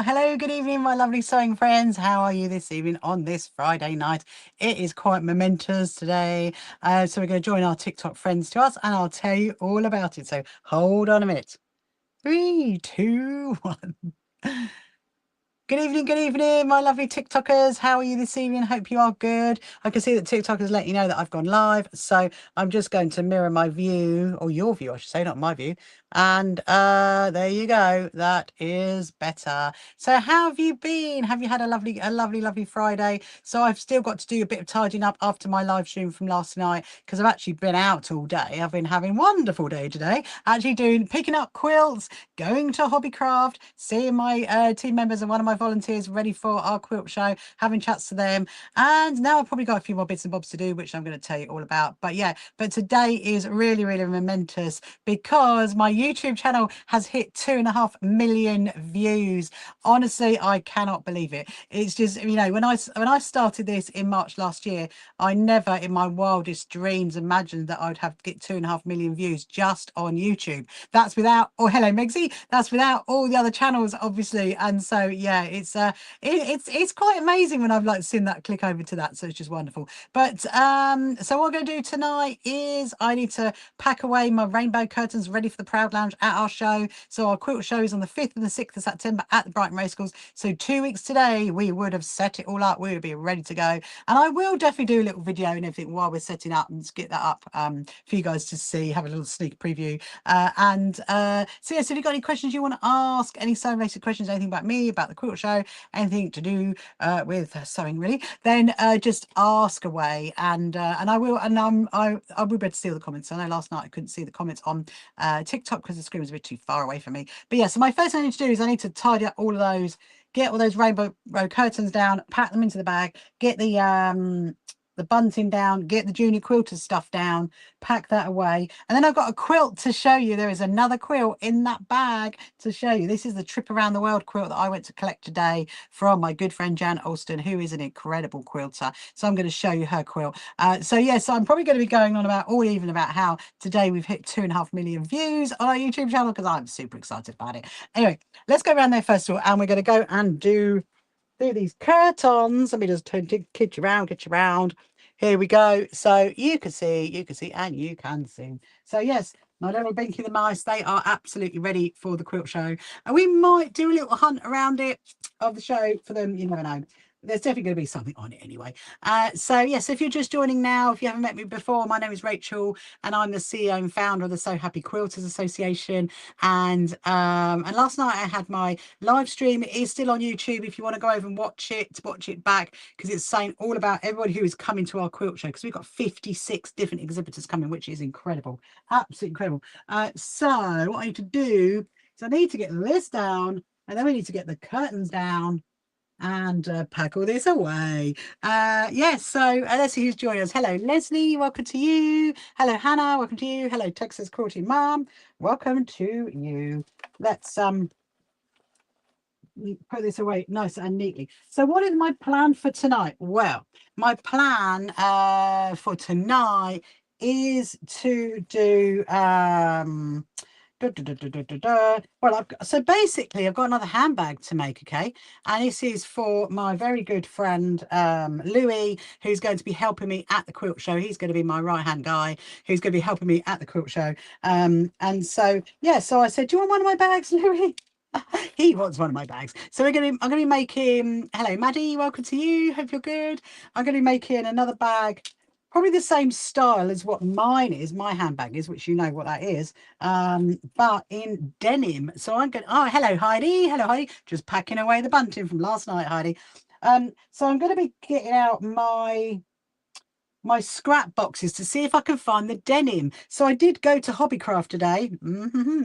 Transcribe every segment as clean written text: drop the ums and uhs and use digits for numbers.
Hello, good evening, my lovely sewing friends. How are you this evening on this Friday night? It is quite momentous today. So we're going to join our TikTok friends to us and I'll tell you all about it. So hold on a minute. 3, 2, 1. Good evening, my lovely TikTokers. How are you this evening? Hope you are good. I can see that TikTok has let you know that I've gone live. So I'm just going to mirror my view, or your view, I should say, not my view. And there you go. That is better. So how have you been? Have you had a lovely Friday? So I've still got to do a bit of tidying up after my live stream from last night because I've actually been out all day. I've been having a wonderful day today. Actually picking up quilts, going to Hobbycraft, seeing my team members and one of my volunteers ready for our quilt show, having chats to them. And now I've probably got a few more bits and bobs to do, which I'm going to tell you all about. But yeah, but today is really momentous because my YouTube channel has hit 2.5 million views. Honestly, I cannot believe it. It's just, you know, when I started this in March last year, I never in my wildest dreams imagined that I'd have get 2.5 million views just on YouTube. That's without, oh hello Megsy, that's without all the other channels obviously. And so yeah, it's quite amazing when I've like seen that click over to that, so it's just wonderful. But so what I'm going to do tonight is I need to pack away my rainbow curtains ready for the Proud Lounge at our show. So our quilt show is on the 5th and the 6th of September at the Brighton Racecourse. So 2 weeks today we would have set it all up, we would be ready to go, and I will definitely do a little video and everything while we're setting up and get that up for you guys to see, have a little sneak preview. So yes, if you've got any questions you want to ask, any sewing related questions, anything about me, about the quilt show, anything to do with sewing really, then just ask away, and I will, and I will be able to see all the comments. I know last night I couldn't see the comments on TikTok because the screen was a bit too far away from me. But yeah, so my first thing I need to do is I need to tidy up all of those, get all those rainbow curtains down, pack them into the bag, get the bunting down, get the junior quilters stuff down, pack that away. And then I've got a quilt to show you. There is another quilt in that bag to show you. This is the Trip Around the World quilt that I went to collect today from my good friend Jan Alston, who is an incredible quilter. So I'm going to show you her quilt. So yes, I'm probably going to be going on about all evening about how today we've hit 2.5 million views on our YouTube channel because I'm super excited about it. Anyway, let's go around there first of all, and we're going to go and do these curtains. Let me just get you around. Here we go. So you can see, and you can see. So yes, my little Binky the mice, they are absolutely ready for the quilt show. And we might do a little hunt around it of the show for them. You never know. There's definitely going to be something on it anyway. So yes, if you're just joining now, if you haven't met me before, my name is Rachel and I'm the CEO and founder of the So Happy Quilters Association. And last night I had my live stream. It is still on YouTube if you want to go over and watch it back, because it's saying all about everybody who is coming to our quilt show, because we've got 56 different exhibitors coming, which is incredible, absolutely incredible. So what I need to do is I need to get this down, and then we need to get the curtains down and pack all this away. Yes, so let's see who's joining us. Hello Leslie, welcome to you. Hello Hannah, welcome to you. Hello Texas Cruelty Mum, welcome to you. Let's put this away nice and neatly. So what is my plan for tonight? Well, my plan for tonight is to do well, so basically I've got another handbag to make, okay, and this is for my very good friend Louis, who's going to be helping me at the quilt show. He's going to be my right hand guy who's going to be helping me at the quilt show, and so yeah, so I said, do you want one of my bags, Louis? He wants one of my bags. So I'm going to be making, hello Maddie, welcome to you, hope you're good. I'm going to be making another bag, probably the same style as what mine is, my handbag is, which you know what that is, but in denim. So I'm going, oh hello Heidi, just packing away the bunting from last night, Heidi. So I'm going to be getting out my scrap boxes to see if I can find the denim. So I did go to Hobbycraft today.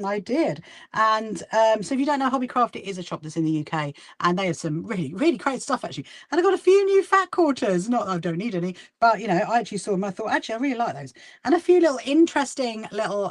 I did. And so if you don't know Hobbycraft, it is a shop that's in the UK, and they have some really great stuff actually. And I got a few new fat quarters. Not that I don't need any, but you know, I actually saw them. I thought actually I really like those, and a few little interesting little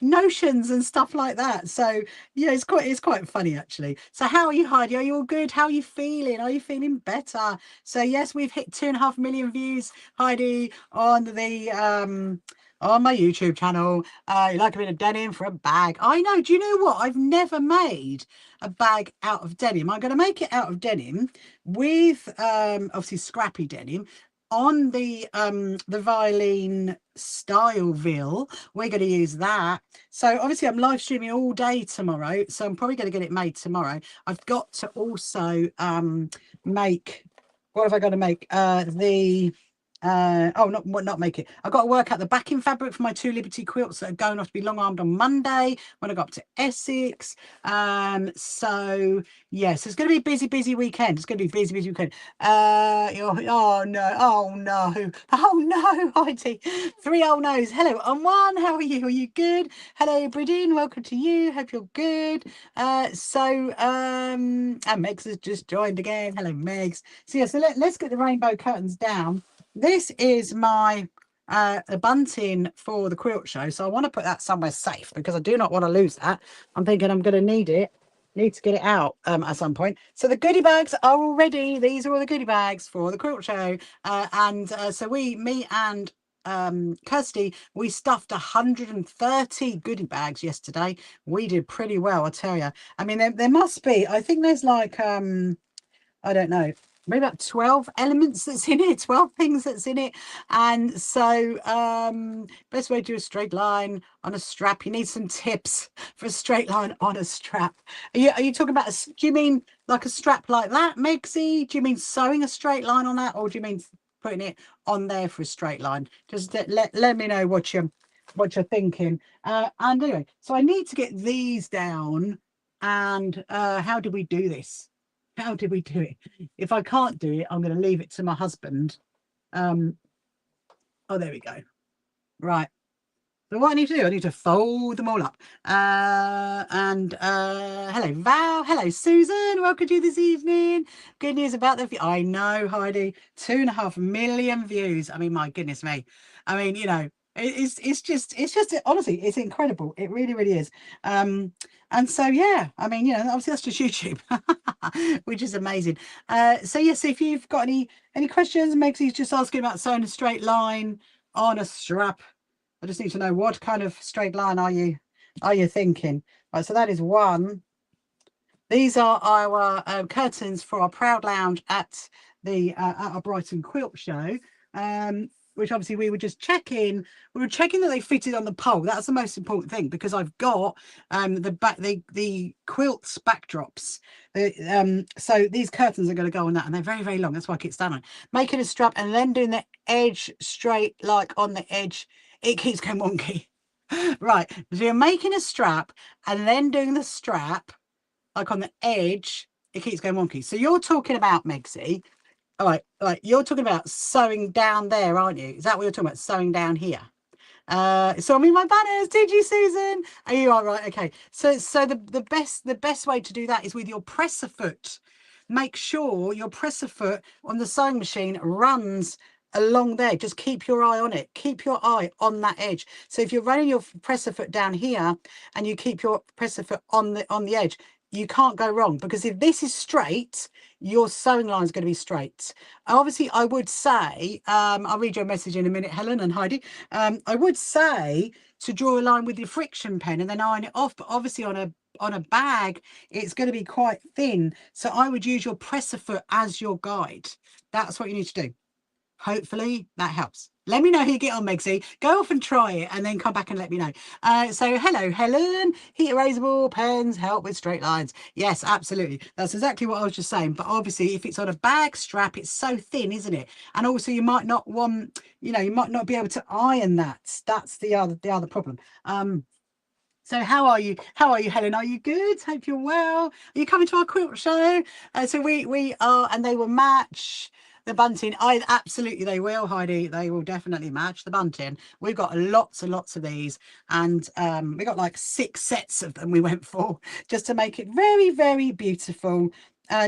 notions and stuff like that. So yeah, it's quite funny actually. So how are you, Heidi? Are you all good? How are you feeling? Are you feeling better? So yes, we've hit 2.5 million views, Heidi, on the on my YouTube channel. You like a bit of denim for a bag. I know. Do you know what? I've never made a bag out of denim. I'm going to make it out of denim with obviously scrappy denim on the Violin Styleville. We're going to use that. So obviously I'm live streaming all day tomorrow, so I'm probably going to get it made tomorrow. I've got to also make, what have I got to make? Not make it. I've got to work out the backing fabric for my 2 Liberty quilts that are going off to be long armed on Monday when I go up to Essex. So yes, it's going to be a busy weekend. It's going to be a busy weekend. Oh no, Heidi. 3 old no's. Hello, on one. How are you? Are you good? Hello, Bridin. Welcome to you. Hope you're good. And Megs has just joined again. Hello, Megs. So yeah, so let's get the rainbow curtains down. This is my bunting for the quilt show, so I want to put that somewhere safe because I do not want to lose that. I'm thinking I'm going to need to get it out at some point. So the goodie bags are all ready. These are all the goodie bags for the quilt show, so me and Kirsty, we stuffed 130 goodie bags yesterday. We did pretty well, I tell you. I mean, there must be, I think there's like I don't know, maybe about 12 elements that's in it, 12 things that's in it. And so best way to do a straight line on a strap. You need some tips for a straight line on a strap. Are you talking about, do you mean like a strap like that, Megsy? Do you mean sewing a straight line on that, or do you mean putting it on there for a straight line? Just let me know what you're thinking. And anyway, so I need to get these down. And how do we do this? How did we do it? If I can't do it, I'm going to leave it to my husband. Oh, there we go. Right. So what I need to do, I need to fold them all up. Hello, Val. Hello, Susan. Welcome to you this evening. Good news about the view. I know, Heidi. 2.5 million views. I mean, my goodness me. I mean, you know, it's just honestly, it's incredible. It really, really is. And so yeah, I mean, you know, obviously that's just YouTube, which is amazing. So yes, if you've got any questions, Megsy's just asking about sewing a straight line on a strap. I just need to know, what kind of straight line are you thinking? Right, so that is one. These are our curtains for our Proud Lounge at the at our Brighton Quilt Show, which obviously we were just checking. We were checking that they fitted on the pole. That's the most important thing, because I've got the quilts backdrops. So these curtains are going to go on that, and they're very, very long. That's why I keep standing on it. Making a strap and then doing the edge straight, like on the edge. It keeps going wonky. Right, so you're making a strap and then doing the strap like on the edge. It keeps going wonky. So you're talking about, Megsy, all right, you're talking about sewing down there, aren't you? Is that what you're talking about, sewing down here? So I mean, my banners, did you, Susan? Are you all right? Okay, so the best way to do that is with your presser foot. Make sure your presser foot on the sewing machine runs along there. Just keep your eye on it. Keep your eye on that edge. So if you're running your presser foot down here and you keep your presser foot on the edge, you can't go wrong, because if this is straight, your sewing line is going to be straight. Obviously, I would say, I'll read your message in a minute, Helen and Heidi. I would say to draw a line with your friction pen and then iron it off, but obviously on a bag, it's going to be quite thin. So I would use your presser foot as your guide. That's what you need to do. Hopefully that helps. Let me know how you get on, Megsy. Go off and try it and then come back and let me know. So hello, Helen. Heat erasable pens help with straight lines. Yes, absolutely. That's exactly what I was just saying. But obviously, if it's on a bag strap, it's so thin, isn't it? And also you might not want, you know, you might not be able to iron that. That's the other problem. So how are you? How are you, Helen? Are you good? Hope you're well. Are you coming to our quilt show? So we are, and they will match the bunting. Absolutely they will, Heidi. They will definitely match the bunting. We've got lots and lots of these, and we got like 6 sets of them we went for, just to make it very, very beautiful.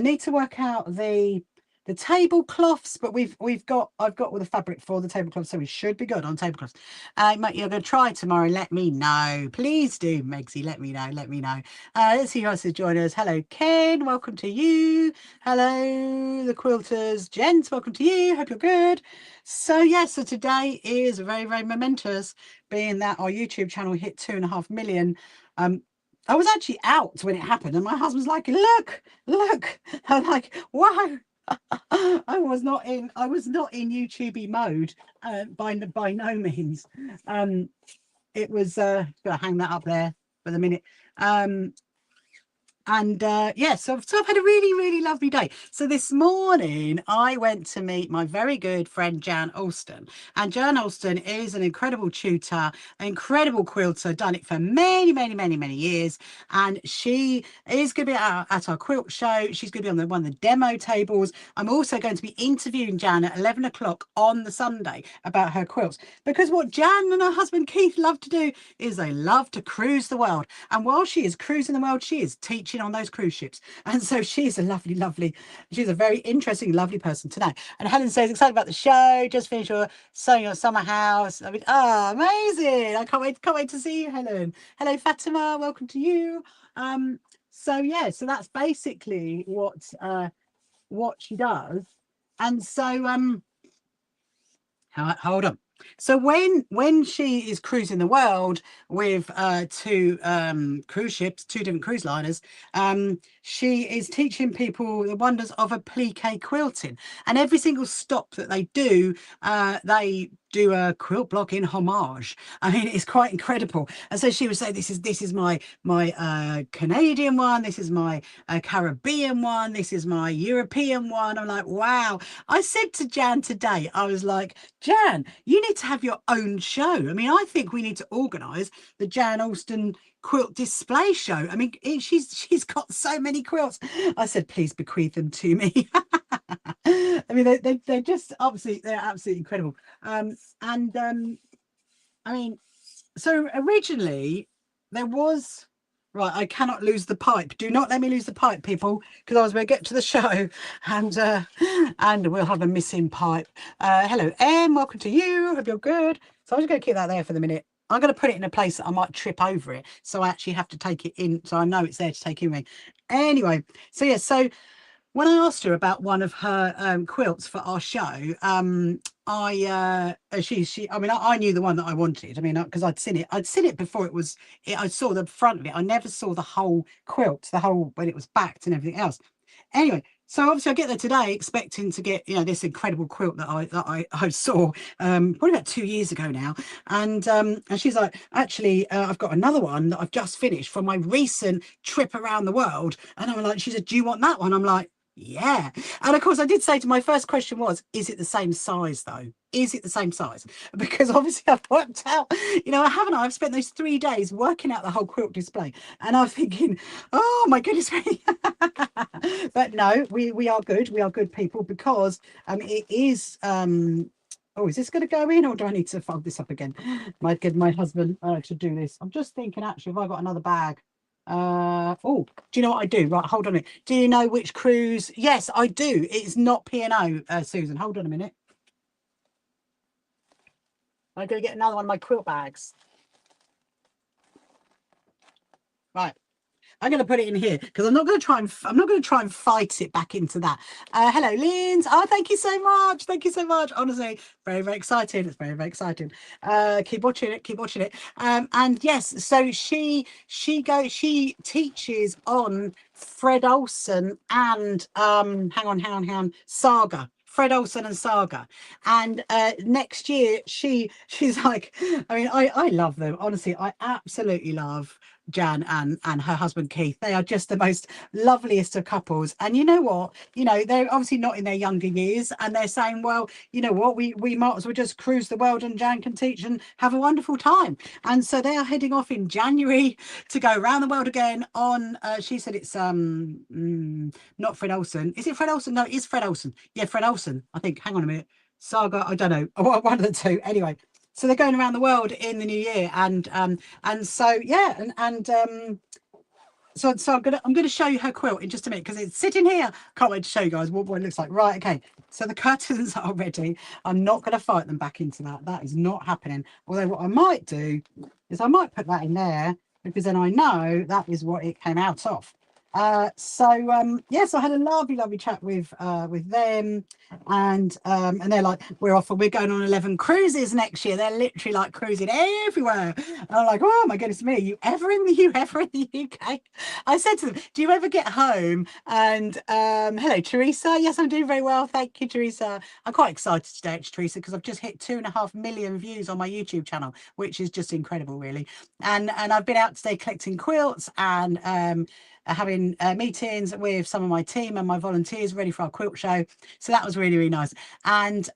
Need to work out the the tablecloths, but I've got all the fabric for the tablecloths, so we should be good on tablecloths. Mate, you're going to try tomorrow. Let me know, please do, Megsy. Let me know. Let me know. Let's see who else is joining us. Hello, Ken. Welcome to you. Hello, the Quilters, gents. Welcome to you. Hope you're good. So yeah, so today is very, very momentous, being that our YouTube channel hit 2.5 million. I was actually out when it happened, and my husband's like, look. I'm like, wow. I was not in YouTubey mode, by no means. It was gotta hang that up there for the minute. Yeah, so I've had a really, really lovely day. So this morning I went to meet my very good friend Jan Alston, and Jan Alston is an incredible tutor, an incredible quilter, done it for many, many, many, many years, and she is going to be at our quilt show. She's going to be on one of the demo tables. I'm also going to be interviewing Jan at 11 o'clock on the Sunday about her quilts, because what Jan and her husband Keith love to do is they love to cruise the world, and while she is cruising the world, she is teaching on those cruise ships. And so she's a lovely, she's a very interesting, lovely person to know. And Helen says, excited about the show, just finished sewing your summer house. I mean, amazing. I can't wait to see you, Helen. Hello, Fatima, welcome to you. So yeah, so that's basically what she does. And so hold on. So when she is cruising the world with two cruise ships, two different cruise liners, she is teaching people the wonders of applique quilting. And every single stop that they do a quilt block in homage. I mean, it's quite incredible. And so she would say, this is my Canadian one, this is my Caribbean one, this is my European one. I'm like, wow. I said to Jan today, I was like, Jan, you need to have your own show. I mean, I think we need to organise the Jan Alston quilt display show. I mean, she's got so many quilts. I said, please bequeath them to me. I mean, they're just they're absolutely incredible. I mean, so originally there was, right, I cannot lose the pipe. Do not let me lose the pipe, people, because I was going to get to the show and we'll have a missing pipe. Hello, Em, welcome to you. Hope you're good. So I'm just going to keep that there for the minute. I'm going to put it in a place that I might trip over it. So I actually have to take it in. So I know it's there to take in me. Anyway, so yeah, so when I asked her about one of her quilts for our show, I mean, I knew the one that I wanted. I mean, because I'd seen it before I saw the front of it. I never saw the whole quilt, when it was backed and everything else. Anyway, so obviously I get there today expecting to get, this incredible quilt that I saw probably about 2 years ago now. And she's like, actually, I've got another one that I've just finished from my recent trip around the world. And I'm like, she said, do you want that one? I'm like, yeah. And of course I did say to my first question was, is it the same size though? Is it the same size? Because obviously I've worked out, I've spent those 3 days working out the whole quilt display, and I'm thinking, oh my goodness me. But no, we are good people, because it is oh, is this going to go in, or do I need to fold this up again? Might get my husband to do this. I'm just thinking, actually, have I got another bag? Oh, do you know what I do? Right, hold on a minute. Do you know which cruise? Yes, I do. It's not P&O, Susan. Hold on a minute. I'm going to get another one of my quilt bags. Right. I'm going to put it in here because I'm not going to try and fight it back into that. Hello, Lynn's. Oh, thank you so much. Thank you so much. Honestly, very, very exciting. It's very, very exciting. Keep watching it. And yes, so she teaches on Fred Olsen and hang on, Saga. Fred Olsen and Saga, and next year she's like, I mean, I love them, honestly. I absolutely love Jan and her husband Keith. They are just the most loveliest of couples. And you know what, they're obviously not in their younger years, and they're saying, well, you know what, we might as well just cruise the world and Jan can teach and have a wonderful time. And so they are heading off in January to go around the world again on she said it's not Fred Olsen. Is it Fred Olsen? No, it is Fred Olsen. Yeah, Fred Olsen, I think. Hang on a minute. Saga, I don't know. One of the two. Anyway, so they're going around the world in the new year, and so yeah, and So I'm gonna show you her quilt in just a minute because it's sitting here. Can't wait to show you guys what it looks like. Right, okay. So the curtains are ready. I'm not gonna fight them back into that. That is not happening. Although what I might do is I might put that in there because then I know that is what it came out of. Yes, I had a lovely chat with them, and they're like, we're off and we're going on 11 cruises next year. They're literally like cruising everywhere. And I'm like, oh my goodness me, you ever in the UK? I said to them, do you ever get home and hello Teresa, yes, I'm doing very well, thank you Teresa. I'm quite excited today actually, Teresa, because I've just hit 2.5 million views on my YouTube channel, which is just incredible really. And I've been out today collecting quilts and having meetings with some of my team and my volunteers ready for our quilt show. So that was really nice. And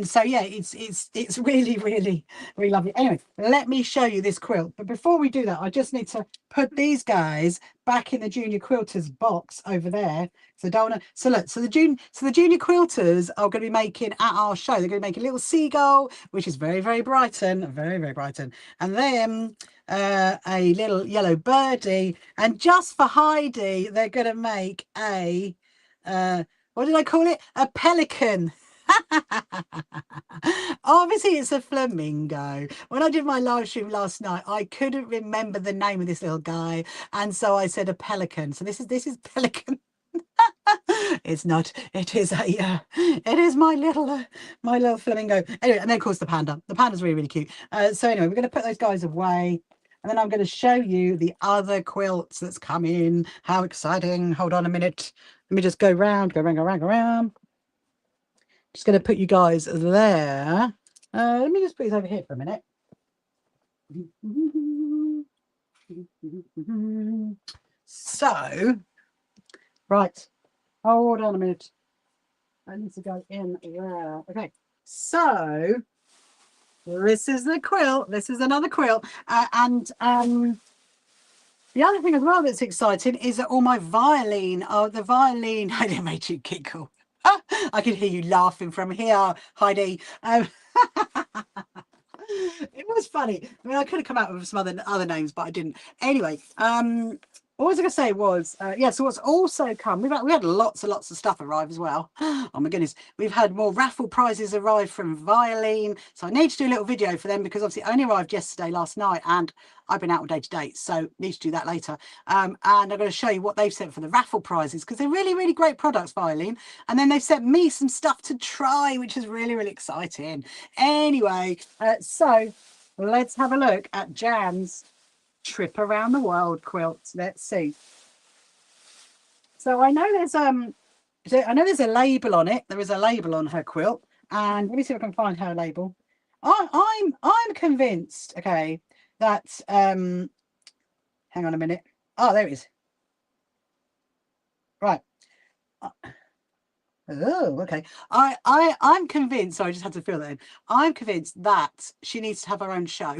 so yeah, it's really lovely. Anyway, let me show you this quilt. But before we do that, I just need to put these guys back in the Junior Quilters box over there. So don't wanna, so look, so the junior quilters are going to be making at our show. They're going to make a little seagull, which is very Brighton, very Brighton, and then a little yellow birdie, and just for Heidi, they're going to make a what did I call it? A pelican. Obviously it's a flamingo. When I did my live stream last night, I couldn't remember the name of this little guy, and so I said a pelican. So this is pelican. It's not, it is it is my little flamingo. Anyway, and then of course the panda's really cute. So anyway, we're going to put those guys away, and then I'm going to show you the other quilts that's come in. How exciting. Hold on a minute, let me just go round. Just going to put you guys there. Let me just put these over here for a minute. So, right. Hold on a minute. I need to go in there. Okay. So, this is the quilt. This is another quilt. The other thing as well that's exciting is that all my violin, the violin, I didn't make you giggle. I can hear you laughing from here, Heidi. It was funny. I mean, I could have come out with some other names, but I didn't. Anyway, what was I going to say was, yeah, so what's also come, we had lots and lots of stuff arrive as well. Oh my goodness, we've had more raffle prizes arrive from Violin. So I need to do a little video for them because obviously it only arrived last night, and I've been out all day today, so need to do that later. And I'm going to show you what they've sent for the raffle prizes because they're really great products, Violin. And then they've sent me some stuff to try, which is really exciting. Anyway, so let's have a look at Jan's trip around the world quilts. Let's see. So I know there's a label on it. There is a label on her quilt, and let me see if I can find her label. I'm convinced, okay, that hang on a minute. Oh, there it is. Right. Oh, okay. I'm convinced. So I just had to fill that in. I'm convinced that she needs to have her own show.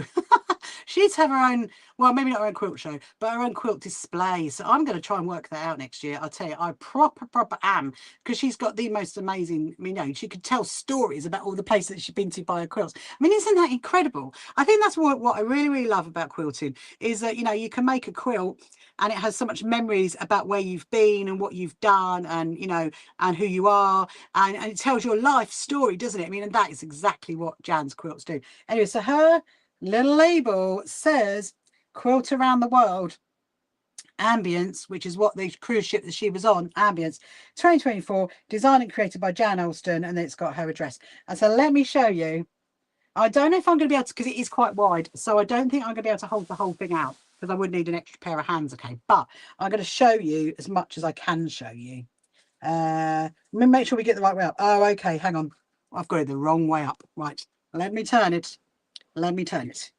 She needs to have her own, well, maybe not her own quilt show, but her own quilt display. So I'm going to try and work that out next year. I'll tell you, I proper am, because she's got the most amazing, I mean, you know, she could tell stories about all the places that she's been to by her quilts. I mean, isn't that incredible? I think that's what I really love about quilting is that, you know, you can make a quilt and it has so much memories about where you've been and what you've done and, you know, and who you are. And it tells your life story, doesn't it? I mean, and that is exactly what Jan's quilts do. Anyway, so her little label says Quilt Around the World Ambience, which is what the cruise ship that she was on, Ambience 2024, designed and created by Jan Alston, and then it's got her address. And so let me show you. I don't know if I'm going to be able to, because it is quite wide, so I don't think I'm going to be able to hold the whole thing out because I would need an extra pair of hands, okay? But I'm going to show you as much as I can show you. Let me make sure we get the right way up. Oh, okay, hang on. I've got it the wrong way up. Right, let me turn it. Let me turn it.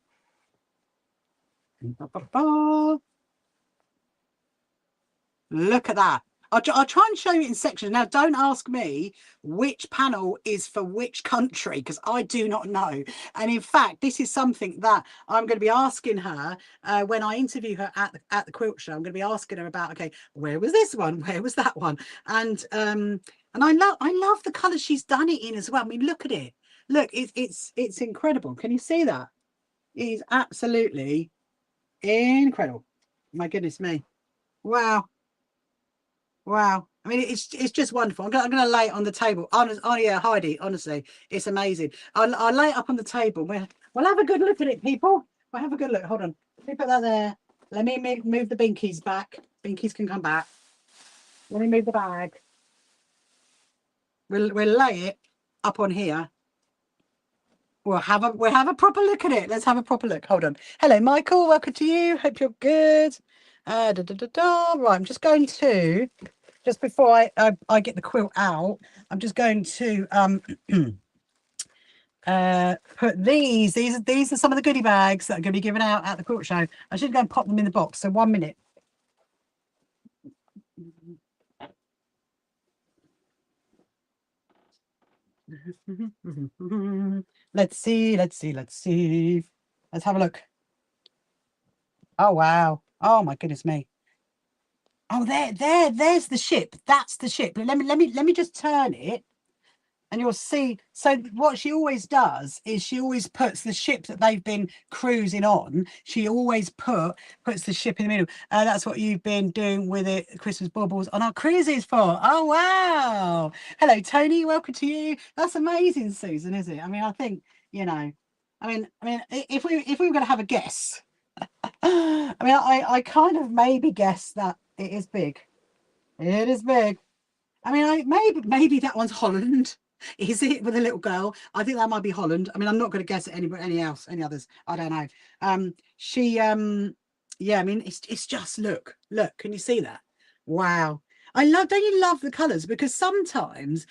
Look at that. I'll try and show you in sections. Now, don't ask me which panel is for which country, because I do not know. And in fact, this is something that I'm going to be asking her when I interview her at the quilt show. I'm going to be asking her about, okay, where was this one? Where was that one? And I love the colours she's done it in as well. I mean, look at it. Look, it's incredible. Can you see that? It is absolutely incredible. My goodness me. Wow. Wow. I mean, it's just wonderful. I'm gonna lay it on the table. Oh yeah, Heidi, honestly, it's amazing. I'll lay it up on the table. We'll have a good look at it, people. We'll have a good look. Hold on. Let me put that there. Let me move the binkies back. Binkies can come back. Let me move the bag. We'll lay it up on here. We'll have a proper look at it. Let's have a proper look. Hold on. Hello, Michael. Welcome to you. Hope you're good. Da, da, da, da. Right, I'm just going to before I get the quilt out, I'm just going to put these are some of the goodie bags that are going to be given out at the quilt show. I should go and pop them in the box. So 1 minute. Let's see. Let's have a look. Oh wow. Oh my goodness me. Oh, there's the ship. That's the ship. Let me just turn it, and you'll see. So what she always does is she always puts the ship that they've been cruising on. She always puts the ship in the middle. That's what you've been doing with it. Christmas baubles on our cruises for. Oh wow. Hello Tony. Welcome to you. That's amazing, Susan. Is it? I mean, I think I mean, if we were going to have a guess. I mean, I kind of maybe guess that it is big. It is big. I mean, maybe that one's Holland. Is it with a little girl? I think that might be Holland. I mean, I'm not going to guess at any others. I don't know. Yeah. I mean, it's just look. Can you see that? Wow. Don't you love the colours? Because sometimes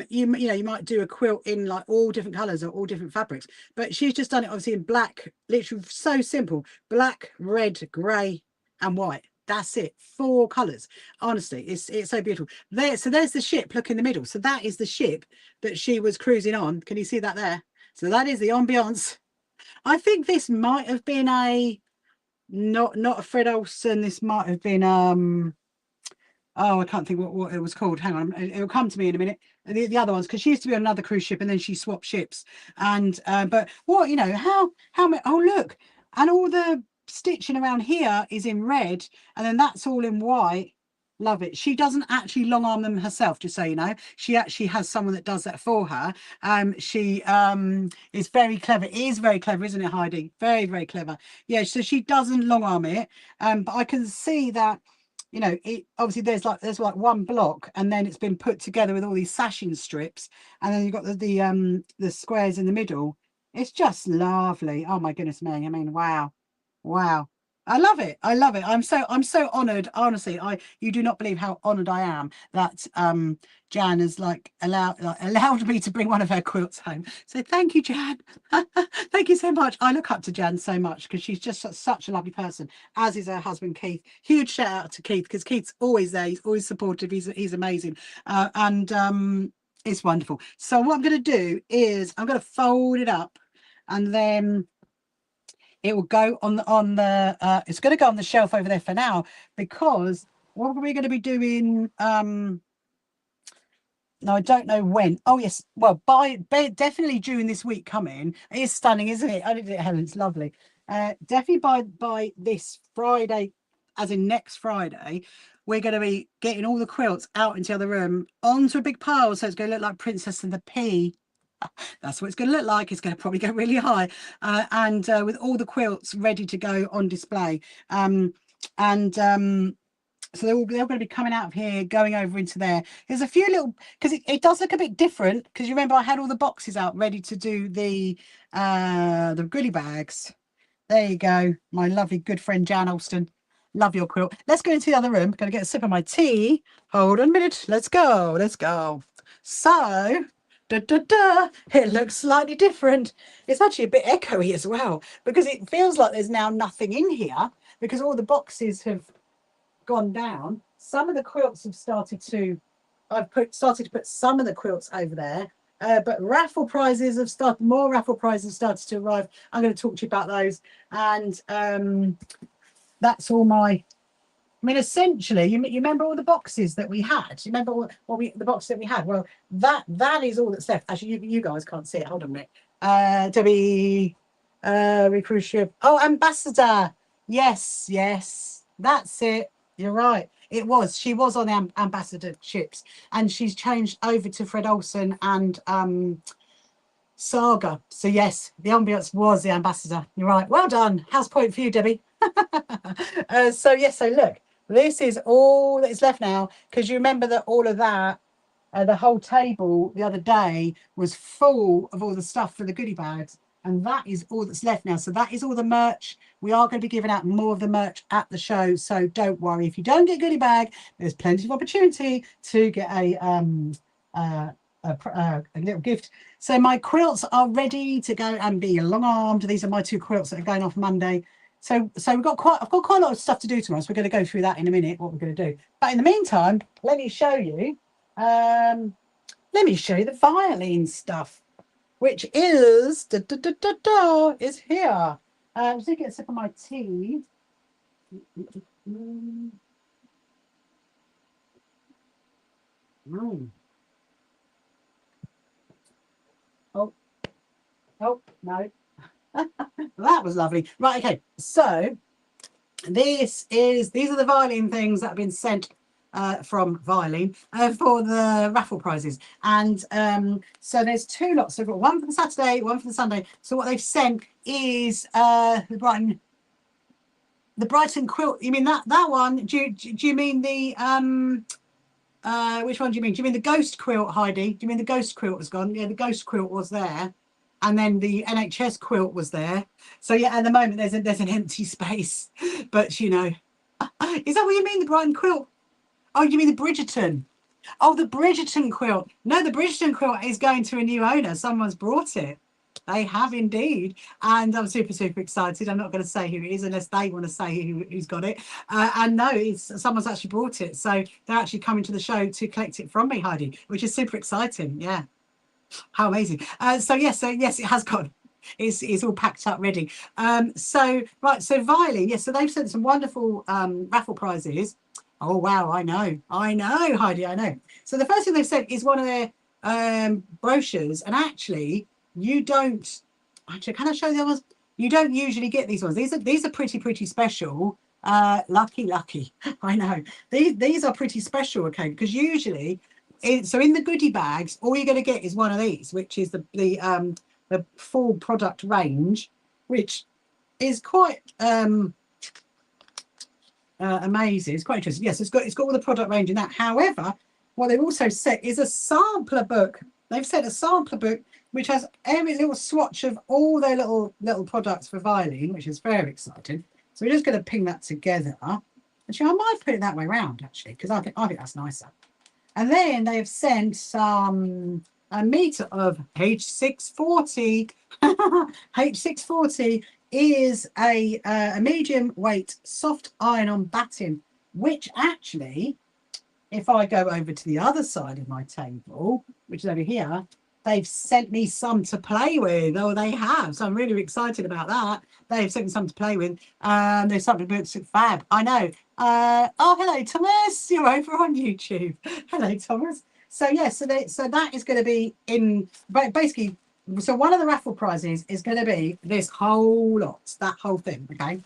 you might do a quilt in like all different colours or all different fabrics, but she's just done it obviously in black, literally so simple: black, red, grey and white. That's it. 4 colours. Honestly, it's so beautiful. So there's the ship. Look in the middle. So that is the ship that she was cruising on. Can you see that there? So that is the ambiance. I think this might have been not a Fred Olsen. This might have been oh, I can't think what it was called. Hang on, it'll come to me in a minute. The other ones, because she used to be on another cruise ship and then she swapped ships. And but what how many? Oh look, and all the stitching around here is in red, and then that's all in white. Love it. She doesn't actually long arm them herself, just so you know. She actually has someone that does that for her. She is very clever. It is very clever, isn't it, Heidi? Very, very clever. Yeah, so she doesn't long arm it. But I can see that it obviously there's like one block, and then it's been put together with all these sashing strips, and then you've got the squares in the middle. It's just lovely. Oh my goodness me. I mean, wow. I love it. I'm so honored. Honestly, you do not believe how honored I am that Jan has allowed me to bring one of her quilts home. So thank you, Jan. Thank you so much. I look up to Jan so much because she's just such a lovely person, as is her husband Keith. Huge shout out to Keith, because Keith's always there. He's always supportive. He's amazing. And it's wonderful. So what I'm going to do is I'm going to fold it up, and then it will go on the it's going to go on the shelf over there for now, because what are we going to be doing? No, I don't know when. Oh yes, well, definitely during this week coming. It is stunning, isn't it? I did it, Helen. It's lovely. Definitely by this Friday, as in next Friday, we're going to be getting all the quilts out into the other room onto a big pile, so it's going to look like Princess and the Pea. That's what it's going to look like. It's going to probably go really high, and with all the quilts ready to go on display. So they're going to be coming out of here, going over into there. There's a few little, because it does look a bit different, because you remember I had all the boxes out ready to do the goodie bags. There you go, my lovely good friend Jan Alston. Love your quilt. Let's go into the other room. Going to get a sip of my tea. Hold on a minute. Let's go. So it looks slightly different. It's actually a bit echoey as well, because it feels like there's now nothing in here, because all the boxes have gone down. Some of the quilts have started to put some of the quilts over there, but more raffle prizes have started to arrive. I'm going to talk to you about those, and that's all my. I mean, essentially, you remember all the boxes that we had? You remember the boxes that we had? Well, that is all that's left. Actually, you guys can't see it. Hold on a minute. Debbie, cruise ship. Oh, Ambassador. Yes. That's it. You're right. It was. She was on ambassadorships, and she's changed over to Fred Olsen and Saga. So yes, the ambience was the ambassador. You're right. Well done. House point for you, Debbie. So yes. So look, this is all that is left now, because you remember that all of that. The whole table the other day was full of all the stuff for the goodie bags, and that is all that's left now. So that is all the merch. We are going to be giving out more of the merch at the show, so don't worry. If you don't get a goodie bag, there's plenty of opportunity to get a little gift. So my quilts are ready to go and be long-armed. These are my 2 quilts that are going off Monday. So I've got quite a lot of stuff to do tomorrow. So we're going to go through that in a minute, what we're going to do. But in the meantime, let me show you. Let me show you the violin stuff, which is is here. I'm just gonna get a sip of my tea. Oh no. That was lovely. Right, okay. So these are the violin things that have been sent from Violin for the raffle prizes, and so there's 2 lots. So I've got one for the Saturday, one for the Sunday. So what they've sent is the Brighton quilt. You mean that one? Do you mean the which one do you mean? Do you mean the ghost quilt, Heidi? Do you mean the ghost quilt has gone? Yeah, the ghost quilt was there, and then the NHS quilt was there. So yeah, at the moment there's an empty space, but you know, is that what you mean? The Brighton quilt? Oh, you mean the Bridgerton? Oh, the Bridgerton quilt. No, the Bridgerton quilt is going to a new owner. Someone's brought it. They have indeed. And I'm super, super excited. I'm not going to say who it is unless they want to say who's got it. And no, someone's actually brought it. So they're actually coming to the show to collect it from me, Heidi, which is super exciting. Yeah. How amazing. So yes, it has gone. It's all packed up ready. So Violin, yes, so they've sent some wonderful raffle prizes. Oh wow, I know, Heidi, I know. So the first thing they've sent is one of their brochures, and actually, you don't. Actually, can I show the others? You don't usually get these ones. These are pretty special. Lucky, I know. These are pretty special, okay? Because usually, so in the goodie bags, all you're going to get is one of these, which is the full product range, which is quite amazing. It's quite interesting. Yes, it's got all the product range in that. However, what they've also set is a sampler book. They've set a sampler book which has every little swatch of all their little products for Violin, which is very exciting. So we're just going to ping that together. Actually, I might put it that way around, actually, because I think that's nicer. And then they have sent a meter of H640. H640 is a medium weight soft iron-on batting, which actually, if I go over to the other side of my table, which is over here, they've sent me some to play with. Oh, they have. So I'm really excited about that. They've sent me some to play with. There's something about fab. I know. Oh, hello, Thomas. You're over on YouTube. Hello, Thomas. So yeah, so that is going to be in basically. So one of the raffle prizes is going to be this whole lot, that whole thing, okay?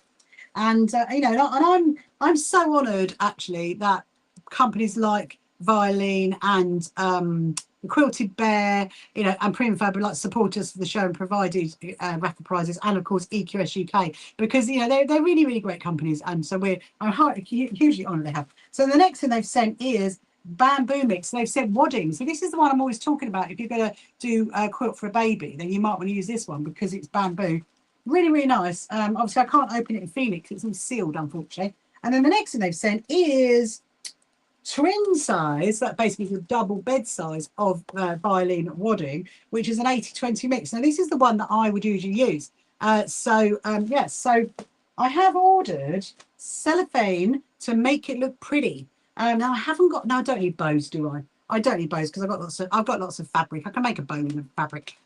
And you know, and I'm so honoured actually that companies like Violin and Quilted Bear, you know, and Primfab would like to support us for the show and provided raffle prizes, and of course EQS UK, because you know they're really great companies, and so I'm hugely honoured they have. So the next thing they've sent is bamboo mix. They've said wadding. So this is the one I'm always talking about. If you're going to do a quilt for a baby, then you might want to use this one because it's bamboo. Really nice. Obviously I can't open it and feel it because it's all sealed, unfortunately. And then the next thing they've sent is twin size, that basically is the double bed size of Violin wadding, which is an 80-20 mix. Now this is the one that I would usually use. So I have ordered cellophane to make it look pretty. Now I haven't got. No, I don't need bows, do I? I don't need bows because I've got lots of fabric. I can make a bow in the fabric.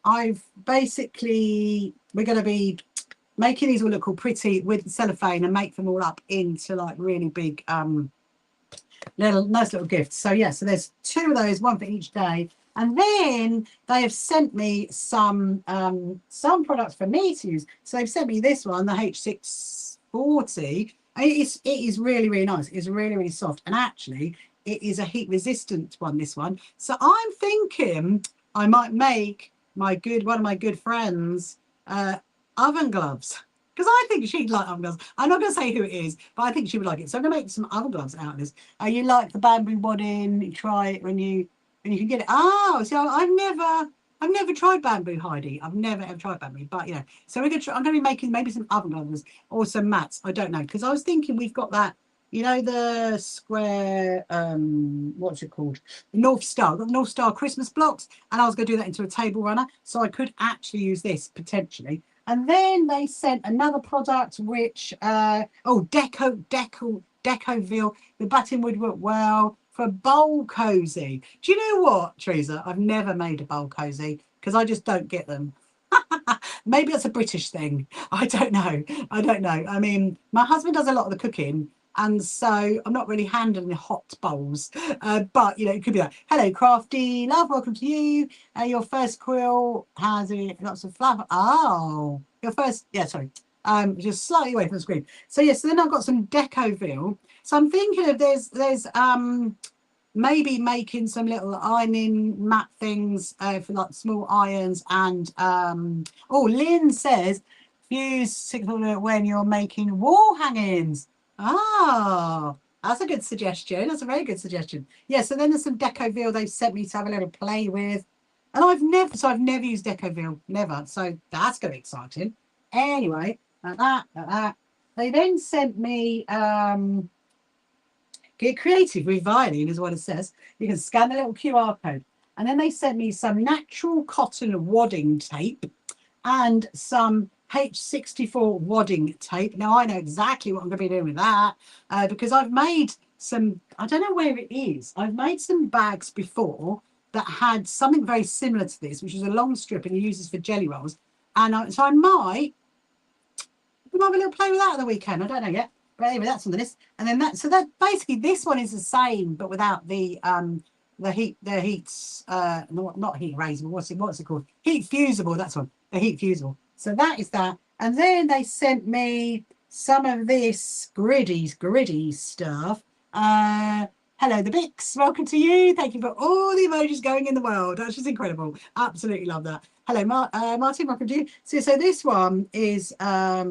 I've basically, we're going to be making these all look all pretty with cellophane and make them all up into like really big nice little gifts. So yeah, so there's 2 of those, one for each day. And then they have sent me some products for me to use. So they've sent me this one, the H640, sporty. It is really, really nice. It's really, really soft. And actually, it is a heat resistant one, this one. So I'm thinking I might make one of my good friends oven gloves. Because I think she'd like oven gloves. I'm not going to say who it is, but I think she would like it. So I'm going to make some oven gloves out of this. You like the bamboo wadding? You try it when you can get it. Oh, so I've never tried bamboo, Heidi. I've never ever tried bamboo, but so I'm going to be making maybe some oven gloves or some mats. I don't know, because I was thinking we've got that, the square, what's it called? The North Star. I've got the North Star Christmas blocks, and I was going to do that into a table runner, so I could actually use this potentially. And then they sent another product, which Decoville. The button would work well for bowl cozy. Do you know what, Teresa? I've never made a bowl cozy because I just don't get them. Maybe it's a British thing. I don't know. I mean, my husband does a lot of the cooking, and so I'm not really handling the hot bowls. But it could be like, hello, crafty love, welcome to you. Your first quill has lots of fluff. Oh, your first, yeah, sorry. Just slightly away from the screen. So yes, so then I've got some Decoville. So I'm thinking of there's maybe making some little ironing mat things for like small irons. And Lynn says fuse signal when you're making wall hangings. Oh, that's a good suggestion. That's a very good suggestion. Yeah, so then there's some Decoville they've sent me to have a little play with. And I've never used Decoville, never. So that's going to be exciting. Anyway, like that. They then sent me get creative with violin is what it says. You can scan the little QR code. And then they sent me some natural cotton wadding tape and some H64 wadding tape. Now, I know exactly what I'm going to be doing with that because I've made some, I don't know where it is. I've made some bags before that had something very similar to this, which is a long strip and you use this for jelly rolls. And so I might have a little play with that at the weekend. I don't know yet. But anyway, that's on the list. And then that basically this one is the same, but without the heats not heat raisable. What's it called? Heat fusible. That's one. The heat fusible. So that is that. And then they sent me some of this gritty stuff. Hello, the Bix. Welcome to you. Thank you for all the emojis going in the world. That's just incredible. Absolutely love that. Hello, Martin. Welcome to you. So this one is a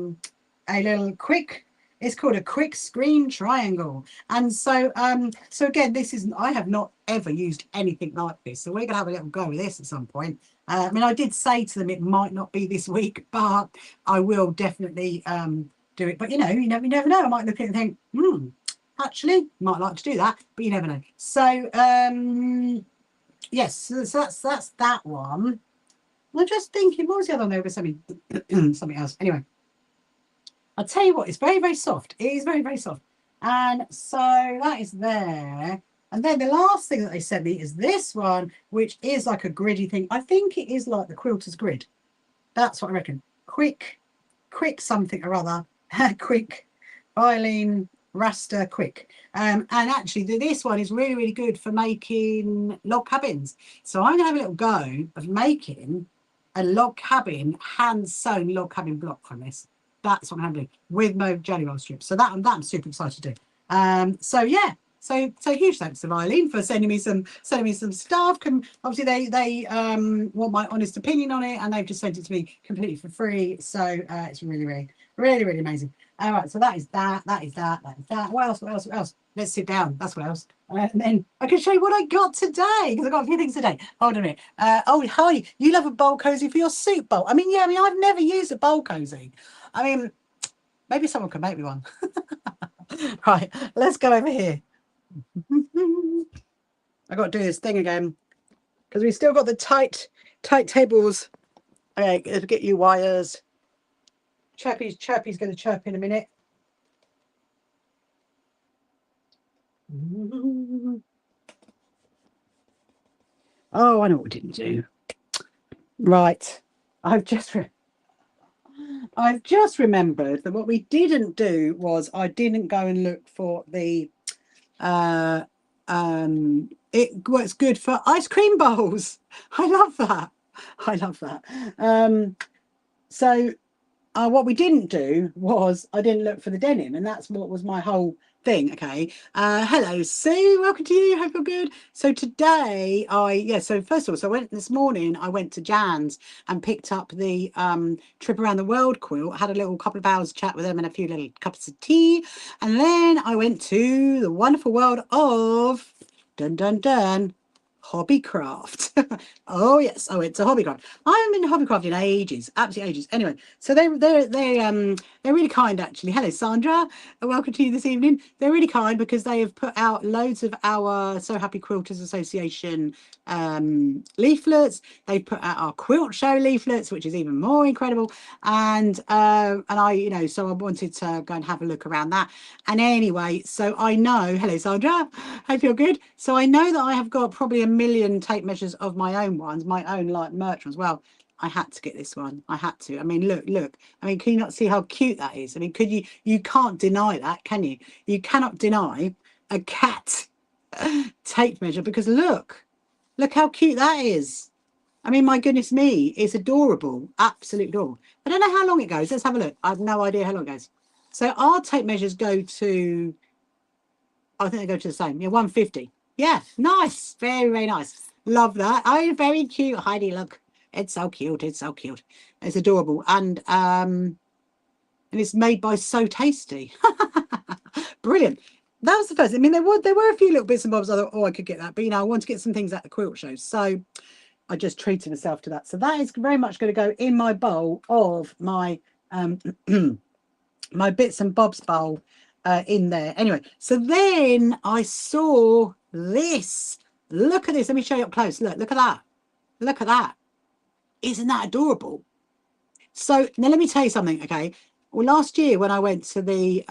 little quick. It's called a quick screen triangle. And so again, I have not ever used anything like this. So we're going to have a little go with this at some point. I mean, I did say to them it might not be this week, but I will definitely do it. But you never know. I might look at it and think, actually, might like to do that, but you never know. So yes, so that's that one. I'm just thinking, what was the other one? There was something else. Anyway. I'll tell you what, it's very, very soft. It is very, very soft. And so that is there. And then the last thing that they sent me is this one, which is like a griddy thing. I think it is like the Quilters grid. That's what I reckon. Quick something or other. Quick violin raster quick. And actually this one is really, really good for making log cabins. So I'm going to have a little go of making a log cabin, hand-sewn log cabin block from this. That's what I'm doing with my jelly roll strips. So that I'm super excited to do. So yeah, so huge thanks to Eileen for sending me some stuff. Obviously they want my honest opinion on it, and they've just sent it to me completely for free. So it's really, really, really, really amazing. All right, so that is that. What else? Let's sit down. That's what else. And then I can show you what I got today, because I got a few things today. Hold on a minute. Hi, you love a bowl cozy for your soup bowl. I mean, I've never used a bowl cozy. I mean, maybe someone can make me one. Right, let's go over here. I got to do this thing again because we still got the tight tables. Okay, let's get you wires. Chirpy's going to chirp in a minute. Oh, I know what we didn't do. Right, I've just remembered that what we didn't do was I didn't go and look for the it works good for ice cream bowls. I love that. So what we didn't do was I didn't look for the denim, and that's what was my whole thing. Okay. Hello, Sue. Welcome to you. Hope you're good. So today so first of all, so I went this morning, I went to Jan's and picked up the trip around the world quilt, had a little couple of hours chat with them and a few little cups of tea. And then I went to the wonderful world of dun dun dun Hobbycraft. Oh yes, I went to Hobbycraft. I haven't been to Hobbycraft in ages, absolutely ages. Anyway, so they're really kind actually. Hello Sandra, welcome to you this evening. They're really kind because they have put out loads of our So Happy Quilters Association leaflets. They've put out our quilt show leaflets, which is even more incredible. And I, so I wanted to go and have a look around that. And anyway, so I know, hello Sandra, hope you're good. So I know that I have got probably a million tape measures of my own ones, my own like merch ones. Well, I had to get this one. I had to. I mean, look. I mean, can you not see how cute that is? I mean, could you? You can't deny that, can you? You cannot deny a cat tape measure because look how cute that is. I mean, my goodness me, it's adorable, absolutely adorable. I don't know how long it goes. Let's have a look. I have no idea how long it goes. So our tape measures go to, I think they go to the same. Yeah, 150. Yeah, nice. Very, very nice. Love that. Oh, very cute. Heidi, look. It's so cute. It's so cute. It's adorable. And it's made by So Tasty. Brilliant. That was the first. I mean, there were a few little bits and bobs. I thought, oh, I could get that. But, I want to get some things at the quilt show. So I just treated myself to that. So that is very much going to go in my bowl of my my bits and bobs bowl in there. Anyway, so then I saw this. Look at this. Let me show you up close. Look at that. Look at that. Isn't that adorable? So now let me tell you something, okay? Well, last year when I went to the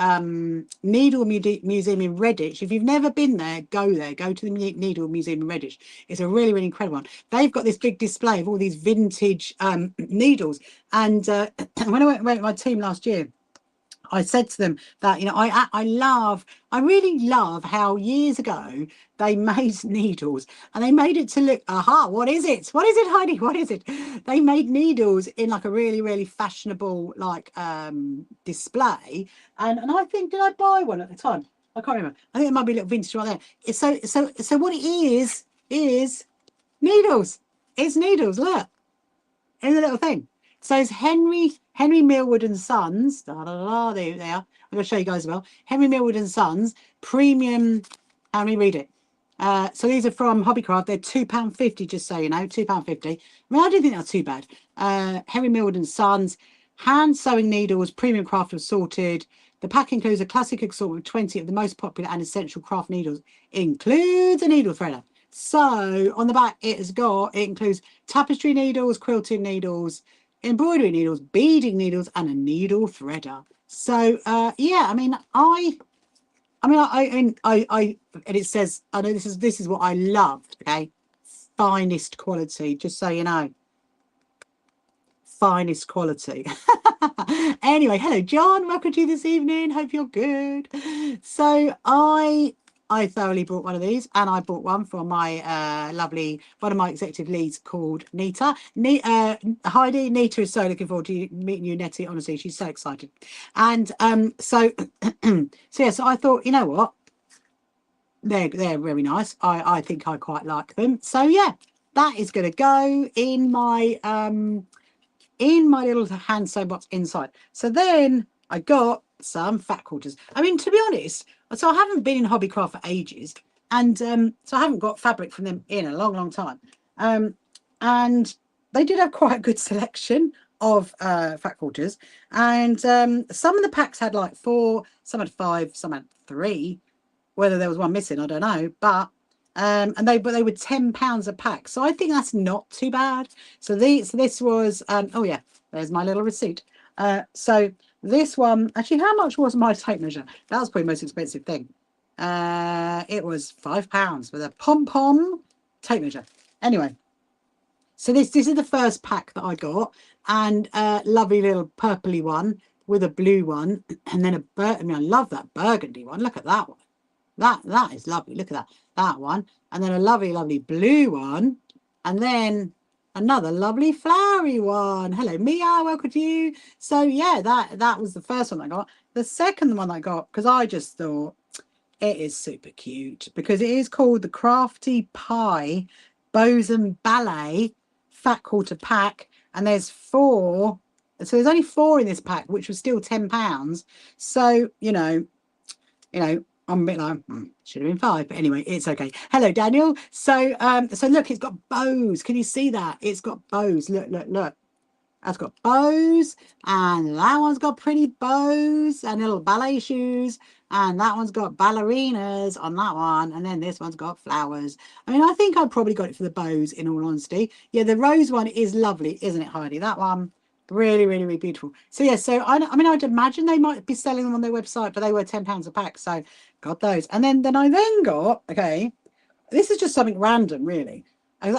Needle Museum in Redditch, if you've never been there, go there. Go to the Needle Museum in Redditch. It's a really, really incredible one. They've got this big display of all these vintage needles. And when I went with my team last year, I said to them that, I really love how years ago they made needles and they made it to look, what is it? What is it, Heidi? What is it? They made needles in like a really, really fashionable like display. And I think, did I buy one at the time? I can't remember. I think it might be a little vintage right there. So what it is needles. It's needles, look. It's a little thing. So it's Henry Millwood and Sons. There they are. I'm going to show you guys as well. Henry Millwood and Sons premium. Let me read it. So these are from Hobbycraft. They're £2.50, just so you know, £2.50. I mean, I don't think that's too bad. Henry Millwood and Sons, hand sewing needles, premium craft assorted. The pack includes a classic assortment of 20 of the most popular and essential craft needles. Includes a needle threader. So on the back, it includes tapestry needles, quilting needles, embroidery needles, beading needles, and a needle threader. So yeah, I mean, and it says, I know this is what I loved. Okay, finest quality. Just so you know, finest quality. Anyway, hello John, welcome to you this evening. Hope you're good. So I thoroughly bought one of these, and I bought one for my one of my executive leads called Nita. Heidi, Nita is so looking forward to meeting you, Nettie. Honestly, she's so excited. And so I thought, you know what? They're very nice. I think I quite like them. So yeah, that is going to go in my little hand sew box inside. So then I got some fat quarters. I mean, to be honest, so I haven't been in Hobbycraft for ages, and so I haven't got fabric from them in a long time. And they did have quite a good selection of fat quarters, and some of the packs had like 4, some had 5, some had 3. Whether there was one missing, I don't know, but and they were £10 a pack, so I think that's not too bad. So this was oh yeah, there's my little receipt. So this one, actually, how much was my tape measure? That was probably the most expensive thing. It was £5 with a pom-pom tape measure. Anyway, so this is the first pack that I got, and lovely little purpley one with a blue one, and then I love that burgundy one. Look at that one. That is lovely. Look at that one, and then a lovely blue one, and then another lovely flowery one. Hello, Mia. Welcome to you. So yeah, that was the first one I got. The second one I got, because I just thought it is super cute, because it is called the Crafty Pie Boson Ballet Fat Quarter Pack, and there's 4. So there's only 4 in this pack, which was still £10. So I'm a bit like, should have been 5, but anyway, it's okay. Hello, Daniel. So so look, it's got bows. Can you see that? It's got bows. Look, look, look. That's got bows, and that one's got pretty bows and little ballet shoes, and that one's got ballerinas on that one, and then this one's got flowers. I mean, I think I probably got it for the bows, in all honesty. Yeah, the rose one is lovely, isn't it, Heidi? That one, really, really, really beautiful. So yeah, so I mean, I'd imagine they might be selling them on their website, but they were £10 a pack, so got those. And then I got, okay, this is just something random, really.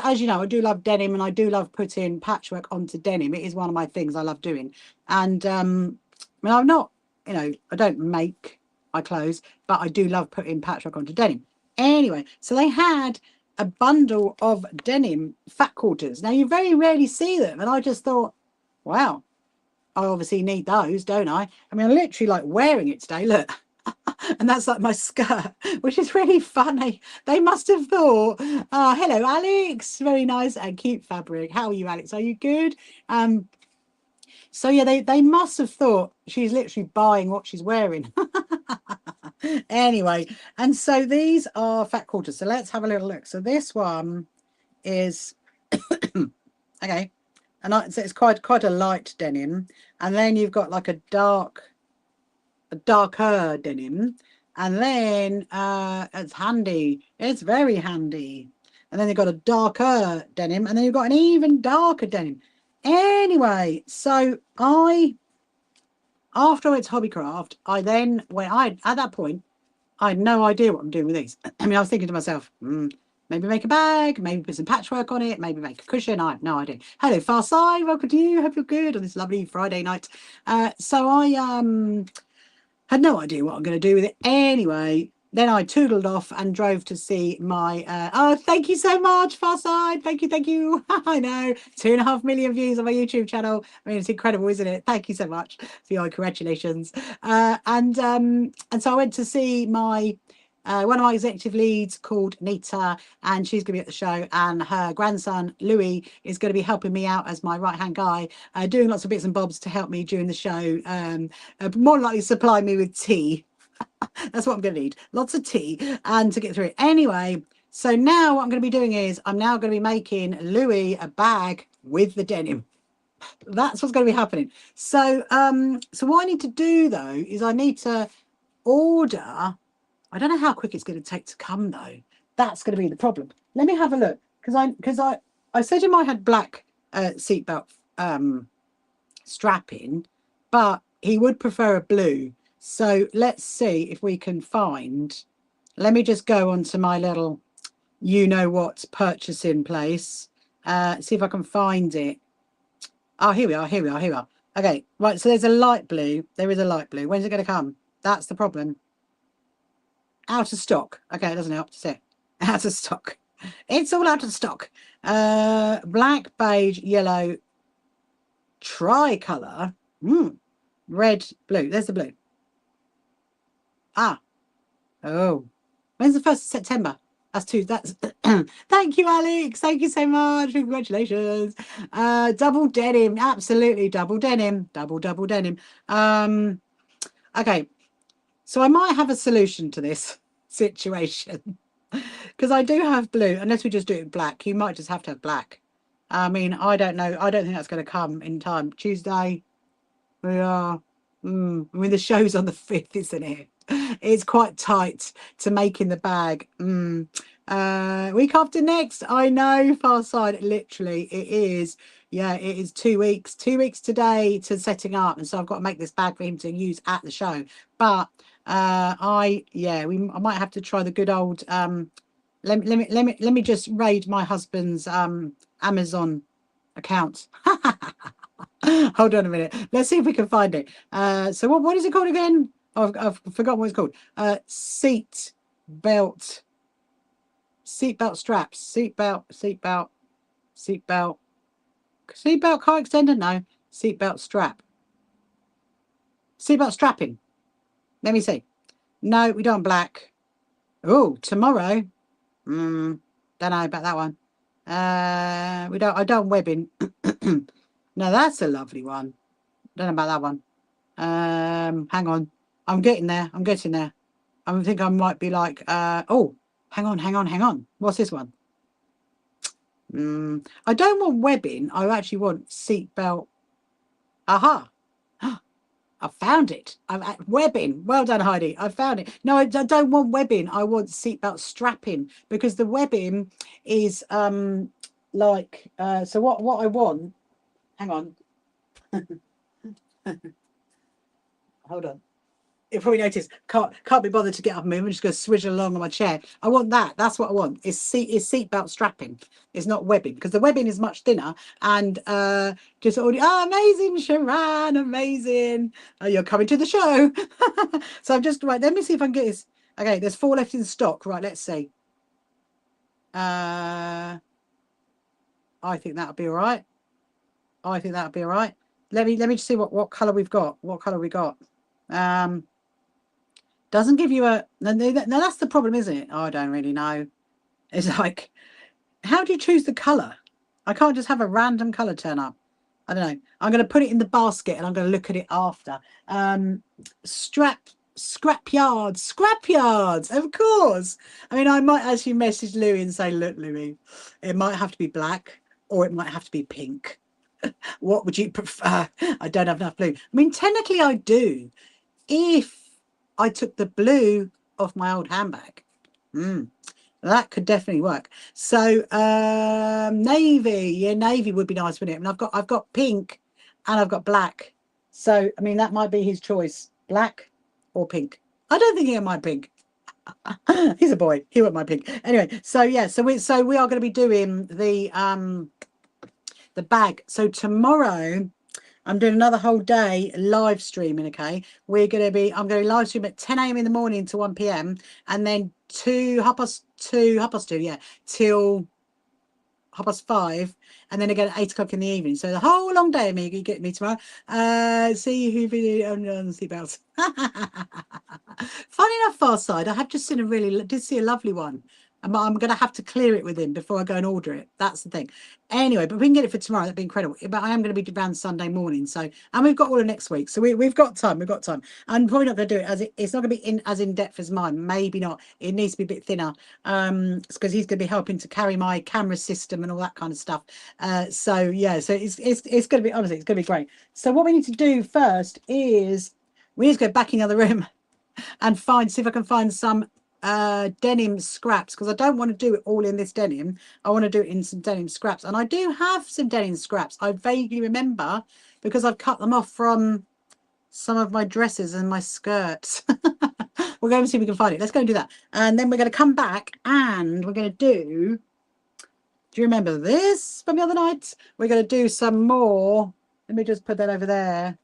As you know, I do love denim, and I do love putting patchwork onto denim. It is one of my things I love doing. And I mean, I'm not, I don't make my clothes, but I do love putting patchwork onto denim. Anyway, so they had a bundle of denim fat quarters. Now, you very rarely see them, and I just thought, wow, I obviously need those, don't I? I mean, I'm literally like wearing it today. Look. And that's like my skirt, which is really funny. They must have thought, oh, hello, Alex. Very nice and cute fabric. How are you, Alex? Are you good? So yeah, they must have thought she's literally buying what she's wearing. Anyway, and so these are fat quarters. So let's have a little look. So this one is okay, and so it's quite a light denim, and then you've got like a darker denim, and then it's handy, it's very handy. And then they've got a darker denim, and then you've got an even darker denim. Anyway, so after I went to Hobbycraft, at that point I had no idea what I'm doing with these. I mean, I was thinking to myself, maybe make a bag, maybe put some patchwork on it, maybe make a cushion. I have no idea. Hello, Far Side, welcome to you. Hope you're good on this lovely Friday night. So I had no idea what I'm going to do with it. Anyway, then I tootled off and drove to see my, oh, thank you so much, Farside. Thank you, thank you. I know, 2.5 million views on my YouTube channel. I mean, it's incredible, isn't it? Thank you so much for your congratulations. And so I went to see my, one of my executive leads called Nita, and she's going to be at the show, and her grandson Louis is going to be helping me out as my right hand guy, doing lots of bits and bobs to help me during the show, more likely supply me with tea. That's what I'm going to need, lots of tea, and to get through it. Anyway, so now what I'm going to be doing is I'm now going to be making Louis a bag with the denim. That's what's going to be happening. So so what I need to do though is I need to order. I don't know how quick it's going to take to come though. That's going to be the problem. Let me have a look, because I said him I had black seatbelt strapping, but he would prefer a blue. So let's see if we can find. Let me just go onto my little, purchasing place. See if I can find it. Oh, here we are. Here we are. Here we are. Okay, right. So there's a light blue. There is a light blue. When's it going to come? That's the problem. Out of stock. Okay, it doesn't help to say out of stock. It's all out of stock. Black, beige, yellow, tricolour, red, blue. There's the blue. Ah, oh, when's the 1st of September? That's thank you, Alex. Thank you so much. Congratulations. Double denim, absolutely double denim, double denim. Okay. So I might have a solution to this situation, because I do have blue. Unless we just do it black, you might just have to have black. I mean, I don't know. I don't think that's going to come in time. Tuesday, we are. I mean, the show's on the 5th, isn't it? It's quite tight to making the bag. Week after next, I know, Far Side. Literally, it is. Yeah, it is 2 weeks. 2 weeks today to setting up, and so I've got to make this bag for him to use at the show. But I might have to try the good old. Let me just raid my husband's Amazon account. Hold on a minute. Let's see if we can find it. So what is it called again? Oh, I've forgotten what it's called. Seat belt straps. Seat belt. Seatbelt car extender? No. Seatbelt strap. Seatbelt strapping. Let me see. No, we don't black. Oh, tomorrow. Don't know about that one. We don't. I don't webbing. No, that's a lovely one. Don't know about that one. Hang on. I'm getting there. I'm getting there. I think I might be like. Oh, hang on. What's this one? I don't want webbing. I actually want seatbelt. Aha. I found it. I'm at webbing. Well done, Heidi. I found it. No, I don't want webbing. I want seatbelt strapping because the webbing is like so what I want. Hang on. Hold on. You probably noticed can't be bothered to get up and move. I'm just going to switch along on my chair. I want that. That's what I want. Is seatbelt strapping. It's not webbing because the webbing is much thinner and just already. Oh, amazing, Sharon, amazing. You're coming to the show. So I'm just right. Let me see if I can get this. Okay, there's 4 left in stock. Right, let's see. I think that'll be all right. I think that'll be all right. Let me just see what color we've got. What color we got? Doesn't give you a. No, that's the problem, isn't it? Oh, I don't really know. It's like, how do you choose the color? I can't just have a random color turn up. I don't know. I'm going to put it in the basket and I'm going to look at it after. Scrapyards, of course. I mean, I might actually message Louis and say, look, Louis, it might have to be black or it might have to be pink. What would you prefer? I don't have enough blue. I mean, technically I do. If I took the blue off my old handbag. That could definitely work. So navy, yeah, navy would be nice, wouldn't it? And I've got pink and I've got black. So I mean that might be his choice, black or pink. I don't think he'll mind pink. He's a boy. He won't mind pink. Anyway, so yeah, so we are going to be doing the bag. So tomorrow I'm doing another whole day live streaming. Okay, I'm going to live stream at 10 a.m. in the morning to 1 p.m. and then half past two, yeah, till 5:30, and then again at 8 o'clock in the evening. So the whole long day, me, you get me tomorrow. See who video on seatbelts. Funny enough, Far Side, I have just seen did see a lovely one. I'm going to have to clear it with him before I go and order it. That's the thing. Anyway, but we can get it for tomorrow. That'd be incredible. But I am going to be around Sunday morning. So, and we've got all of next week. So we've got time. We've got time. I'm probably not going to do it it's not going to be as in depth as mine. Maybe not. It needs to be a bit thinner. Because he's going to be helping to carry my camera system and all that kind of stuff. So yeah, so it's going to be, honestly, it's going to be great. So what we need to do first is we need to go back in the other room and see if I can find some denim scraps, because I don't want to do it all in this denim. I want to do it in some denim scraps, and I do have some denim scraps. I vaguely remember because I've cut them off from some of my dresses and my skirts. We'll go and see if we can find it. Let's go and do that, and then we're going to come back and we're going to do you remember this from the other night? We're going to do some more. Let me just put that over there.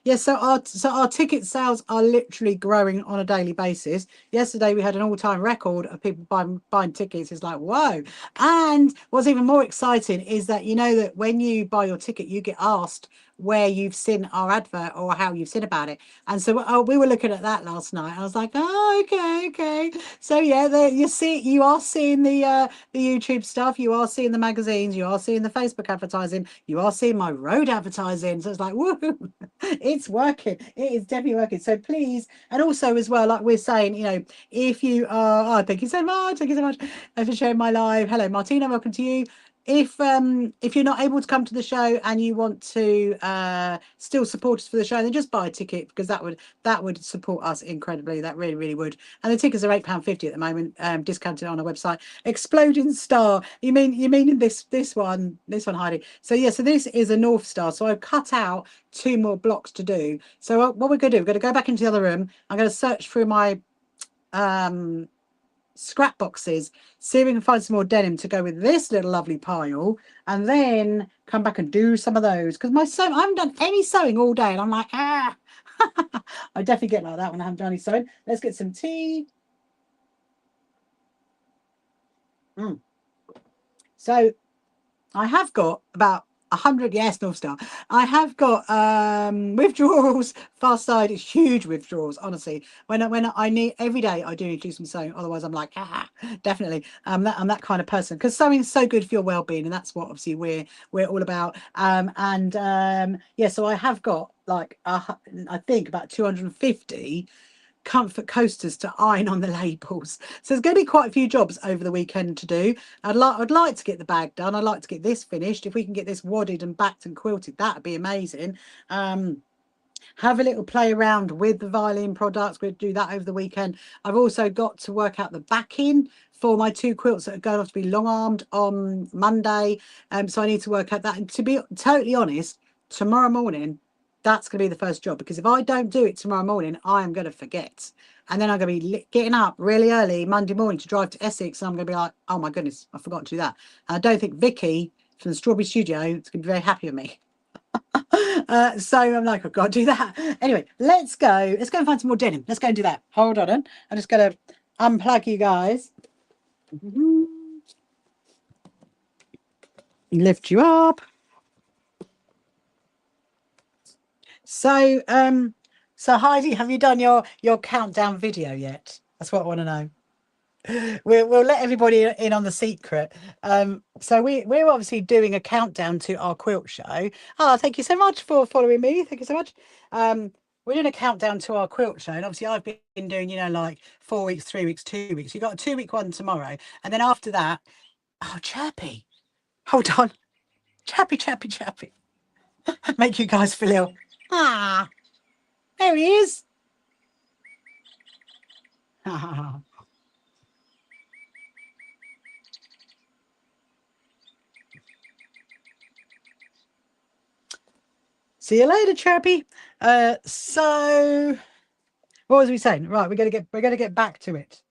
Yeah, so our ticket sales are literally growing on a daily basis. Yesterday we had an all-time record of people buying tickets. It's like, whoa. And what's even more exciting is that you know that when you buy your ticket you get asked where you've seen our advert or how you've seen about it. And so we were looking at that last night. I was like, oh, okay. So yeah, you are seeing the YouTube stuff, you are seeing the magazines, you are seeing the Facebook advertising, you are seeing my road advertising. So it's like, woo, it's working. It is definitely working. So please, and also as well, like we're saying, you know, if you are, thank you so much for sharing my live. Hello, Martina, welcome to you. If you're not able to come to the show and you want to still support us for the show, then just buy a ticket, because that would support us incredibly. That really would. And the tickets are £8.50 at the moment, discounted on our website. Exploding Star. You mean in this one, Heidi? So yeah, so this is a North Star. So I've cut out 2 more blocks to do. So what we're going to do, we're going to go back into the other room. I'm going to search through my scrap boxes, see if we can find some more denim to go with this little lovely pile, and then come back and do some of those, because I haven't done any sewing all day and I'm like, I definitely get like that when I haven't done any sewing. Let's get some tea. So I have got about 100, yes, North Star. I have got withdrawals. Fast side is huge withdrawals, honestly. When I need every day, I do need to do some sewing. Otherwise, I'm like, ah, definitely. I'm that kind of person because sewing's so good for your well-being, and that's what obviously we're all about. Yeah, so I have got like I think about 250 comfort coasters to iron on the labels. So there's going to be quite a few jobs over the weekend to do. I'd like to get the bag done. I'd like to get this finished. If we can get this wadded and backed and quilted, that'd be amazing. Have a little play around with the violin products. We'll do that over the weekend. I've also got to work out the backing for my 2 quilts that are going off to be long armed on Monday. So I need to work out that. And to be totally honest, tomorrow morning, that's going to be the first job, because if I don't do it tomorrow morning, I am going to forget. And then I'm going to be getting up really early Monday morning to drive to Essex. And I'm going to be like, oh my goodness, I forgot to do that. And I don't think Vicky from the Strawberry Studio is going to be very happy with me. So I'm like, I've got to do that. Anyway, let's go. Let's go and find some more denim. Let's go and do that. Hold on. I'm just going to unplug you guys. Lift you up. So, so Heidi, have you done your countdown video yet? That's what I want to know. We'll let everybody in on the secret. So we're obviously doing a countdown to our quilt show. Oh, thank you so much for following me. Thank you so much. We're doing a countdown to our quilt show, and obviously I've been doing, you know, like 4 weeks, 3 weeks, 2 weeks. You've got a 2-week one tomorrow, and then after that, oh, Chirpy, hold on, Chappy, Chappy, Chappy, make you guys feel ill. Ah, there he is. See you later, Chirpy. So what was we saying? Right, we're gonna get back to it.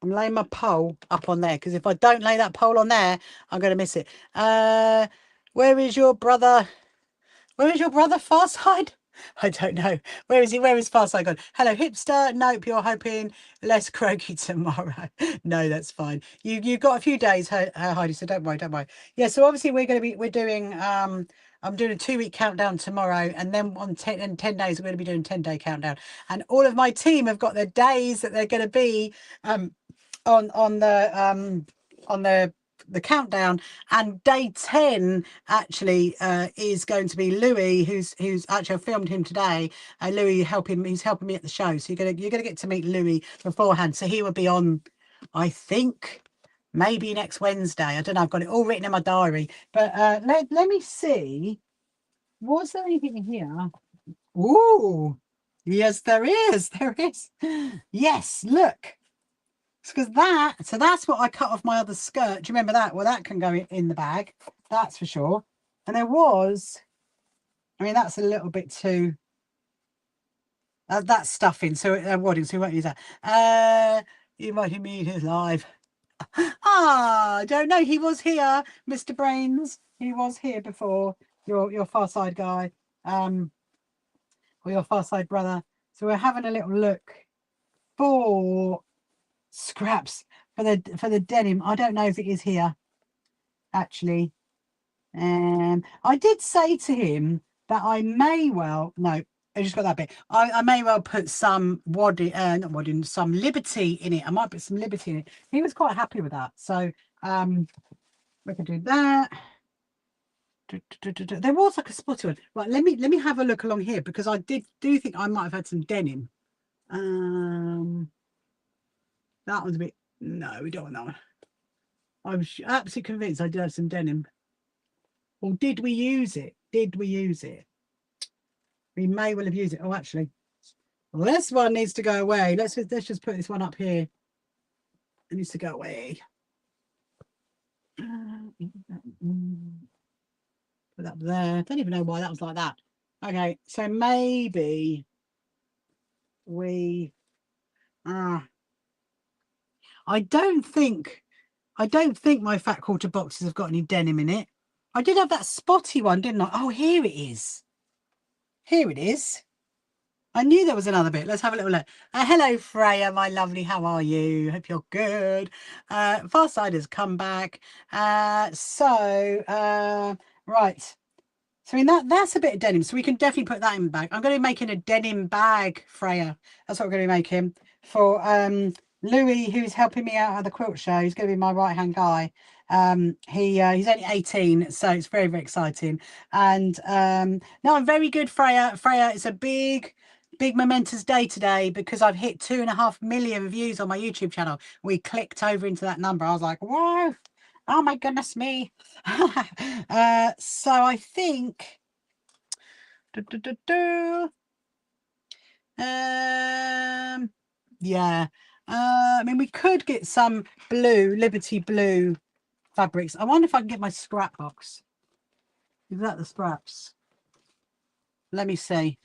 I'm laying my pole up on there, because if I don't lay that pole on there, I'm gonna miss it. Where is your brother? Where is your brother, Farside? I don't know. Where is he? Where is Farside gone? Hello, hipster. Nope, you're hoping less croaky tomorrow. No, that's fine. You've got a few days, Heidi, so don't worry. Yeah, so obviously we're doing I'm doing a 2-week countdown tomorrow, and then on 10 days we're going to be doing 10-day countdown. And all of my team have got their days that they're going to be on the countdown, and day 10 actually is going to be Louis, who's actually, I filmed him today. Louis he's helping me at the show, so you're gonna get to meet Louis beforehand. So he will be on, I think, maybe next Wednesday. I don't know, I've got it all written in my diary. But let me see, was there anything in here? Ooh, yes, there is. Yes, look. Because that's what I cut off my other skirt. Do you remember that? Well, that can go in the bag, that's for sure. And there was, I mean, that's a little bit too, that's stuffing, so wadding, so we won't use that. You invited me to his live. I don't know, he was here, Mr. Brains. He was here before, your Far Side guy, or your Far Side brother. So we're having a little look for scraps for the denim. I don't know if it is here actually. I did say to him that I may well, no, I just got that bit. I may well put some not wadding, some Liberty in it. I might put some Liberty in it. He was quite happy with that. So we can do that. There was like a spotty one. Right, let me have a look along here, because I do think I might have had some denim. That one's a bit, no, we don't want that one. I was absolutely convinced I did have some denim. Or did we use it? We may well have used it. Oh, actually, well, this one needs to go away. Let's just put this one up here. It needs to go away. Put that there. Don't even know why that was like that. Okay, so maybe we I don't think my fat quarter boxes have got any denim in it. I did have that spotty one, didn't I? Oh, here it is. Here it is. I knew there was another bit. Let's have a little look. Hello, Freya, my lovely. How are you? Hope you're good. Farside has come back. Right. So I mean that's a bit of denim. So we can definitely put that in the bag. I'm going to be making a denim bag, Freya. That's what we're going to be making for Louis, who's helping me out at the quilt show. He's going to be my right-hand guy. He's only 18, so it's very, very exciting. And no, I'm very good, Freya. Freya, it's a big momentous day today because I've hit 2.5 million views on my YouTube channel. We clicked over into that number. I was like, whoa, oh my goodness me. So I think yeah, I mean we could get some blue Liberty blue fabrics. I wonder if I can get my scrap box. Is that the scraps? Let me see.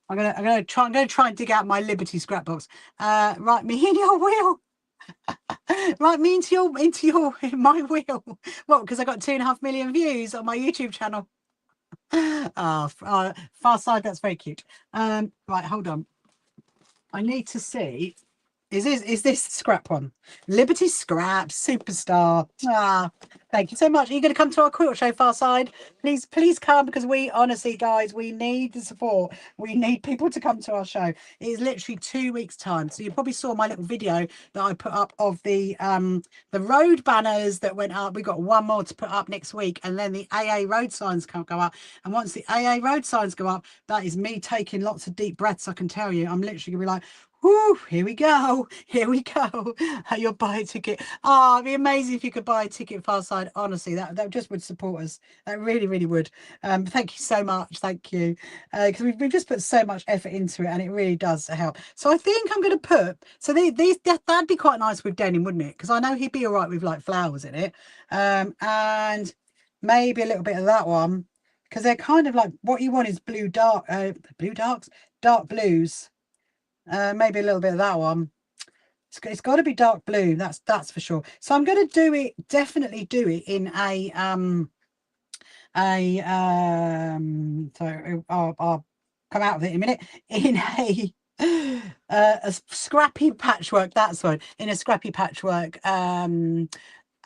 I'm gonna try and dig out my Liberty scrap box. Right, me in your wheel. Right, me into my wheel. What? Because I got 2.5 million views on my YouTube channel. Far side. That's very cute. Right, hold on. I need to see. Is this scrap one? Liberty Scrap Superstar. Thank you so much. Are you going to come to our quilt show, Farside? Please come, because we honestly, guys, we need the support. We need people to come to our show. It is literally 2 weeks time. So you probably saw my little video that I put up of the road banners that went up. We got one more to put up next week, and then the AA road signs can't go up. And once the AA road signs go up, that is me taking lots of deep breaths. I can tell you, I'm literally gonna be like, whoo, here we go. You'll buy a ticket. It'd be amazing if you could buy a ticket, Farside. Honestly, that just would support us. That really, really would. Thank you so much. Thank you. Because we've just put so much effort into it, and it really does help. So I think I'm going to put, so that'd be quite nice with denim, wouldn't it? Because I know he'd be all right with like flowers in it. And maybe a little bit of that one, because they're kind of like, what you want is dark blues. Maybe a little bit of that one. It's got to be dark blue. That's for sure. So I'm going to definitely do it in so I'll come out of it in a minute, in a scrappy patchwork. That's one, in a scrappy patchwork. In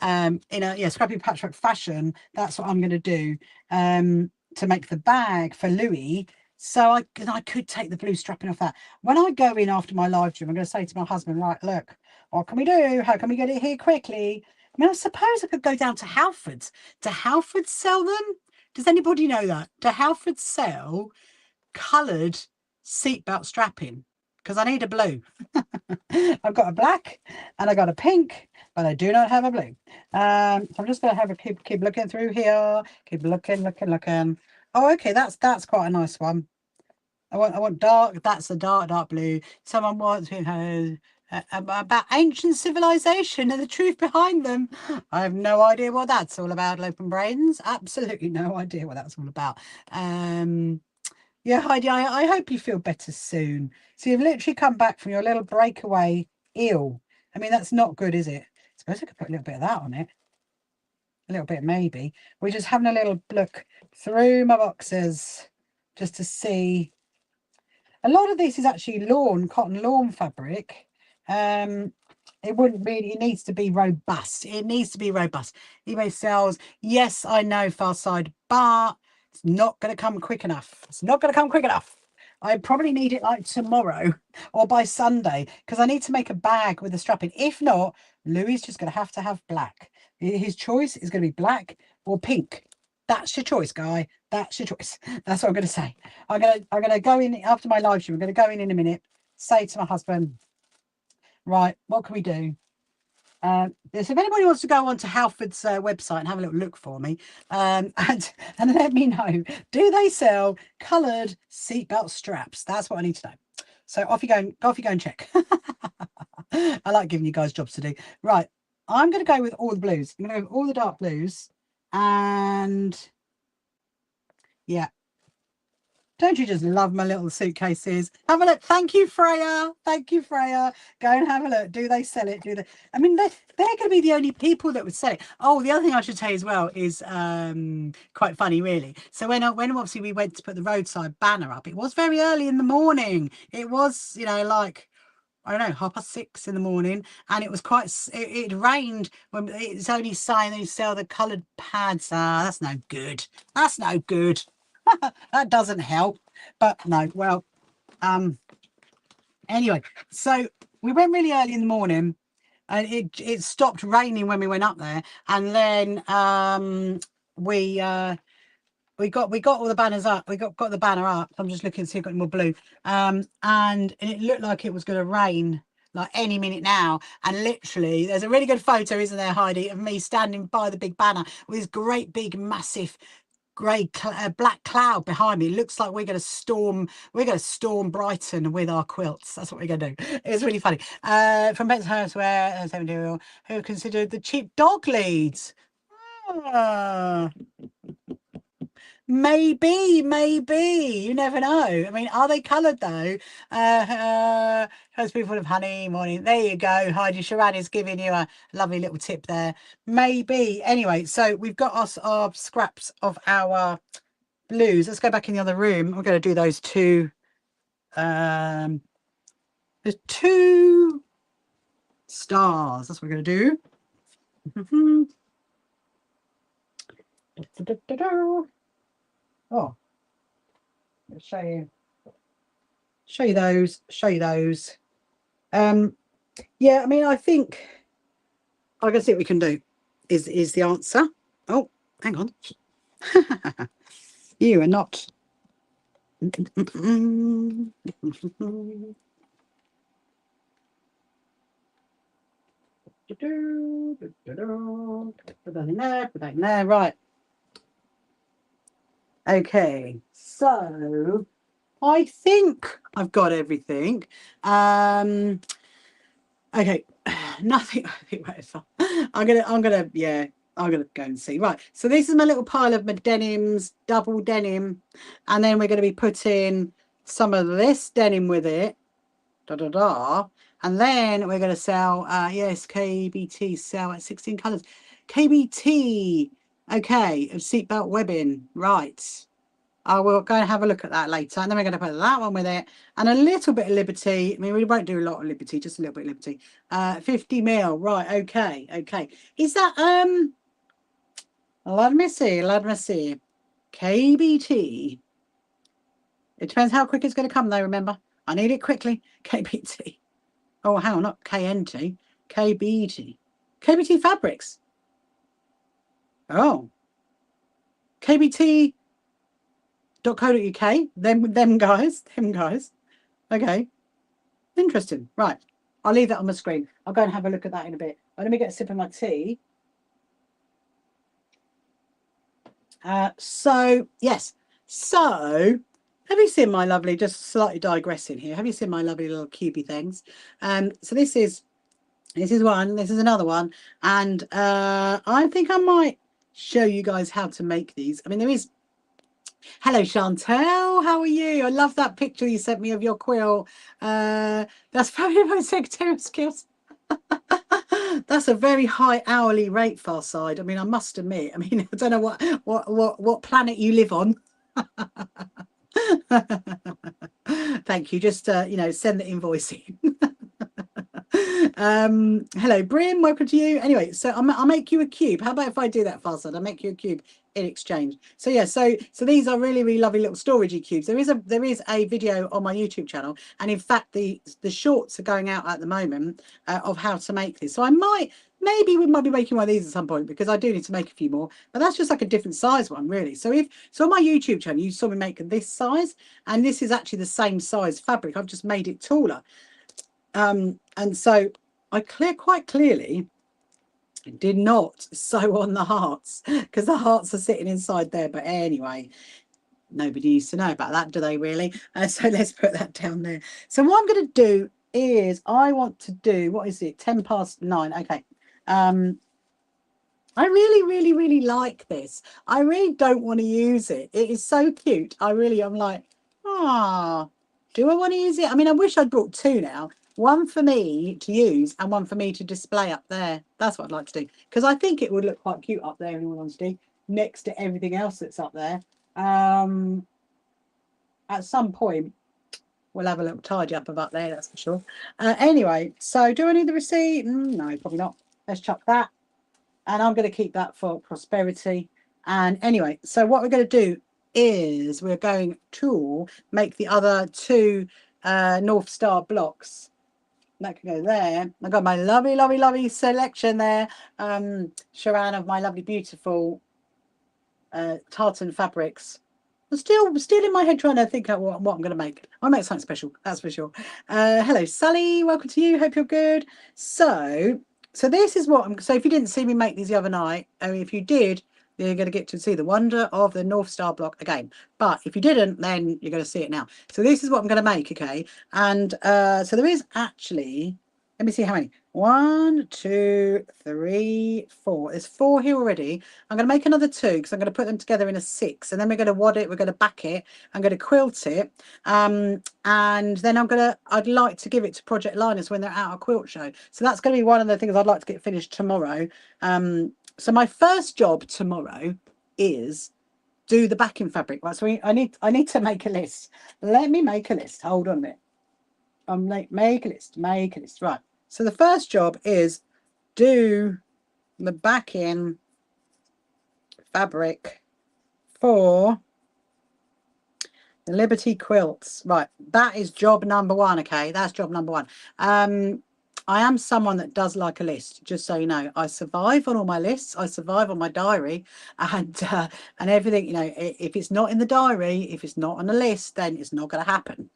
a scrappy patchwork fashion. That's what I'm going to do to make the bag for Louis. So I could take the blue strapping off that. When I go in after my live stream, I'm going to say to my husband, right, look, what can we do? How can we get it here quickly? I mean, I suppose I could go down to Halfords. Do Halfords sell them? Does anybody know that? Do Halfords sell coloured seatbelt strapping? Because I need a blue. I've got a black and I got a pink, but I do not have a blue. So I'm just going to have a keep looking through here. Keep looking. Oh, okay, that's quite a nice one. I want dark. That's a dark blue. Someone wants about ancient civilization and the truth behind them. I have no idea what that's all about. Open brains. Absolutely no idea what that's all about. Yeah, Heidi, I hope you feel better soon. So you've literally come back from your little breakaway ill. I mean, that's not good, is it? I suppose I could put a little bit of that on it. A little bit, maybe. We're just having a little look through my boxes just to see. A lot of this is actually cotton lawn fabric. It wouldn't really, it needs to be robust. It needs to be robust. eBay sells, yes, I know, Farside, but it's not going to come quick enough. It's not going to come quick enough. I probably need it like tomorrow or by Sunday, because I need to make a bag with the strapping. If not, Louis is just going to have black. His choice is going to be black or pink. That's your choice, guy. That's your choice. That's what I'm going to say. I'm gonna go in after my live stream. I'm going to go in a minute. Say to my husband, right, what can we do? So if anybody wants to go on to Halford's website and have a little look for me, and let me know, do they sell coloured seatbelt straps? That's what I need to know. So off you go and check. I like giving you guys jobs to do. Right, I'm going to go with all the blues. I'm going to go with all the dark blues, and yeah, Don't you just love my little suitcases? Have a look. Thank you, Freya. Thank you, Freya. Go and have a look. Do they sell it? Do they? I mean, they're going to be the only people that would sell it. Oh, the other thing I should say as well is quite funny, really. So when obviously we went to put the roadside banner up, it was very early in the morning. It was, you know, like, I don't know, 6:30 in the morning, and it was quite. It rained when it's only saying they sell the coloured pads. Ah, that's no good. That's no good. That doesn't help. But no, well, anyway, so we went really early in the morning, and it stopped raining when we went up there, and then we got all the banners up. We got the banner up. I'm just looking to see if I've got any more blue. And it looked like it was going to rain like any minute now. And literally, there's a really good photo, isn't there, Heidi, of me standing by the big banner with this great big massive grey black cloud behind me. It looks like we're going to storm Brighton with our quilts. That's what we're going to do. It's really funny. From Ben's Houseware, who considered the cheap dog leads. Maybe, you never know. I mean, are they coloured though? Has been full of honey morning. There you go. Heidi Sharan is giving you a lovely little tip there. Maybe. Anyway, so we've got us our scraps of our blues. Let's go back in the other room. We're going to do those two. There's 2 stars. That's what we're going to do. Oh, I'll show you those. Yeah, I mean, I think I can see what we can do. Is the answer? Oh, hang on. You are not. Put that in there. Put that in there. Right. Okay, so I think I've got everything. Okay, nothing. I'm gonna go and see. Right, so this is my little pile of my denims, double denim, and then we're going to be putting some of this denim with it, and then we're going to sell. Yes, KBT sell at 16 colours. KBT, okay, of seatbelt webbing, right. I will go and have a look at that later, and then we're going to put that one with it, and a little bit of Liberty. I mean, we won't do a lot of Liberty, just a little bit of Liberty. 50 mil, right? Okay. Is that Let me see. KBT. It depends how quick it's going to come, though. Remember, I need it quickly. KBT. Oh, hang on, not KNT. KBT. KBT Fabrics. Oh. KBT. .co.uk, them guys. Okay, interesting. Right, I'll leave that on my screen. I'll go and have a look at that in a bit. Let me get a sip of my tea. So yes, so have you seen my lovely, just slightly digressing here, have you seen my lovely little cubey things? So this is one, this is another one, and I think I might show you guys how to make these. I mean, there is. Hello, Chantel. How are you? I love that picture you sent me of your quilt. That's probably my secretarial skills. That's a very high hourly rate, Far Side. I mean, I must admit. I mean, I don't know what planet you live on. Thank you. Just send the invoice in. Hello, Brim. Welcome to you. Anyway, so I'll make you a cube. How about if I do that, Far Side? I'll make you a cube in exchange. So yeah, so these are really lovely little storagey cubes. There is a video on my YouTube channel, and in fact the shorts are going out at the moment of how to make this. So we might be making one of these at some point, because I do need to make a few more, but that's just like a different size one, really. So on my YouTube channel you saw me make this size, and this is actually the same size fabric. I've just made it taller, and so I quite clearly did not sew on the hearts, because the hearts are sitting inside there. But anyway, nobody needs to know about that, do they, really? So let's put that down there. So what I'm going to do is I want to do, what is it, 9:10. Okay. I really like this. I really don't want to use it. It is so cute. I'm like, Ah, do I want to use it? I mean, I wish I'd brought two now. One for me to use and one for me to display up there. That's what I'd like to do. Because I think it would look quite cute up there in all honesty, next to everything else that's up there. At some point, we'll have a little tidy up of up there, that's for sure. Anyway, so do I need the receipt? No, probably not. Let's chuck that. And I'm going to keep that for prosperity. And anyway, so what we're going to do is we're going to make the other two North Star blocks. That can go there. I've got my lovely, lovely, lovely selection there. Sharon, of my lovely, beautiful tartan fabrics. I'm still in my head trying to think out what I'm going to make. I'll make something special, that's for sure. Hello, Sally. Welcome to you. Hope you're good. So this is what so if you didn't see me make these the other night, I mean, if you did, you're going to get to see the wonder of the North Star block again. But if you didn't, then you're going to see it now. So this is what I'm going to make, okay? And so there is actually, let me see how many. 1, 2, 3, 4. There's 4 here already. I'm going to make another 2 because I'm going to put them together in a 6, and then we're going to wad it. We're going to back it. I'm going to quilt it, and then I'd like to give it to Project Linus when they're at our quilt show. So that's going to be one of the things I'd like to get finished tomorrow. So my first job tomorrow is do the backing fabric. Right. So I need to make a list. Let me make a list. Hold on a minute. Make a list. Make a list. Right. So the first job is do the backing fabric for the Liberty quilts. Right, that is job number 1. Okay, that's job number 1. I am someone that does like a list, just so you know. I survive on all my lists. I survive on my diary, and everything. You know, if it's not in the diary, if it's not on a list, then it's not going to happen.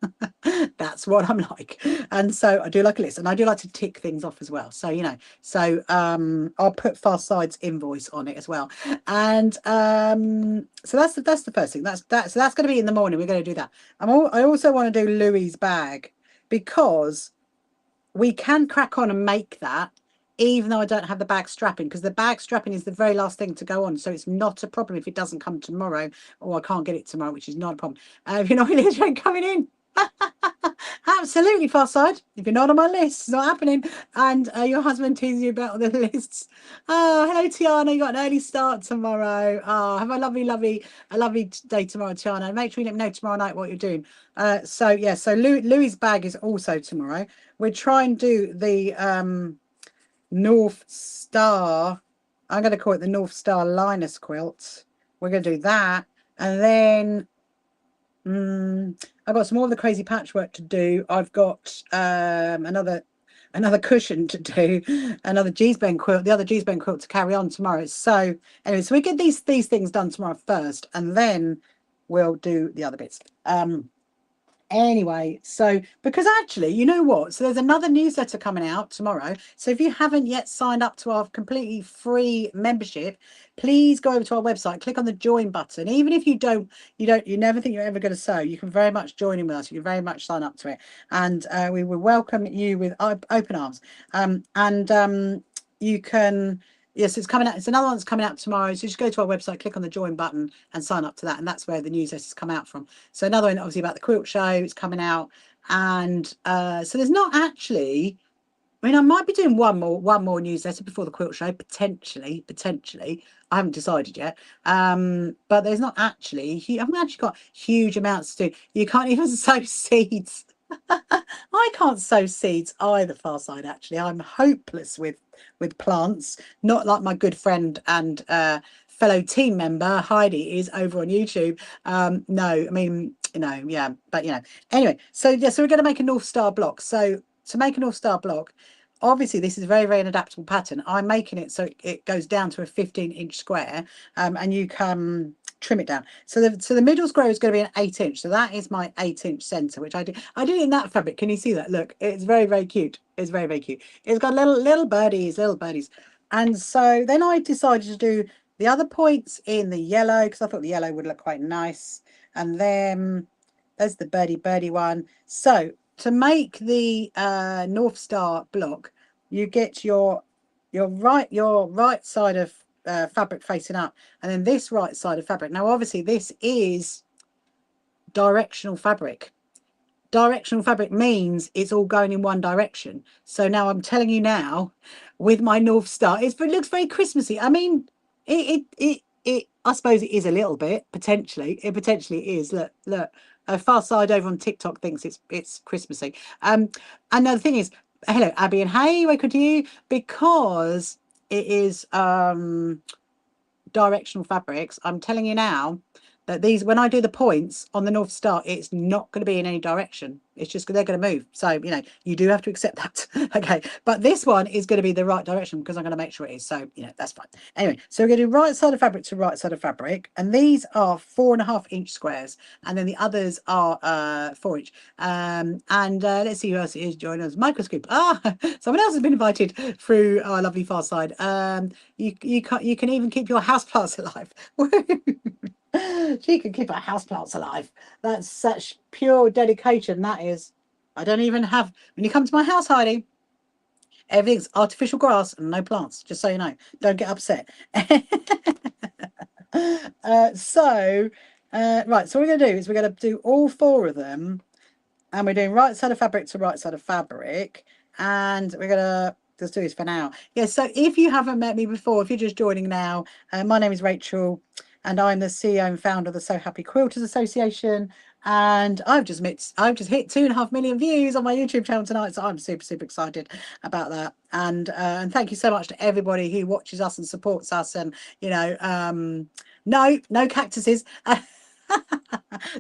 That's what I'm like. And so I do like a list, and I do like to tick things off as well. So you know, so I'll put Fast Side's invoice on it as well. And so that's the first thing. So that's going to be in the morning. We're going to do that. I also want to do Louis's bag, because we can crack on and make that even though I don't have the bag strapping, because the bag strapping is the very last thing to go on. So it's not a problem if it doesn't come tomorrow, or I can't get it tomorrow, which is not a problem. If you're not in the coming in. Absolutely, Far Side. If you're not on my list, it's not happening. And your husband teases you about the lists. Oh, hello, Tiana. You got an early start tomorrow. Oh, have a lovely day tomorrow, Tiana. Make sure you let me know tomorrow night what you're doing. So yeah, so Louis's bag is also tomorrow. We're trying to do the North Star. I'm going to call it the North Star Linus quilt. We're going to do that, and then I've got some more of the crazy patchwork to do. I've got another cushion to do, another Geesbane quilt, the other Geesbane quilt to carry on tomorrow. So anyway, so we get these things done tomorrow first, and then we'll do the other bits. Anyway, so because actually, you know what? So there's another newsletter coming out tomorrow. So if you haven't yet signed up to our completely free membership, please go over to our website, click on the join button. Even if you never think you're ever going to sew, you can very much join in with us. You can very much sign up to it, and we will welcome you with open arms. You can. Yes, it's coming out. It's another one that's coming out tomorrow. So just go to our website, click on the join button, and sign up to that. And that's where the newsletters come out from. So another one, obviously, about the quilt show. It's coming out, and so there's not actually. I mean, I might be doing one more newsletter before the quilt show, potentially. I haven't decided yet. But there's not actually. I haven't actually got huge amounts to do. You can't even sow seeds. I can't sow seeds either, Far Side. Actually, I'm hopeless with plants. Not like my good friend and fellow team member Heidi is over on YouTube. No, I mean, yeah, but anyway. So yeah, so we're going to make a North Star block. So to make a North Star block, obviously this is very an adaptable pattern. I'm making it so it goes down to a 15-inch square, and you can trim it down. So the middle square is going to be an 8-inch. So that is my 8-inch center, which I did in that fabric. Can you see that? Look, it's very cute. It's very cute. It's got little birdies. And so then I decided to do the other points in the yellow, because I thought the yellow would look quite nice. And then there's the birdie one. So to make the North Star block, you get your right side of fabric facing up, and then this right side of fabric. Now obviously this is directional fabric. Directional fabric means it's all going in one direction. So now I'm telling you now, with my North Star, it looks very Christmassy. I mean, I suppose it is a little bit, potentially. It potentially is. Look. Far Side over on TikTok thinks it's Christmassy. And the thing is, hello, Abby, and hey, welcome to you, because it is directional fabrics. I'm telling you now that these, when I do the points on the North Star, it's not going to be in any direction. It's just they're going to move. So, you know, you do have to accept that. Okay. But this one is going to be the right direction because I'm going to make sure it is. So, you know, that's fine. Anyway, so we're going to do right side of fabric to right side of fabric. And these are 4.5-inch squares. And then the others are 4-inch. Let's see who else is joining us. Microscope. Ah, someone else has been invited through our lovely Far Side. You can even keep your houseplants alive. She can keep her houseplants alive. That's such pure dedication. That is. I don't even have. When you come to my house, Heidi, everything's artificial grass and no plants. Just so you know, don't get upset. Right. So what we're going to do is we're going to do all 4 of them, and we're doing right side of fabric to right side of fabric, and we're going to just do this for now. Yeah, so if you haven't met me before, if you're just joining now, my name is Rachel, and I'm the CEO and founder of the So Happy Quilters Association. And I've just hit 2.5 million views on my YouTube channel tonight, so I'm super excited about that. And thank you so much to everybody who watches us and supports us. And you know, no cactuses.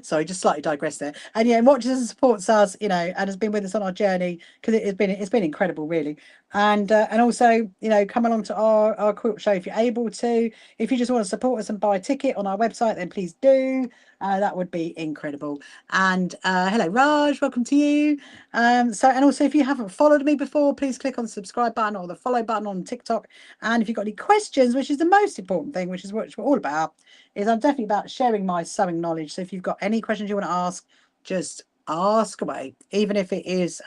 Sorry, just slightly digressed there. And yeah, watches and supports us, you know, and has been with us on our journey, because it's been incredible, really. And also, you know, come along to our quilt show if you're able to. If you just want to support us and buy a ticket on our website, then please do. That would be incredible. And hello, Raj, welcome to you. And also, if you haven't followed me before, please click on the subscribe button or the follow button on TikTok. And if you've got any questions, which is the most important thing, which is what we're all about, is I'm definitely about sharing my sewing knowledge. So if you've got any questions you want to ask, just ask away, even if it is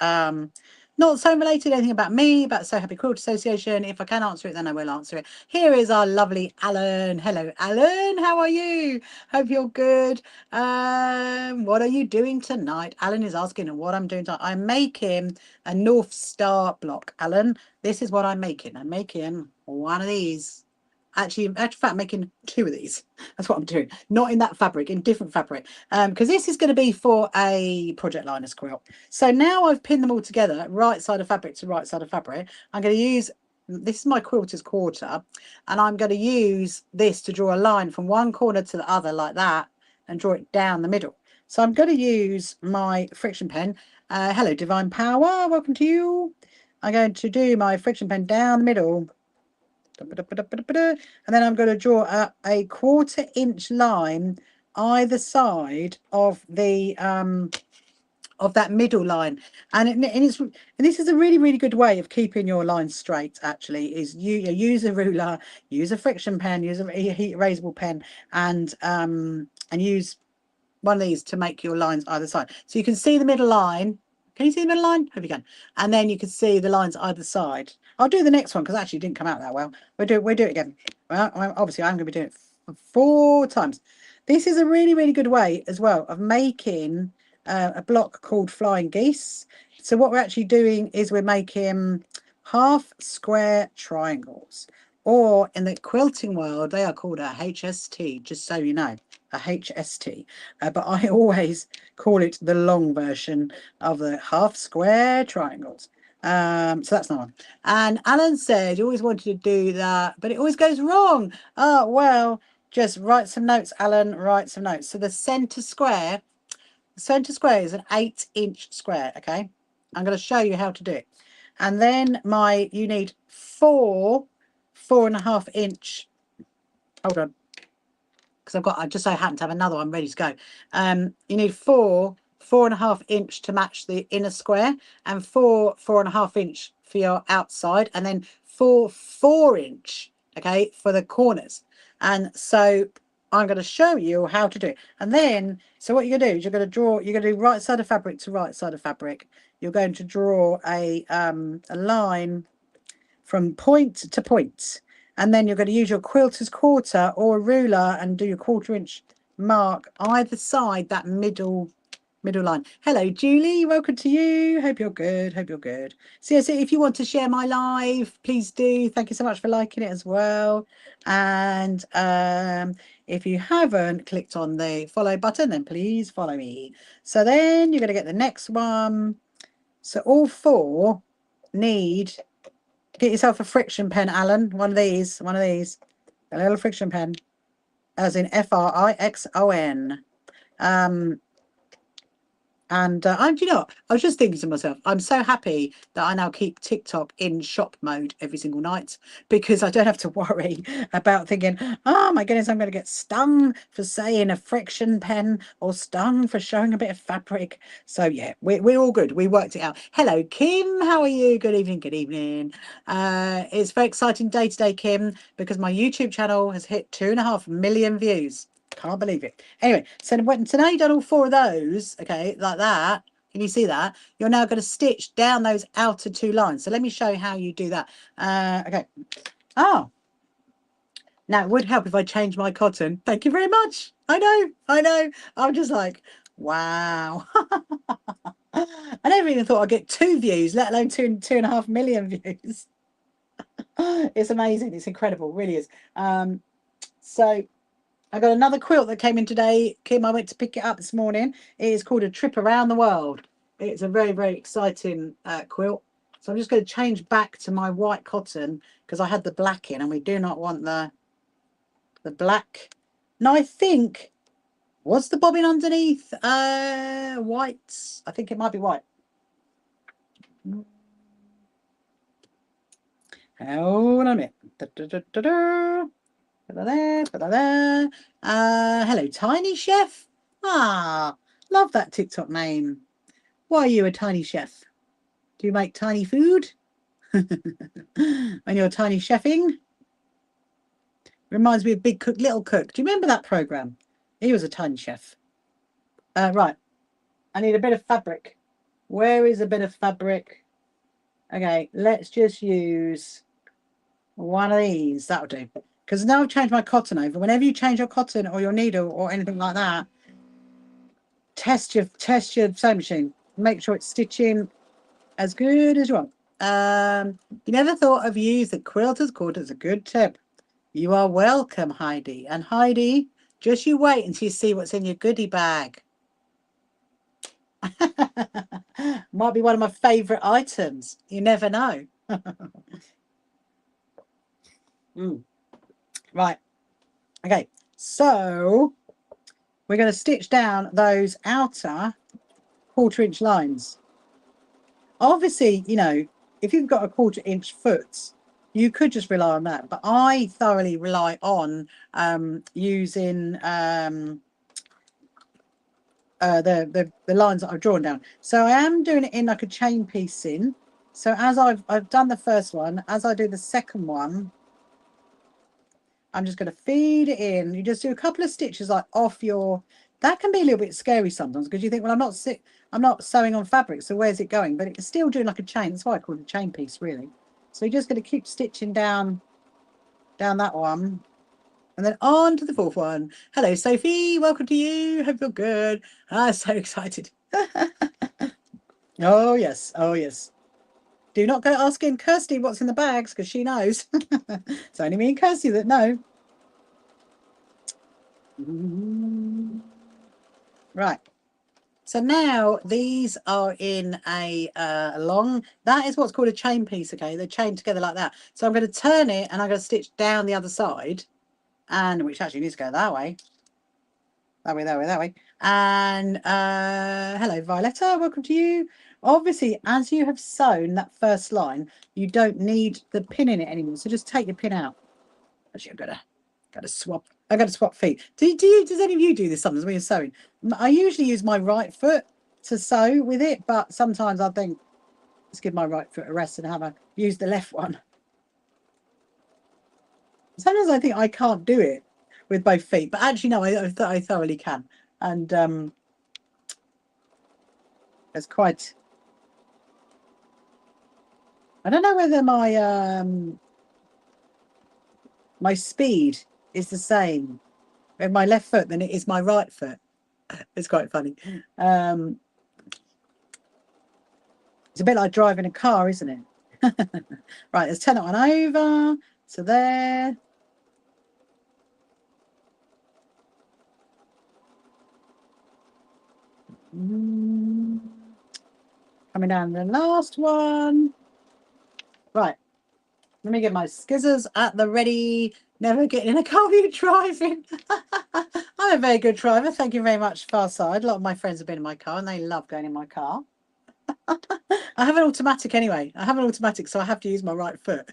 not so related, anything about me, about So Happy Quilt Association. If I can answer it, then I will answer it. Here is our lovely Alan. Hello, Alan. How are you? Hope you're good. What are you doing tonight? Alan is asking what I'm doing tonight. I'm making a North Star block, Alan. This is what I'm making. I'm making one of these. Actually, in fact, I'm making 2 of these. That's what I'm doing. Not in that fabric, in different fabric. Because this is going to be for a Project Liners quilt. So now I've pinned them all together, right side of fabric to right side of fabric. I'm going to use, this is my quilter's quarter, and I'm going to use this to draw a line from one corner to the other like that, and draw it down the middle. So I'm going to use my friction pen. Hello, Divine Power. Welcome to you. I'm going to do my friction pen down the middle. And then I'm going to draw a 1/4-inch line either side of the of that middle line. And this is a really good way of keeping your lines straight. Actually, is you use a ruler, use a friction pen, use a heat erasable pen, and use one of these to make your lines either side. So you can see the middle line. Can you see the middle line? Hope you can. And then you can see the lines either side. I'll do the next one because actually it didn't come out that well. We'll do it again. Well, obviously I'm going to be doing it 4 times. This is a really good way as well of making a block called Flying Geese. So what we're actually doing is we're making half square triangles, or in the quilting world they are called a HST, just so you know, a HST. But I always call it the long version of the half square triangles. So that's not one. And Alan said he always wanted to do that, but it always goes wrong. Oh, well, just write some notes, Alan, write some notes. So the center square is an 8-inch square. Okay, I'm going to show you how to do it. And then you need 4 4.5-inch. Hold on, because I just so happen to have another one ready to go. You need 4 4.5-inch to match the inner square, and 4 4.5-inch for your outside, and then 4 4-inch, okay, for the corners. And so I'm going to show you how to do it. And then, so what you're going to do is you're going to do right side of fabric to right side of fabric. You're going to draw a line from point to point. And then you're going to use your quilter's quarter or a ruler and do your 1/4-inch mark either side that middle line. Hello, Julie. Welcome to you. Hope you're good. Hope you're good. So, yes, if you want to share my live, please do. Thank you so much for liking it as well. And if you haven't clicked on the follow button, then please follow me. So then you're going to get the next one. So all four need, get yourself a friction pen, Alan. One of these. A little friction pen, as in Frixon. And you know, I was just thinking to myself, I'm so happy that I now keep TikTok in shop mode every single night, because I don't have to worry about thinking, oh my goodness, I'm going to get stung for saying a friction pen or stung for showing a bit of fabric. So yeah, we're all good. We worked it out. Hello, Kim. How are you? Good evening. Good evening. It's a very exciting day today, Kim, because my YouTube channel has hit 2.5 million views. Can't believe it. Anyway, so now you've done all four of those, okay, like that. Can you see that? You're now going to stitch down those outer two lines. So let me show you how you do that. Okay. Oh, now it would help if I change my cotton. Thank you very much. I know. I'm just like, wow. I never even thought I'd get 2 views, let alone 2.5 million views. It's amazing. It's incredible. It really is. So I got another quilt that came in today, Kim. I went to pick it up this morning. It is called A Trip Around the World. It's a very, very exciting quilt. So I'm just going to change back to my white cotton, because I had the black in, and we do not want the black. Now, I think, was the bobbin underneath white? I think it might be white. Hold on a minute. Hello, Tiny Chef. Ah, love that TikTok name. Why are you a tiny chef? Do you make tiny food? When you're tiny chefing? Reminds me of Big Cook, Little Cook. Do you remember that program? He was a tiny chef. Right. I need a bit of fabric. Where is a bit of fabric? Okay, let's just use one of these. That'll do. Because now I've changed my cotton over. Whenever you change your cotton or your needle or anything like that, test your sewing machine. Make sure it's stitching as good as you want. You never thought of use the quilter's cord as a good tip. You are welcome, Heidi. And Heidi, just you wait until you see what's in your goodie bag. Might be one of my favourite items. You never know. Right. Okay. So we're going to stitch down those outer 1/4 inch lines. Obviously, you know, if you've got a 1/4 inch foot, you could just rely on that. But I thoroughly rely on using the lines that I've drawn down. So I am doing it in like a chain piecing. So as I've done the first one, as I do the second one, I'm just going to feed it in. You just do a couple of stitches like off your. That can be a little bit scary sometimes, because you think, well, I'm not sewing on fabric, so where's it going? But it's still doing like a chain. That's why I call it a chain piece, really. So you're just going to keep stitching down that one, and then on to the fourth one. Hello, Sophie. Welcome to you. Hope you're good. So excited. Oh yes, oh yes. Do not go asking Kirsty what's in the bags, because she knows. It's only me and Kirsty that know. Right. So now these are in a long, that is what's called a chain piece, okay? They're chained together like that. So I'm going to turn it, and I'm going to stitch down the other side, and which actually needs to go that way. That way. And hello, Violetta. Welcome to you. Obviously, as you have sewn that first line, you don't need the pin in it anymore. So just take your pin out. Actually, I've got to swap. I've got to swap feet. Does any of you do this sometimes when you're sewing? I usually use my right foot to sew with it, but sometimes I think, let's give my right foot a rest and use the left one. Sometimes I think I can't do it with both feet, but actually no, I thoroughly can. And it's quite. I don't know whether my my speed is the same. with my left foot than it is my right foot. It's quite funny. It's a bit like driving a car, isn't it? Right, let's turn that one over. So there. Coming down the last one. Right. Let me get my skizzers at the ready. Never getting in a car with you driving. I'm a very good driver. Thank you very much, Farside. A lot of my friends have been in my car and they love going in my car. I have an automatic anyway. I have an automatic, so I have to use my right foot.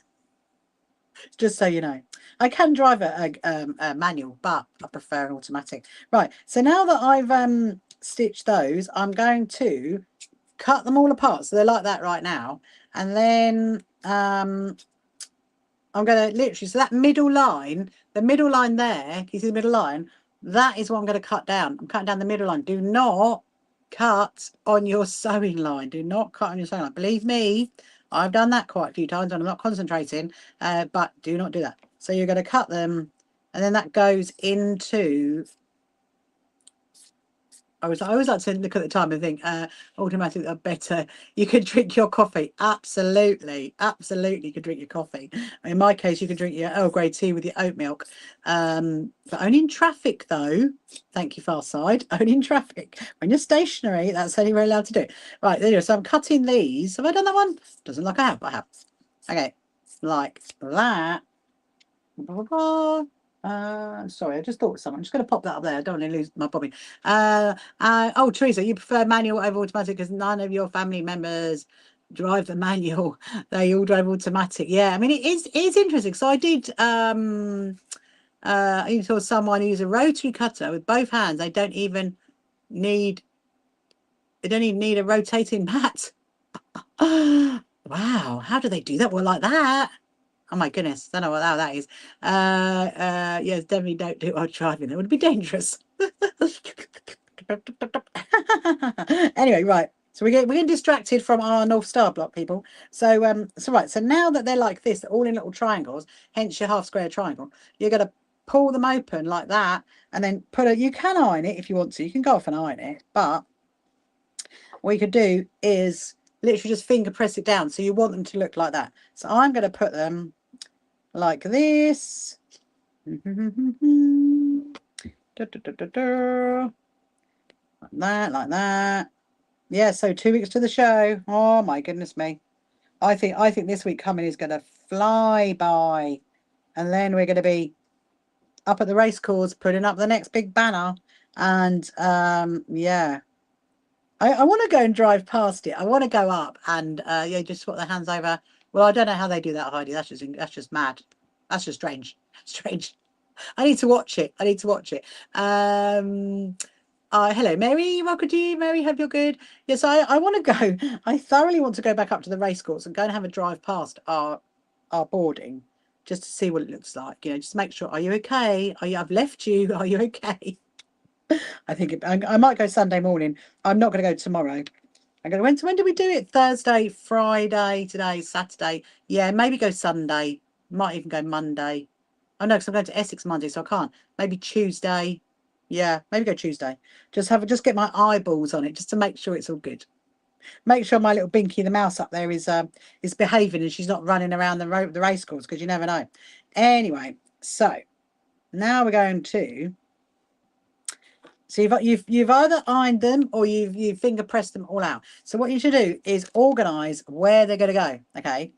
Just so you know. I can drive a manual, but I prefer an automatic. Right, so now that I've stitched those, I'm going to cut them all apart. So they're like that right now. And then I'm going to literally, so that middle line, the middle line there, you see the middle line? That is what I'm going to cut down. I'm cutting down the middle line. Do not cut on your sewing line. Do not cut on your sewing line. Believe me, I've done that quite a few times and I'm not concentrating, but do not do that. So you're going to cut them and then that goes into, I always like to look at the time and think, automatically better. You could drink your coffee. Absolutely. Absolutely you could drink your coffee. In my case, you can drink your Earl Grey tea with your oat milk. But only in traffic though. Thank you, Far Side. Only in traffic. When you're stationary, that's only we're allowed to do. Right, there you go. So I'm cutting these. Have I done that one? Doesn't look like I have, but I have. Okay. Like that. Sorry, I just thought of something. I'm just going to pop that up there. I don't want to lose my bobbin. Oh, Teresa, you prefer manual over automatic because none of your family members drive the manual. They all drive automatic. Yeah, I mean it's interesting. So I did I saw someone use a rotary cutter with both hands. They don't even need a rotating mat. Wow, how do they do that? Well, like that. Oh my goodness, don't know what that is. Yes, definitely don't do it while driving. That would be dangerous. Anyway, right. So we're getting distracted from our North Star block, people. So right. So now that they're like this, they're all in little triangles, hence your half square triangle. You're gonna pull them open like that, and then you can iron it if you want to. You can go off and iron it, but what you could do is literally just finger press it down. So you want them to look like that. So I'm going to put them like this. Like that. Yeah, so 2 weeks to the show. Oh my goodness me. I think this week coming is going to fly by. And then we're going to be up at the race course, putting up the next big banner. And yeah. I want to go and drive past it. I want to go up and yeah, just swap their hands over. Well, I don't know how they do that, Heidi. That's just mad. That's just strange. Strange. I need to watch it. I need to watch it. Hello, Mary. Welcome to you, Mary. Hope you're good. Yes, I want to go. I thoroughly want to go back up to the race course and go and have a drive past our boarding, just to see what it looks like. You know, just make sure. Are you okay? I've left you. Are you okay? I think I might go Sunday morning. I'm not going to go tomorrow. I'm going to when do we do it? Thursday, Friday, today, Saturday. Yeah, maybe go Sunday. Might even go Monday. Oh no, because I'm going to Essex Monday, so I can't. Maybe Tuesday. Yeah, maybe go Tuesday. Just get my eyeballs on it, just to make sure it's all good. Make sure my little Binky the mouse up there is behaving and she's not running around the race course, because you never know. Anyway, so now we're going to. So you've either ironed them or you've finger pressed them all out. So what you should do is organize where they're going to go. Okay.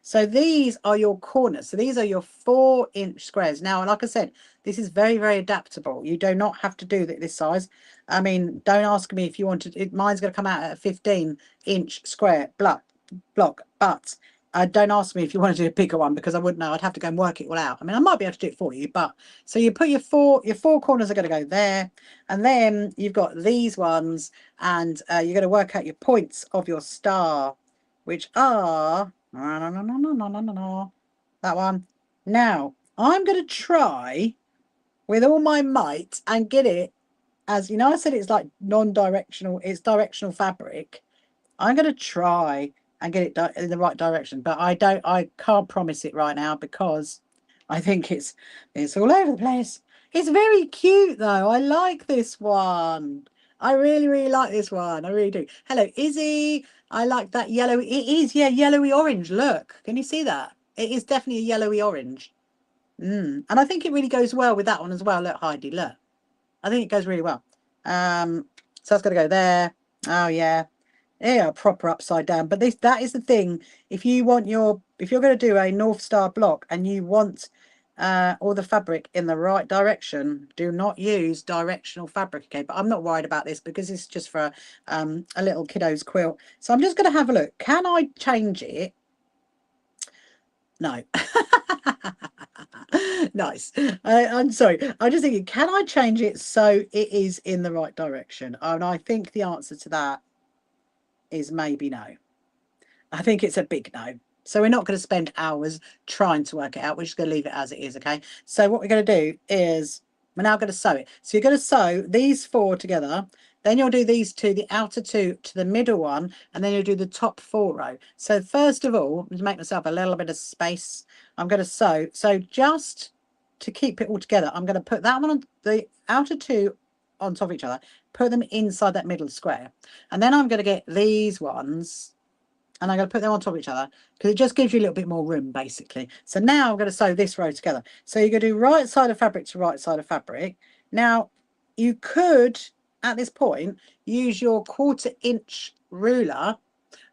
So these are your corners. So these are your 4-inch squares. Now, like I said, this is very, very adaptable. You do not have to do this size. I mean, don't ask me if you want to. Mine's going to come out at a 15-inch square block, but don't ask me if you want to do a bigger one, because I wouldn't know. I'd have to go and work it all out. I mean, I might be able to do it for you, but so you put your four corners are going to go there, and then you've got these ones, and you're going to work out your points of your star, which are that one. Now I'm going to try with all my might and get it, as you know, I said it's like non-directional. It's directional fabric. I'm going to try and get it in the right direction, but I can't promise it right now, because I think it's all over the place. It's very cute though. I like this one. I really, really like this one. I really do. Hello, Izzy. I like that yellow. It is, yeah, yellowy orange. Look, can you see that? It is definitely a yellowy orange. And I think it really goes well with that one as well. Look, Heidi, look. I think it goes really well. So that's going to go there. Oh, yeah. Yeah, proper upside down. But that is the thing. If you're going to do a North Star block and you want all the fabric in the right direction, do not use directional fabric. Okay, but I'm not worried about this because it's just for a little kiddo's quilt. So I'm just going to have a look. Can I change it? No. Nice. I'm sorry. I'm just thinking, can I change it so it is in the right direction? And I think the answer to that is maybe no. I think it's a big no. So we're not going to spend hours trying to work it out. We're just going to leave it as it is, okay? So what we're going to do is we're now going to sew it. So you're going to sew these 4 together. Then you'll do these 2, the outer 2 to the middle one, and then you'll do the top 4 row. So first of all, to make myself a little bit of space, I'm going to sew. So just to keep it all together, I'm going to put that one on the outer 2 on top of each other, put them inside that middle square. And then I'm going to get these ones and I'm going to put them on top of each other because it just gives you a little bit more room, basically. So now I'm going to sew this row together. So you're going to do right side of fabric to right side of fabric. Now, you could, at this point, use your 1/4 inch ruler.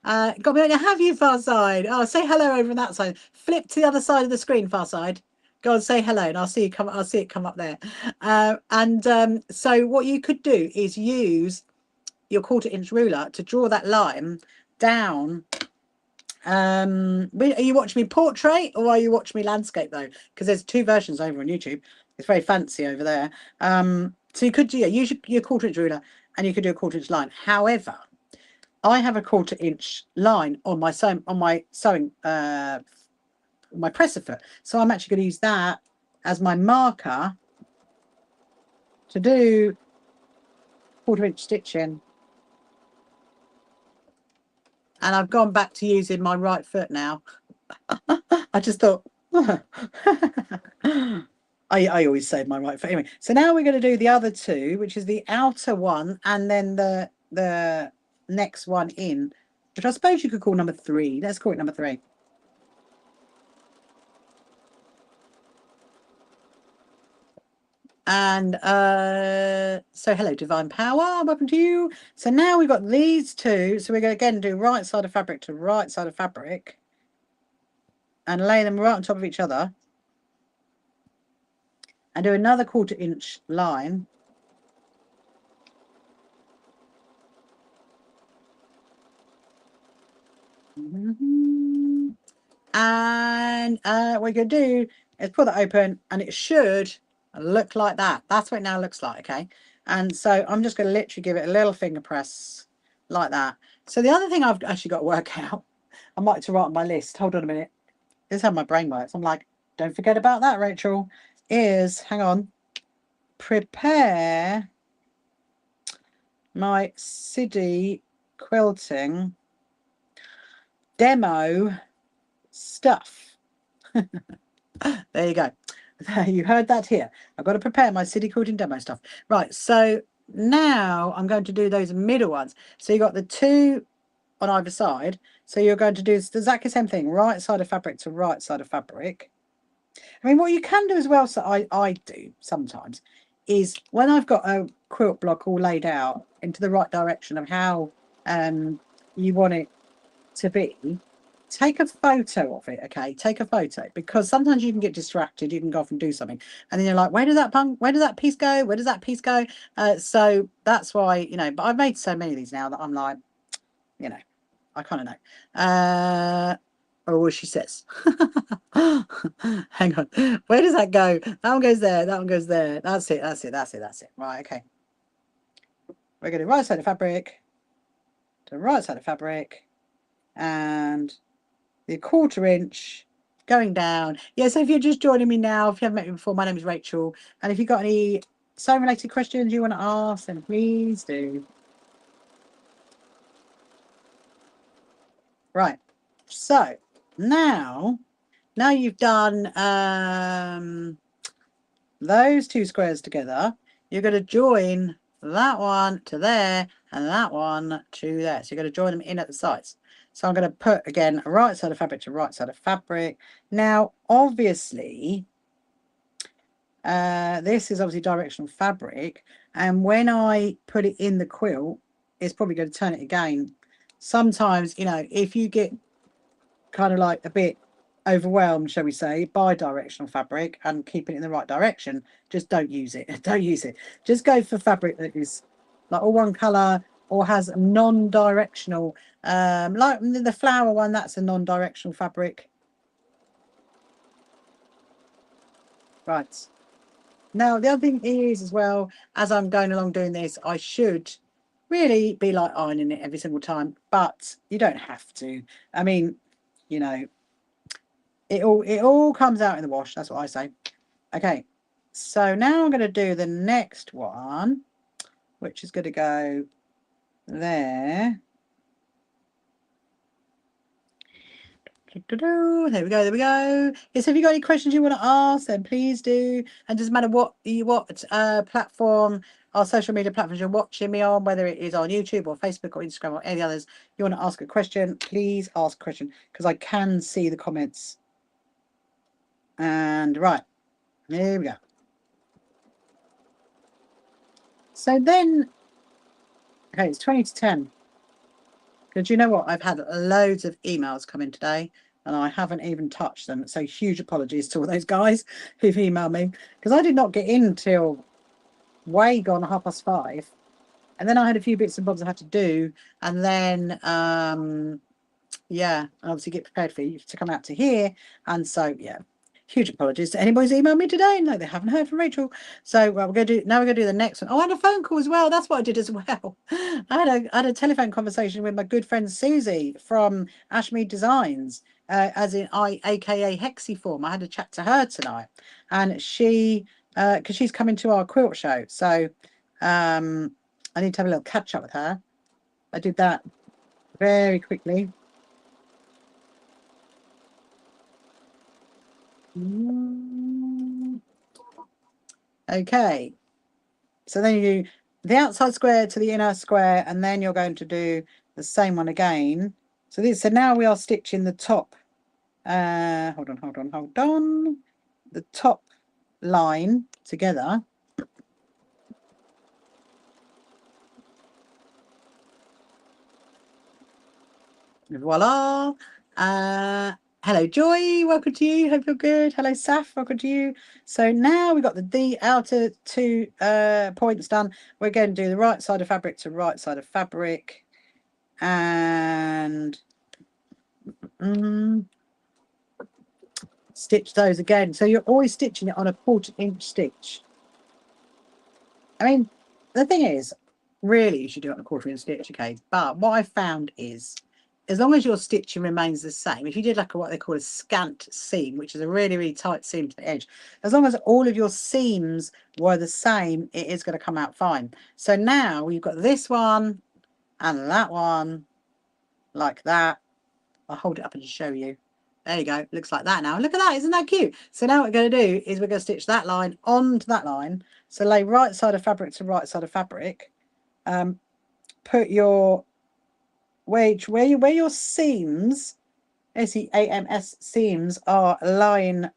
Got me on your have you, far side? Oh, say hello over on that side. Flip to the other side of the screen, far side. Go and say hello, and I'll see you come. I'll see it come up there. So what you could do is use your 1/4 inch ruler to draw that line down. Are you watching me portrait or are you watching me landscape though? Because there's 2 versions over on YouTube. It's very fancy over there. So you could use your 1/4 inch ruler and you could do a 1/4 inch line. However, I have a 1/4 inch line on my sewing my presser foot. So I'm actually going to use that as my marker to do 1/4 inch stitching. And I've gone back to using my right foot now. I just thought, I always say my right foot. Anyway, so now we're going to do the other 2, which is the outer one and then the next one in, which I suppose you could call number 3. Let's call it number 3. And so hello, Divine Power, welcome to you. So now we've got these 2. So we're going to again do right side of fabric to right side of fabric and lay them right on top of each other and do another 1/4 inch line. And what we're going to do is pull that open and it should look like that. That's what it now looks like, okay? And so I'm just going to literally give it a little finger press like that. So the other thing I've actually got to work out, I might have to write on my list. Hold on a minute. This is how my brain works. I'm like, don't forget about that, Rachel. Is, hang on, prepare my Siddy quilting demo stuff. There you go. You heard that here. I've got to prepare my Siddy quilting demo stuff. Right, so now I'm going to do those middle ones. So you got the 2 on either side. So you're going to do exactly the same thing, right side of fabric to right side of fabric. I mean, what you can do as well, so I do sometimes, is when I've got a quilt block all laid out into the right direction of how you want it to be, take a photo of it, okay? Take a photo, because sometimes you can get distracted. You can go off and do something, and then you're like, where does that piece go? Where does that piece go? So that's why, but I've made so many of these now that I'm like, I kind of know. Or what she says. Hang on. Where does that go? That one goes there. That one goes there. That's it. Right, okay. We're going to right side of fabric to right side of fabric and the 1/4 inch going down. Yeah, so if you're just joining me now, if you haven't met me before, my name is Rachel. And if you've got any sewing related questions you want to ask, then please do. Right. So now you've done those two squares together, you're going to join that one to there and that one to there. So you're going to join them in at the sides. So I'm going to put, again, right side of fabric to right side of fabric. Now, obviously, this is obviously directional fabric. And when I put it in the quilt, it's probably going to turn it again. Sometimes, you know, if you get kind of like a bit overwhelmed, shall we say, by directional fabric and keeping it in the right direction, just don't use it. Don't use it. Just go for fabric that is like all one color or has non-directional, like the flower one, that's a non-directional fabric. Right. Now, the other thing is as well, as I'm going along doing this, I should really be like ironing it every single time, but you don't have to. I mean, you know, it all comes out in the wash. That's what I say. Okay, so now I'm going to do the next one, which is going to go there. There we go. There we go. Yes, if you got any questions you want to ask, then please do. And doesn't matter what platform or social media platforms you're watching me on, whether it is on YouTube or Facebook or Instagram or any others, you want to ask a question, please ask a question because I can see the comments. And right, here we go. So then, okay, it's 20 to 10. Because you know what? I've had loads of emails come in today and I haven't even touched them. So huge apologies to all those guys who've emailed me because I did not get in till way gone 5:30. And then I had a few bits and bobs I had to do. And then, yeah, obviously get prepared for you to come out to here. And so, yeah. Huge apologies to anybody who's emailed me today. No, they haven't heard from Rachel. So we're going to do the next one. Oh, I had a phone call as well. That's what I did as well. I had a telephone conversation with my good friend Susie from Ashmead Designs, as in aka Hexiform. I had a chat to her tonight, and she because she's coming to our quilt show. So I need to have a little catch up with her. I did that very quickly. Okay, so then you do the outside square to the inner square, and then you're going to do the same one again. So now we are stitching the top. Hold on. The top line together. Voila. Hello, Joy. Welcome to you. Hope you're good. Hello, Saf. Welcome to you. So now we've got the outer two points done. We're going to do the right side of fabric to right side of fabric. And stitch those again. So you're always stitching it on a 1/4 inch stitch. I mean, the thing is, really you should do it on a 1/4 inch stitch, okay? But what I found is, as long as your stitching remains the same, if you did like what they call a scant seam, which is a really, really tight seam to the edge, as long as all of your seams were the same, it is going to come out fine. So now you've got this one and that one like that. I'll hold it up and show you. There you go. Looks like that now. Look at that. Isn't that cute? So now what we're going to do is we're going to stitch that line onto that line. So lay right side of fabric to right side of fabric. Put your where your seams, SEAMS seams are lying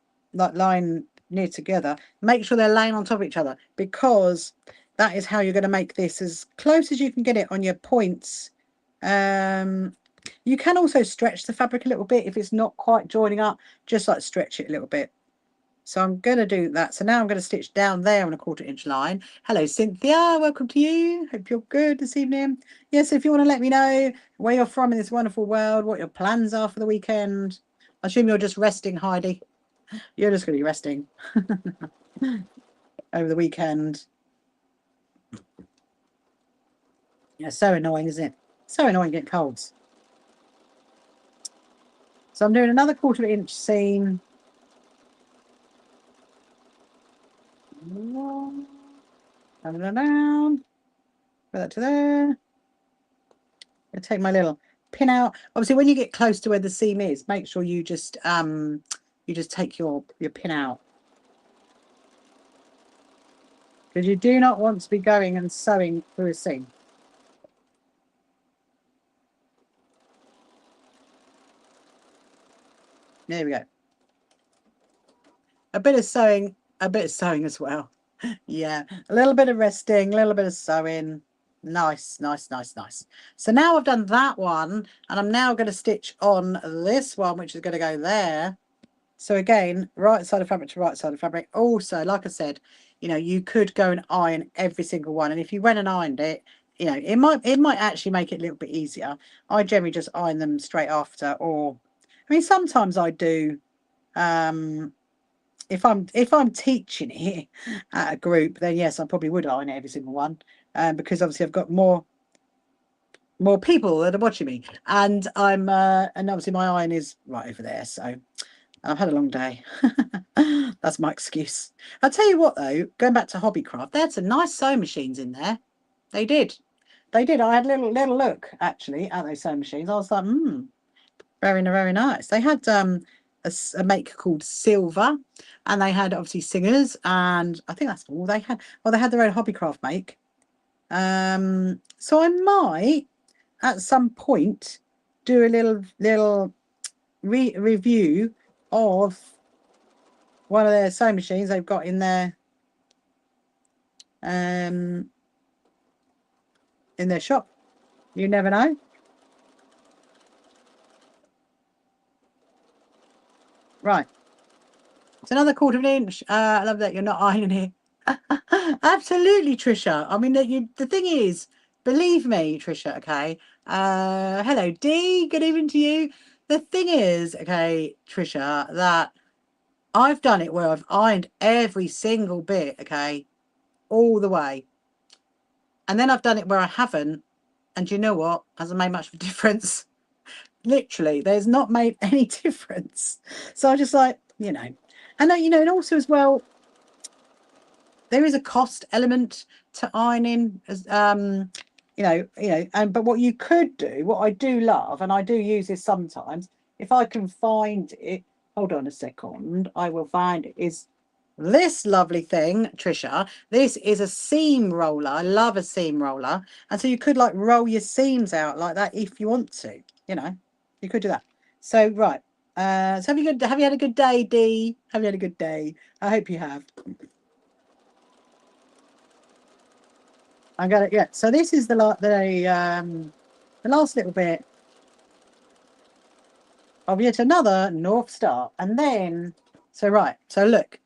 near together. Make sure they're laying on top of each other because that is how you're going to make this as close as you can get it on your points. You can also stretch the fabric a little bit if it's not quite joining up, just like stretch it a little bit. So I'm going to do that. So now I'm going to stitch down there on a 1/4 inch line. Hello, Cynthia. Welcome to you. Hope you're good this evening. Yes, if you want to let me know where you're from in this wonderful world, what your plans are for the weekend. I assume you're just resting, Heidi. You're just going to be resting over the weekend. Yeah, so annoying, isn't it? So annoying getting colds. So I'm doing another 1/4 inch seam. Down, down. Put that to there. I take my little pin out. Obviously, when you get close to where the seam is, make sure you just take your pin out. because you do not want to be going and sewing through a seam. There we go. A bit of sewing as well. Yeah, a little bit of resting, a little bit of sewing. Nice, nice, nice, nice. So now I've done that one, and I'm now going to stitch on this one, which is going to go there. So again, right side of fabric to right side of fabric. Also, like I said, you know, you could go and iron every single one, and if you went and ironed it, you know, it might actually make it a little bit easier. I generally just iron them straight after, or I mean, sometimes I do. If I'm teaching it at a group, then yes, I probably would iron every single one, because obviously I've got more people that are watching me, and and obviously my iron is right over there. So I've had a long day. That's my excuse. I'll tell you what though, going back to Hobbycraft, they had some nice sewing machines in there. They did. I had a little look actually at those sewing machines. I was like, very, very nice. They had a make called Silver, and they had obviously Singers, and I think that's all they had. Well, they had their own Hobbycraft make. So I might at some point do a little review of one of their sewing machines they've got in their shop. You never know. Right. It's another quarter of an inch. I love that you're not ironing it. Absolutely, Trisha. I mean, the thing is, believe me, Trisha, okay. Hello, Dee. Good evening to you. The thing is, okay, Trisha, that I've done it where I've ironed every single bit, okay, all the way. And then I've done it where I haven't. And you know what? Hasn't made much of a difference. Literally, there's not made any difference. So I just like, you know, and you know, and also as well, there is a cost element to ironing, as you know, and but what you could do, what I do love, and I do use this sometimes, if I can find it, hold on a second, I will find it, is this lovely thing, Trisha. This is a seam roller. I love a seam roller. And so you could like roll your seams out like that if you want to, you know, you could do that. So, right. So have you had a good day, Dee? Have you had a good day? I hope you have. I got it. Yeah. So this is the last little bit of yet another North Star, and then so right. So look,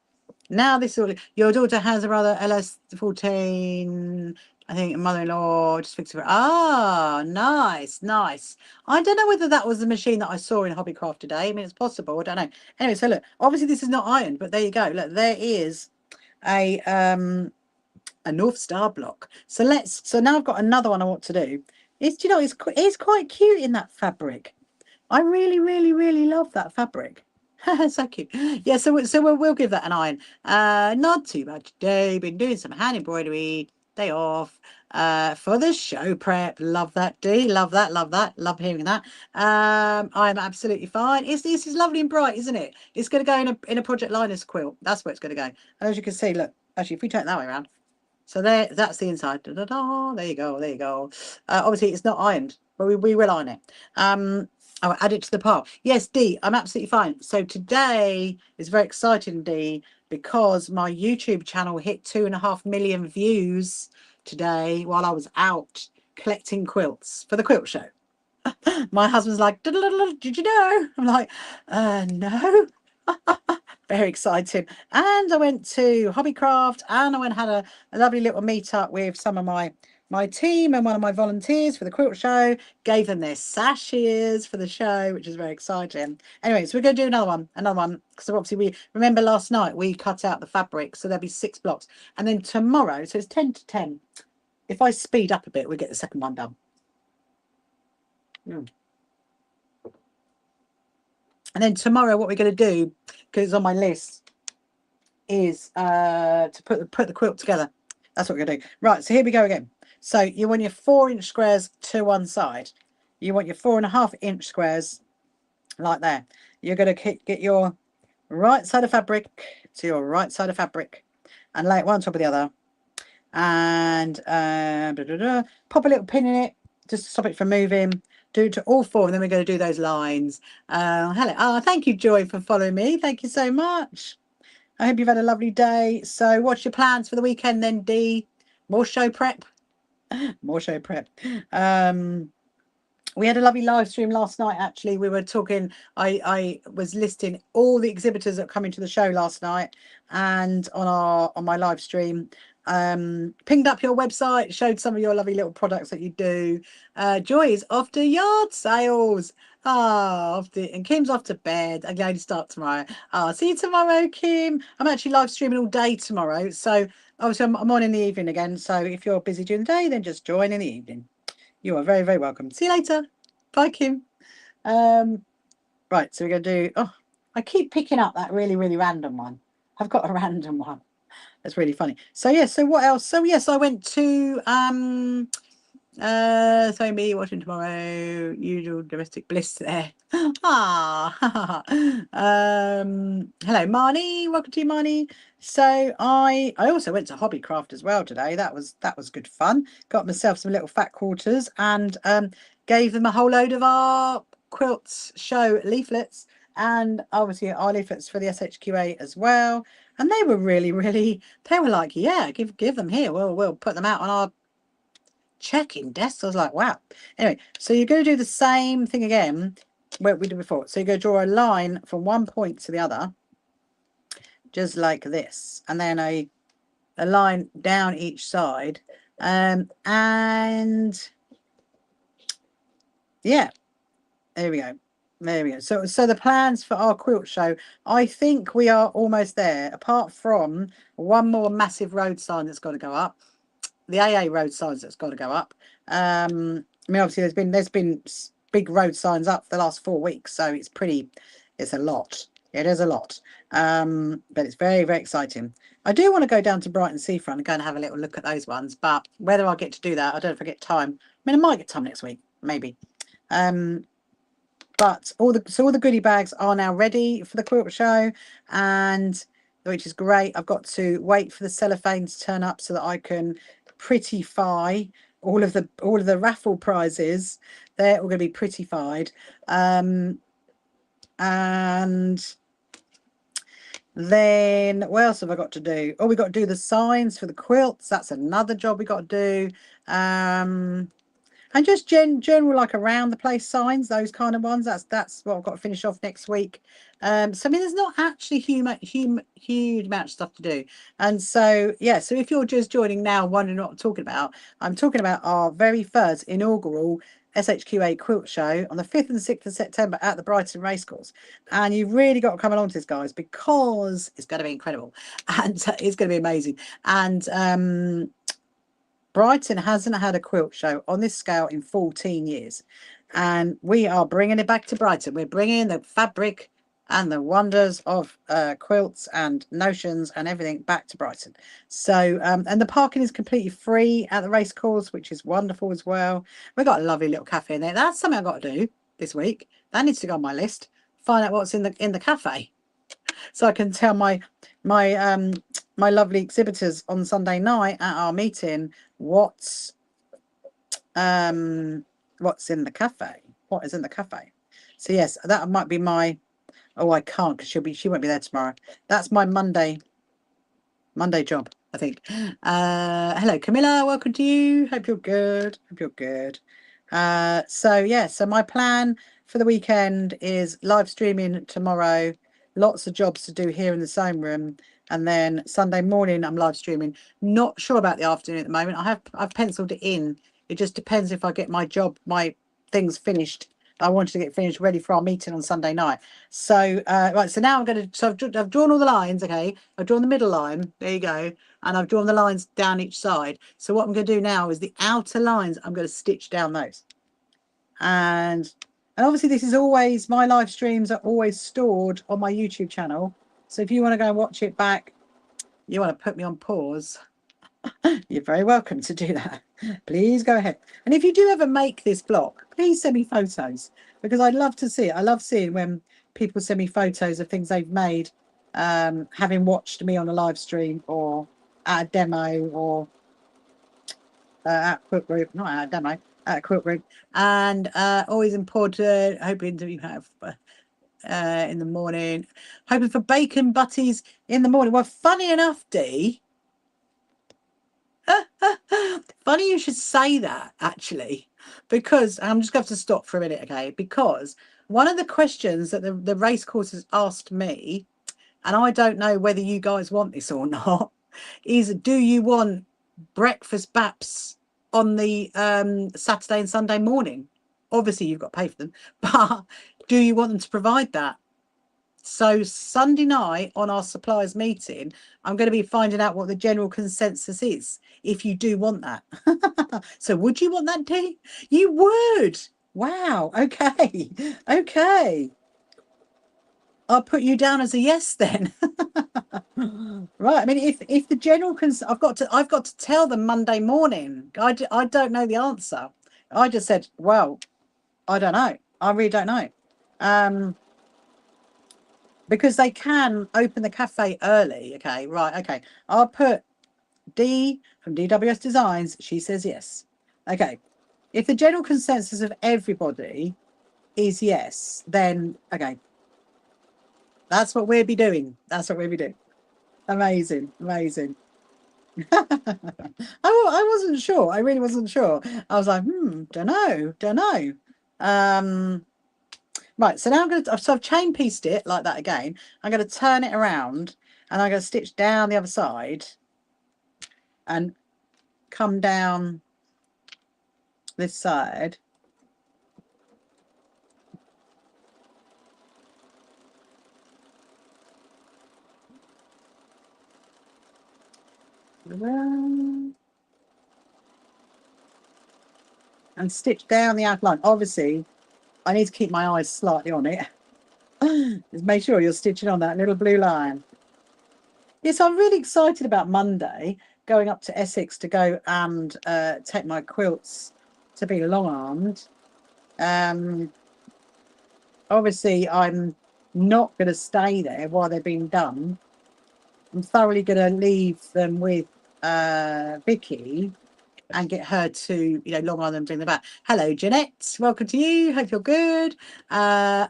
now this is your daughter has a brother LS14. I think mother-in-law just fixed it. Ah, nice, nice. I don't know whether that was the machine that I saw in Hobbycraft today. I mean, it's possible. I don't know. Anyway, so look, obviously this is not ironed, but there you go. Look, there is a North Star block. So now I've got another one I want to do. It's, you know, it's quite cute in that fabric. I really, really, really love that fabric. So cute. Yeah, so we'll give that an iron. Not too much today. Been doing some hand embroidery. Day off. For the show prep. Love that, Dee. Love that. Love that. Love hearing that. I'm absolutely fine. This is lovely and bright, isn't it? It's going to go in a Project Linus quilt. That's where it's going to go. And as you can see, look. Actually, if we turn it that way around. So that's the inside. Da, da, da. There you go. There you go. Obviously, it's not ironed, but we will iron it. I'll add it to the pile. Yes, Dee, I'm absolutely fine. So today is very exciting, Dee, because my YouTube channel hit 2.5 million views today while I was out collecting quilts for the quilt show. My husband's like, did you know? I'm like, no. Very exciting. And I went to Hobbycraft, and I went and had a lovely little meet up with some of my team and one of my volunteers for the quilt show. Gave them their sashes for the show, which is very exciting. Anyway, so we're going to do another one, because obviously we remember last night we cut out the fabric, so there'll be 6 blocks, and then tomorrow, so it's 10 to 10. If I speed up a bit, we'll get the second one done. And then tomorrow, what we're going to do, because it's on my list, is to put the quilt together. That's what we're going to do. Right, so here we go again. So you want your 4-inch squares to one side. You want your 4.5-inch squares like there. You're going to get your right side of fabric to your right side of fabric and lay it one on top of the other. and pop a little pin in it just to stop it from moving. Do to all four, and then we're going to do those lines. Hello. Oh, thank you, Joy, for following me. Thank you so much. I hope you've had a lovely day. So what's your plans for the weekend then, Dee? More show prep? More show prep. We had a lovely live stream last night. Actually, we were talking. I was listing all the exhibitors that come into the show last night, and on my live stream, pinged up your website, showed some of your lovely little products that you do. Joy is off to yard sales. And Kim's off to bed. I'm going to start tomorrow. See you tomorrow, Kim. I'm actually live streaming all day tomorrow, so obviously I'm on in the evening again. So if you're busy during the day, then just join in the evening. You are very, very welcome. See you later. Bye, Kim. Right, so we're going to do... Oh, I keep picking up that really, really random one. I've got a random one. That's really funny. So, yeah, so what else? So, yes, I went to... so me watching tomorrow, usual domestic bliss there. Hello, Marnie. Welcome to you, Marnie. So I also went to Hobbycraft as well today. That was good fun. Got myself some little fat quarters and gave them a whole load of our quilts show leaflets and obviously our leaflets for the SHQA as well. And they were really, really. They were like, yeah, give them here. We'll put them out on our check-in desk. I was like, wow. Anyway, so you're going to do the same thing again where we did before. So you're going to draw a line from one point to the other, just like this, and then a line down each side, and yeah, there we go. There we go. So the plans for our quilt show, I think we are almost there, apart from one more massive road sign that's got to go up. The AA road signs that's got to go up. I mean, obviously there's been big road signs up for the last 4 weeks, so it's a lot. It is a lot, but it's very, very exciting. I do want to go down to Brighton Seafront and go and have a little look at those ones, but whether I'll get to do that, I don't know if I get time. I mean, I might get time next week, maybe. But all the goodie bags are now ready for the quilt show, and which is great. I've got to wait for the cellophane to turn up so that I can prettify all of the raffle prizes. They're all going to be prettified, and then what else have I got to do? Oh, we got to do the signs for the quilts. That's another job we got to do. And just general like around the place signs, those kind of ones. That's what I've got to finish off next week. So I mean, there's not actually huge amount of stuff to do. And so yeah, so if you're just joining now, wondering what I'm talking about our very first inaugural SHQA quilt show on the 5th and 6th of September at the Brighton Racecourse. And you've really got to come along to this, guys, because it's going to be incredible and it's going to be amazing. And Brighton hasn't had a quilt show on this scale in 14 years. And we are bringing it back to Brighton. We're bringing the fabric and the wonders of quilts and notions and everything back to Brighton. So, and the parking is completely free at the racecourse, which is wonderful as well. We've got a lovely little cafe in there. That's something I've got to do this week. That needs to go on my list. Find out what's in the cafe, so I can tell my lovely exhibitors on Sunday night at our meeting what's in the cafe. What is in the cafe? So yes, that might be my. Oh, I can't because she won't be there tomorrow. That's my Monday job, I think. Hello, Camilla. Welcome to you. Hope you're good. So yeah, so my plan for the weekend is live streaming tomorrow. Lots of jobs to do here in the sewing room, and then Sunday morning I'm live streaming. Not sure about the afternoon at the moment. I've penciled it in. It just depends if I get my things finished. I wanted to get finished ready for our meeting on Sunday night. So right, so now I'm going to. So I've drawn all the lines. Okay, I've drawn the middle line. There you go, and I've drawn the lines down each side. So what I'm going to do now is the outer lines. I'm going to stitch down those, and obviously this is always, my live streams are always stored on my YouTube channel. So if you want to go and watch it back, you want to put me on pause, you're very welcome to do that. Please go ahead. And if you do ever make this block, please send me photos, because I'd love to see it. I love seeing when people send me photos of things they've made, having watched me on a live stream or at a demo or at Quilt Group, not at demo, at Quilt Group, and always important. Hoping to have in the morning, hoping for bacon butties in the morning. Well, funny enough, Dee. Funny you should say that, actually, because I'm just going to stop for a minute, okay? Because one of the questions that the race course has asked me, and I don't know whether you guys want this or not, is do you want breakfast baps on the Saturday and Sunday morning? Obviously, you've got to pay for them, but do you want them to provide that? So Sunday night on our suppliers meeting, I'm going to be finding out what the general consensus is, if you do want that. So would you want that, Dee? You would. Wow. Okay. Okay. I'll put you down as a yes then. Right. I mean, if the general I've got to tell them Monday morning. I don't know the answer. I just said, well, I don't know. I really don't know. Because they can open the cafe early. Okay, right. Okay, I'll put D from DWS Designs. She says yes. Okay, if the general consensus of everybody is yes, then okay, that's what we'll be doing. That's what we'll be doing. Amazing, amazing. I wasn't sure. I really wasn't sure. I was like, don't know. Right, so now I've chain pieced it like that again. I'm going to turn it around and I'm going to stitch down the other side and come down this side. And stitch down the outline. Obviously, I need to keep my eyes slightly on it. Just make sure you're stitching on that little blue line. Yes, I'm really excited about Monday, going up to Essex to go and take my quilts to be long-armed. Obviously, I'm not going to stay there while they're being done. I'm thoroughly going to leave them with Vicky and get her to, long arm them doing the back. Hello, Jeanette. Welcome to you. Hope you're good. So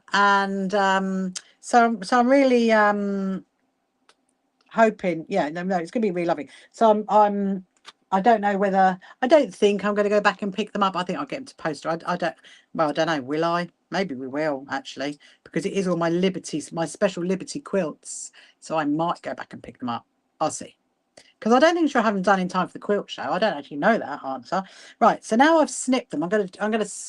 I'm really hoping. Yeah, no, it's going to be really lovely. So I don't know whether I don't think I'm going to go back and pick them up. I think I'll get them to poster. I don't. Well, I don't know. Will I? Maybe we will actually, because it is all my Liberties, my special Liberty quilts. So I might go back and pick them up. I'll see. Because I don't think she'll have them done in time for the quilt show. I don't actually know that answer. Right. So now I've snipped them. I'm gonna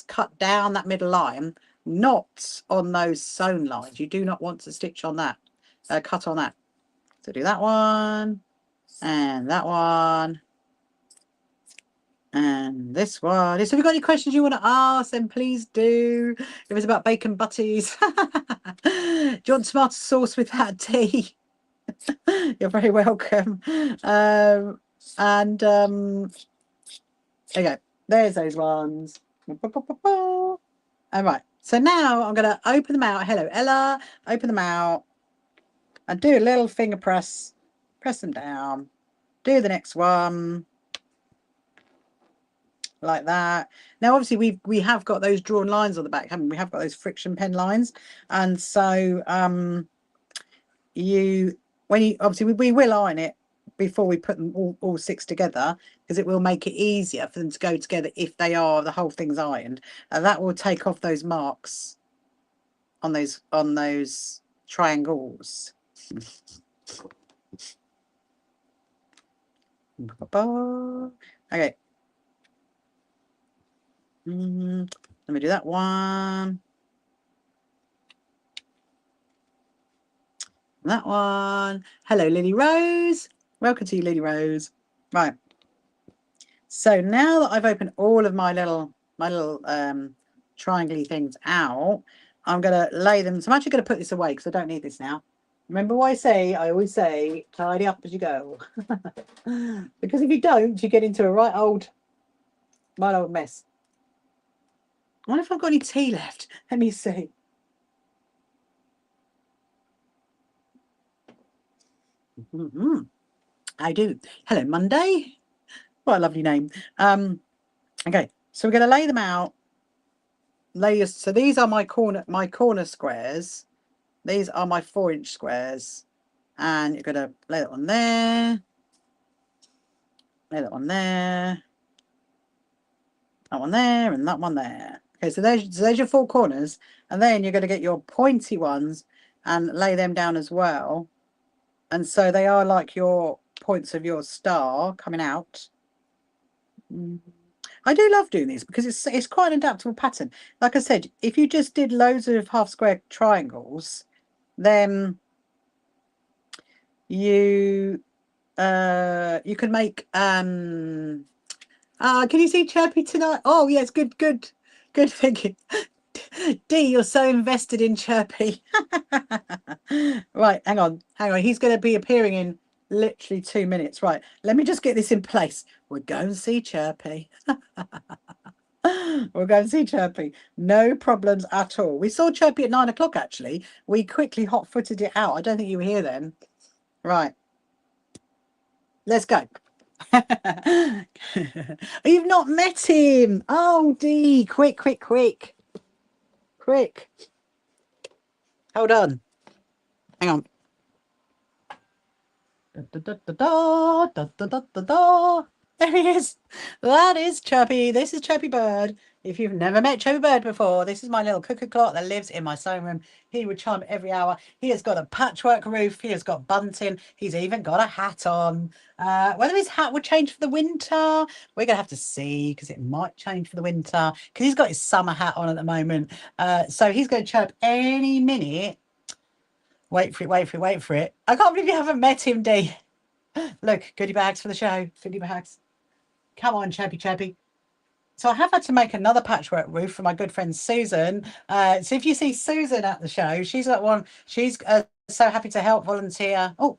cut down that middle line, not on those sewn lines. You do not want to stitch on that. Cut on that. So do that one and that one. And this one. So if you've got any questions you want to ask, then please do. If it's about bacon butties. Do you want tomato sauce with that tea? You're very welcome. There you go. There's those ones. All right. So now I'm going to open them out. Hello, Ella. Open them out. And do a little finger press. Press them down. Do the next one. Like that. Now, obviously, we have got those drawn lines on the back, haven't we? We have got those friction pen lines. And so obviously we will iron it before we put them all six together, because it will make it easier for them to go together if the whole thing's ironed, and that will take off those marks on those triangles. Okay. Let me do that one. That one. Hello, Lily Rose. Welcome to you, Lily Rose. Right. So now that I've opened all of my little triangle things out, I'm going to lay them. So I'm actually going to put this away because I don't need this now. Remember what I always say, tidy up as you go. Because if you don't, you get into a right old mess. I wonder if I've got any tea left. Let me see. I do. Hello, Monday. What a lovely name. Okay, so we're going to lay them out. So these are my corner squares. These are my 4-inch squares. And you're going to lay that one there. Lay that one there. That one there and that one there. Okay, so there's your 4 corners. And then you're going to get your pointy ones and lay them down as well. And so they are like your points of your star coming out. I do love doing these because it's quite an adaptable pattern. Like I said, if you just did loads of half square triangles, then you can make can you see Chirpy tonight? Oh yes, good thinking. D, you're so invested in Chirpy. Right, hang on. He's going to be appearing in literally 2 minutes. Right, let me just get this in place. We're going to see Chirpy. We're going to see Chirpy. No problems at all. We saw Chirpy at 9 o'clock, actually. We quickly hot-footed it out. I don't think you were here then. Right. Let's go. You've not met him. Oh, D. Quick. Hold on. Hang on. There he is. That is Chirpy. This is Chirpy Bird. If you've never met Chirpy Bird before, this is my little cuckoo clock that lives in my sewing room. He would chime every hour. He has got a patchwork roof. He has got bunting. He's even got a hat on. Whether his hat would change for the winter, we're going to have to see because it might change for the winter because he's got his summer hat on at the moment. So he's going to chirp any minute. Wait for it. I can't believe you haven't met him, Dee. Look, goodie bags for the show. Goodie bags. Come on, Chirpy. So I have had to make another patchwork roof for my good friend Susan. So if you see Susan at the show, she's got one. She's so happy to help volunteer. Oh.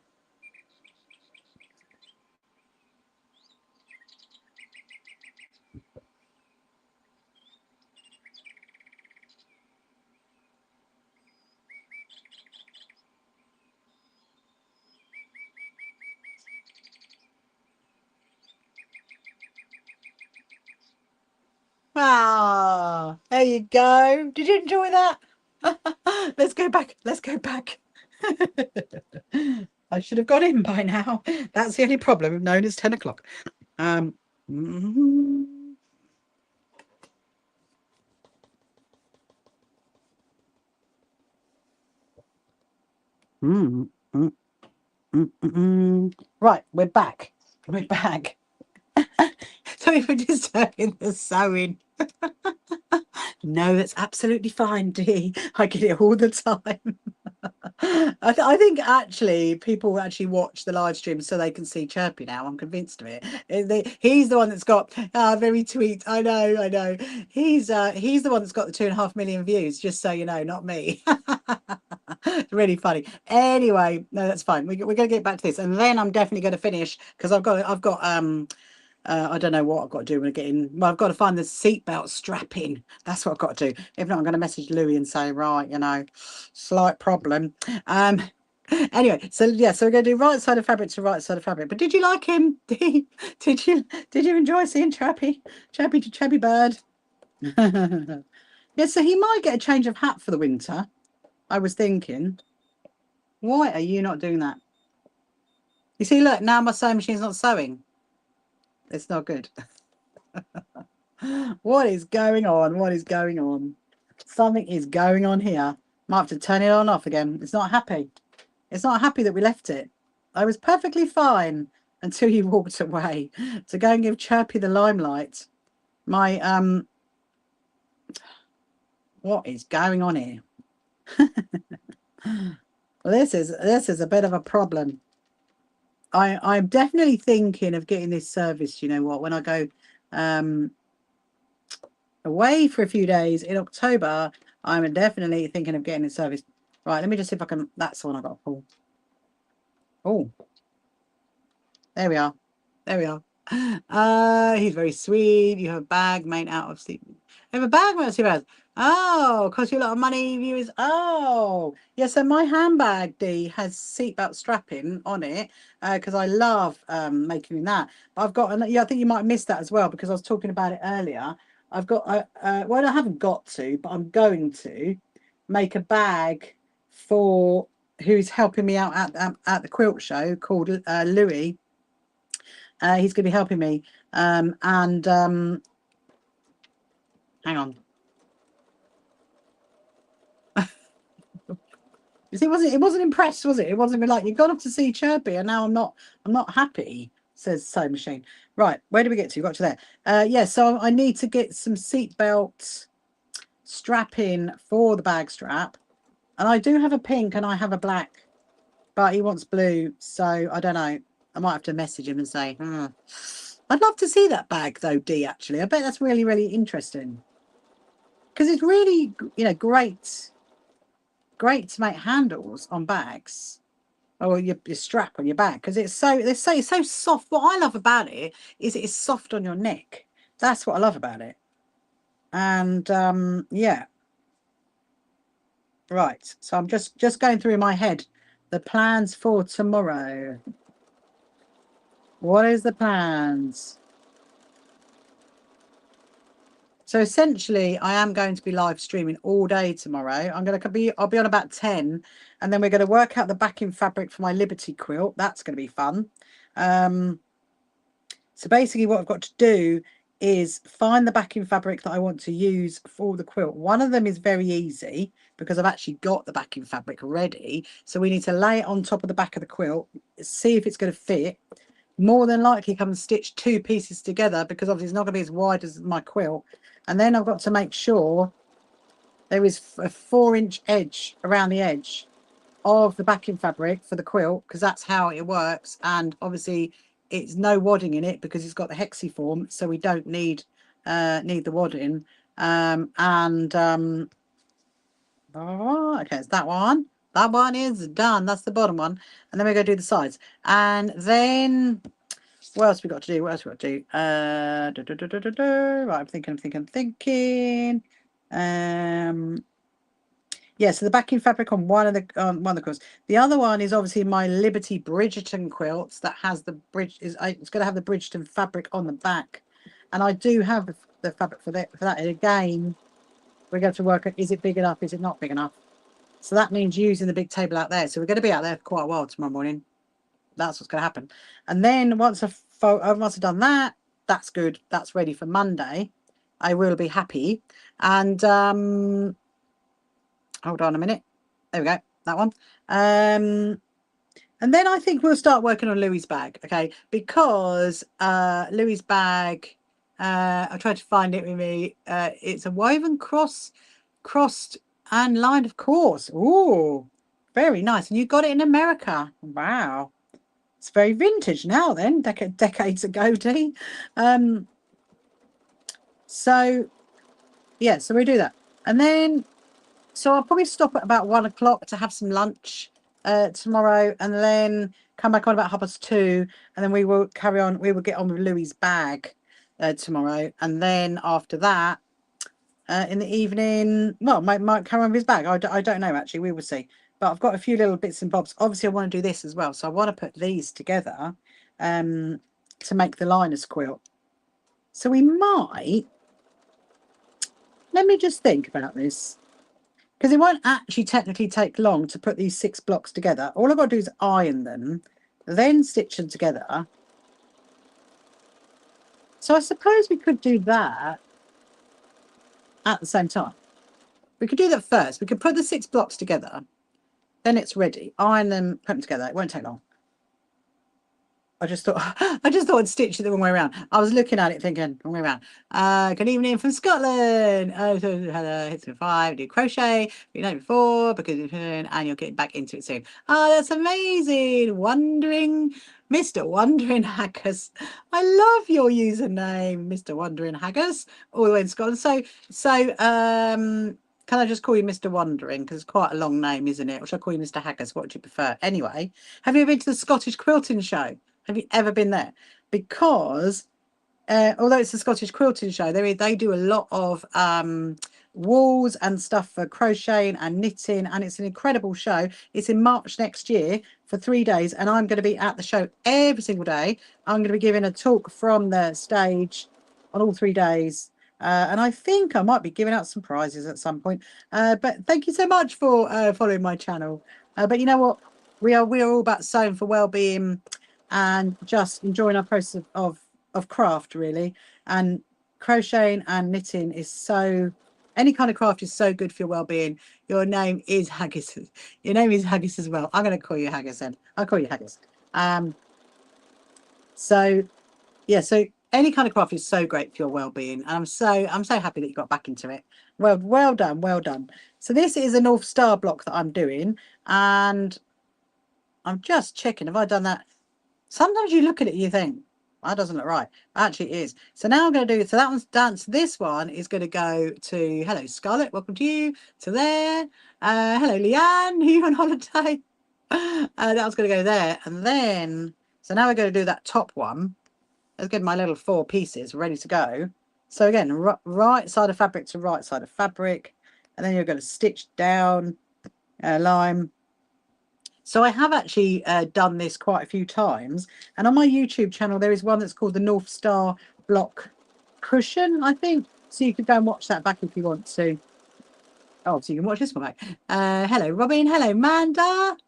Ah, there you go. Did you enjoy that? Let's go back. I should have got in by now. That's the only problem. Known as 10 o'clock. Right, we're back. So we were just doing the sewing. No, that's absolutely fine, Dee. I get it all the time. I think actually people actually watch the live stream so they can see Chirpy now. I'm convinced of it. He's the one that's got very tweet. I know. He's the one that's got the 2.5 million views. Just so you know, not me. It's really funny. Anyway, no, that's fine. We're going to get back to this, and then I'm definitely going to finish because I've got I don't know what I've got to do when I get in. Well, I've got to find the seatbelt strapping. That's what I've got to do. If not, I'm going to message Louis and say, right, slight problem. Anyway, so yeah, so we're going to do right side of fabric to right side of fabric. But did you like him? Did you enjoy seeing Chirpy Bird? Yeah, so he might get a change of hat for the winter. I was thinking, why are you not doing that? You see, look, now my sewing machine's not sewing. It's not good. What is going on? Something is going on here. Might have to turn it on off again. It's not happy. It's not happy that we left it. I was perfectly fine until you walked away to go and give Chirpy the limelight. My what is going on here? Well, this is a bit of a problem. I'm definitely thinking of getting this service. You know what? When I go away for a few days in October, I'm definitely thinking of getting it serviced. Right, let me just see if I can. That's the one I got to pull. Oh, there we are. He's very sweet. You have a bag made out of sleep. have a bag, Mercy Beth. Oh, cost you a lot of money, viewers. Oh, yeah. So my handbag, D, has seatbelt strapping on it because I love making that. But I've got, yeah, I think you might have missed that as well because I was talking about it earlier. I've got, well, I haven't got to, but I'm going to make a bag for who's helping me out at the quilt show called Louis. He's going to be helping me, and hang on. It wasn't impressed, was it? It wasn't like you got off to see Chirpy, and now I'm not happy. Says Sewing Machine. Right, where do we get to? Got to there. Yeah, so I need to get some seatbelt strapping for the bag strap, and I do have a pink and I have a black, but he wants blue, so I don't know. I might have to message him and say, I'd love to see that bag though, D. Actually, I bet that's really, really interesting because it's really, great to make handles on bags or your strap on your bag because it's so soft. What I love about it is it's soft on your neck. That's what I love about it. And yeah, right, so I'm just going through in my head the plans for tomorrow. What is the plans? So essentially, I am going to be live streaming all day tomorrow. I'll be on about 10, and then we're going to work out the backing fabric for my Liberty quilt. That's going to be fun. So basically, what I've got to do is find the backing fabric that I want to use for the quilt. One of them is very easy because I've actually got the backing fabric ready. So we need to lay it on top of the back of the quilt, see if it's going to fit. More than likely come and stitch two pieces together because obviously it's not going to be as wide as my quilt. And then I've got to make sure there is a 4-inch edge around the edge of the backing fabric for the quilt because that's how it works. And obviously it's no wadding in it because it's got the hexiform, so we don't need the wadding. Okay, it's that one. That one is done. That's the bottom one. And then we're going to do the sides. And then what else we got to do? Right, I'm thinking. Yeah, so the backing fabric on one of the quilts. The other one is obviously my Liberty Bridgerton quilts that has the it's going to have the Bridgerton fabric on the back, and I do have the fabric for that. And again, we're going to work out, is it big enough? Is it not big enough? So that means using the big table out there. So we're going to be out there for quite a while tomorrow morning. That's what's going to happen. And then once I've done that, that's good. That's ready for Monday. I will be happy. And hold on a minute. There we go. That one. And then I think we'll start working on Louis' bag. Okay, because Louis' bag, I tried to find it with me. It's a woven crossed and lined, of course. Ooh, very nice. And you got it in America. Wow. It's very vintage now then, decades ago, D. So, yeah, so we do that. And then, so I'll probably stop at about 1 o'clock to have some lunch tomorrow and then come back on about 2:30 and then we will carry on. We will get on with Louis' bag tomorrow. And then after that, in the evening, well, might carry on with his bag. I don't know, actually. We will see. But I've got a few little bits and bobs. Obviously, I want to do this as well. So I want to put these together to make the liners quilt. So we might... Let me just think about this. Because it won't actually technically take long to put these 6 blocks together. All I've got to do is iron them, then stitch them together. So I suppose we could do that at the same time. We could do that first. We could put the 6 blocks together. Then it's ready. Iron them, put them together. It won't take long. I just thought I'd stitch it the wrong way around. I was looking at it thinking, wrong way around. Good evening from Scotland. Hits 5, do crochet, you know before, because and you're getting back into it soon. Oh, that's amazing. Mr. Wondering Haggis. I love your username, Mr. Wondering Haggis, all the way in Scotland. So can I just call you Mr. Wondering? Because it's quite a long name, isn't it? Or should I call you Mr. Haggis? What do you prefer? Anyway, have you been to the Scottish Quilting Show? Have you ever been there? Because although it's a Scottish quilting show, they do a lot of wools and stuff for crocheting and knitting, and it's an incredible show. It's in March next year for 3 days, and I'm going to be at the show every single day. I'm going to be giving a talk from the stage on all 3 days. And I think I might be giving out some prizes at some point. But thank you so much for following my channel. But you know what? We are all about sewing for well-being and just enjoying our process of craft, really. And crocheting and knitting is so, any kind of craft is so good for your well-being. Your name is Haggis. Your name is Haggis as well. I'm going to call you Haggis then. I'll call you Haggis. So yeah, so any kind of craft is so great for your well-being, and I'm so happy that you got back into it. Well done, well done. So this is a North Star block that I'm doing, and I'm just checking, have I done that? Sometimes you look at it, you think, that doesn't look right. Actually, it is. So now I'm going to do, so that one's done. So this one is going to go to, hello, Scarlett, welcome to you, to there. Hello, Leanne, are you on holiday? That one's going to go there. And then, so now we're going to do that top one. Let's get my little 4 pieces ready to go. So again, right side of fabric to right side of fabric. And then you're going to stitch down, line. So I have actually done this quite a few times. And on my YouTube channel, there is one that's called the North Star Block Cushion, I think. So you could go and watch that back if you want to. Oh, so you can watch this one back. Hello, Robin. Hello, Manda.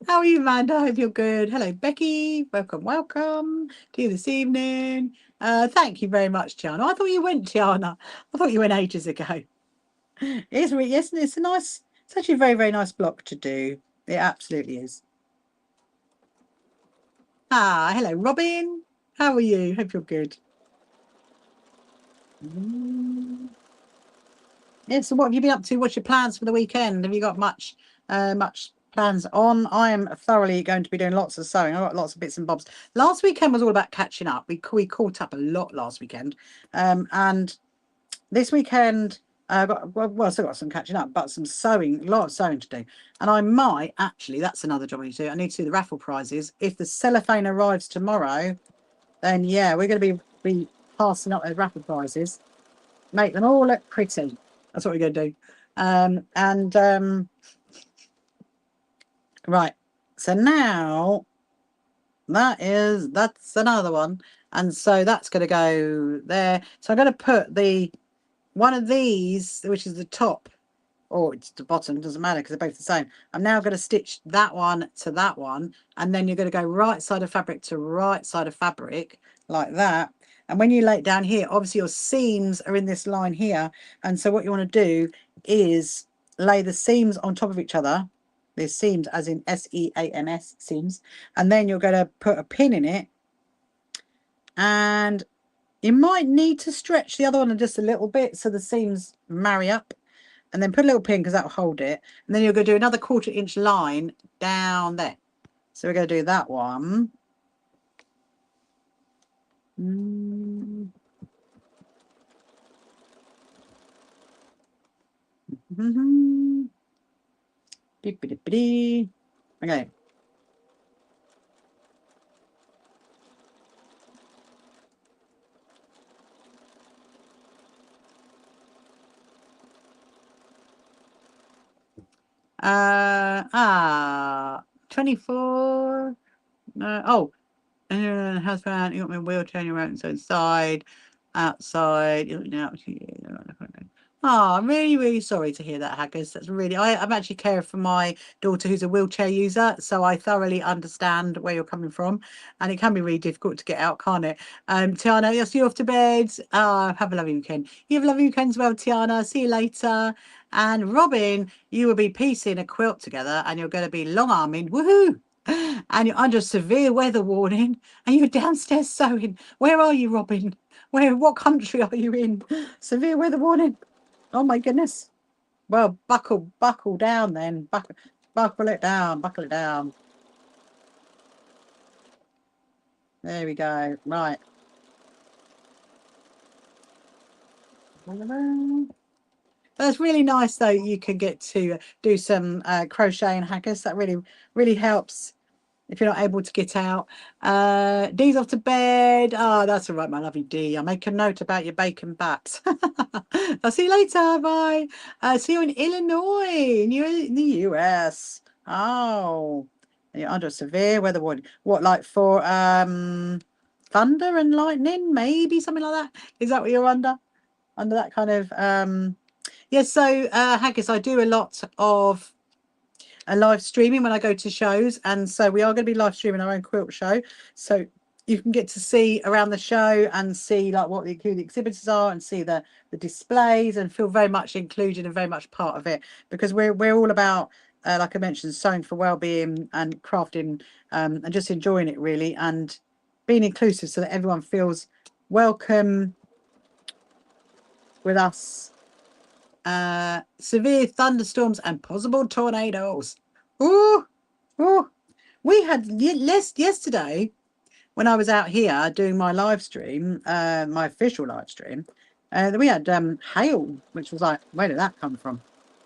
How are you, Manda? I hope you're good. Hello, Becky. Welcome to you this evening. Thank you very much, Tiana. I thought you went, Tiana. I thought you went ages ago. It's really, yes, it's a nice, it's actually a very, very nice block to do. It absolutely is. Ah, hello, Robin. How are you? Hope you're good. Yeah, so what have you been up to? What's your plans for the weekend? Have you got much plans on? I am thoroughly going to be doing lots of sewing. I've got lots of bits and bobs. Last weekend was all about catching up. We caught up a lot last weekend. And this weekend I got, well, I still got some catching up, but some sewing, a lot of sewing to do. And I might actually, that's another job I need to do. I need to do the raffle prizes. If the cellophane arrives tomorrow, then yeah, we're going to be passing up those raffle prizes. Make them all look pretty. That's what we're going to do. Right. So now that's another one. And so that's going to go there. So I'm going to put one of these, which is the top, or it's the bottom, doesn't matter because they're both the same. I'm now going to stitch that one to that one, and then you're going to go right side of fabric to right side of fabric like that. And when you lay it down here, obviously your seams are in this line here, and so what you want to do is lay the seams on top of each other. There's seams as in seams, seams, and then you're going to put a pin in it, and you might need to stretch the other one just a little bit so the seams marry up. And then put a little pin because that will hold it. And then you're going to do another 1/4 inch line down there. So we're going to do that one. Okay. Ah, 24. Oh, husband, you got my wheelchair, you're out inside, outside, you're looking out here. Oh, I'm really, really sorry to hear that, Haggis. That's really, I'm actually caring for my daughter who's a wheelchair user, so I thoroughly understand where you're coming from. And it can be really difficult to get out, can't it? Tiana, yes, you're off to bed. Have a lovely weekend. You have a lovely weekend as well, Tiana. See you later. And Robin, you will be piecing a quilt together and you're going to be long arming. Woohoo! And you're under severe weather warning and you're downstairs sewing. Where are you, Robin? What country are you in? Severe weather warning. Oh my goodness. Well, buckle down then. Buckle it down. Buckle it down. There we go. Right. That's really nice though. You can get to do some crochet and haggis. That really, really helps if you're not able to get out. Dee's off to bed. Oh, that's all right, my lovely Dee. I'll make a note about your bacon baps. I'll see you later. Bye. See you in Illinois, in the US. Oh, you're under severe weather warning. What, like for thunder and lightning? Maybe something like that. Is that what you're under? Under that kind of yeah. So Haggis, I do a lot of live streaming when I go to shows, and so we are going to be live streaming our own quilt show, so you can get to see around the show and see like what who the exhibitors are and see the displays and feel very much included and very much part of it, because we're all about like I mentioned, sewing for well-being and crafting and just enjoying it really, and being inclusive so that everyone feels welcome with us. Severe thunderstorms and possible tornadoes. Ooh, ooh. We had yesterday when I was out here doing my live stream, my official live stream. We had hail, which was like, where did that come from?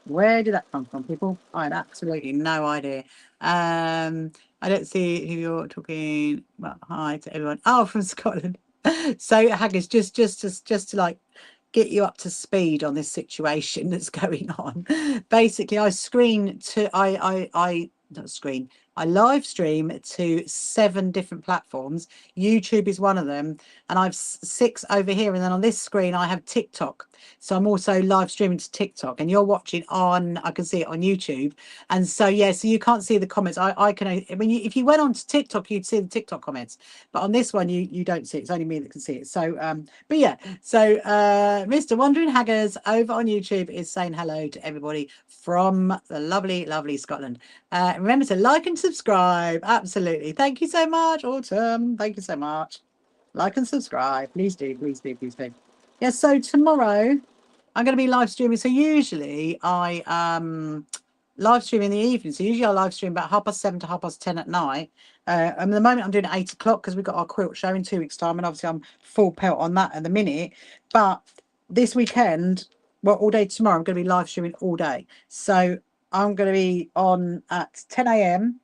Where did that come from, people? I had absolutely no idea. I don't see who you're talking. Well, hi to everyone. Oh, from Scotland. So Haggis, just to like get you up to speed on this situation that's going on. Basically, I live stream to 7 different platforms. YouTube is one of them, and I've 6 over here. And then on this screen, I have TikTok. So I'm also live streaming to TikTok, and you're watching on, I can see it on YouTube. And so, yeah, so you can't see the comments. I can, I mean, if you went on to TikTok, you'd see the TikTok comments, but on this one, you don't see it. It's only me that can see it. So, but yeah, so Mr. Wandering Haggers over on YouTube is saying hello to everybody from the lovely, lovely Scotland. Remember to like and subscribe. Absolutely. Thank you so much, Autumn. Thank you so much. Like and subscribe. Please do, please do, please do. Yeah, so tomorrow I'm going to be live streaming. So usually I live stream in the evening. So usually I live stream about 7:30 to 10:30 at night. And at the moment I'm doing it at 8 o'clock because we've got our quilt show in 2 weeks' time. And obviously I'm full pelt on that at the minute. But this weekend, well, all day tomorrow, I'm going to be live streaming all day. So I'm going to be on at 10 a.m.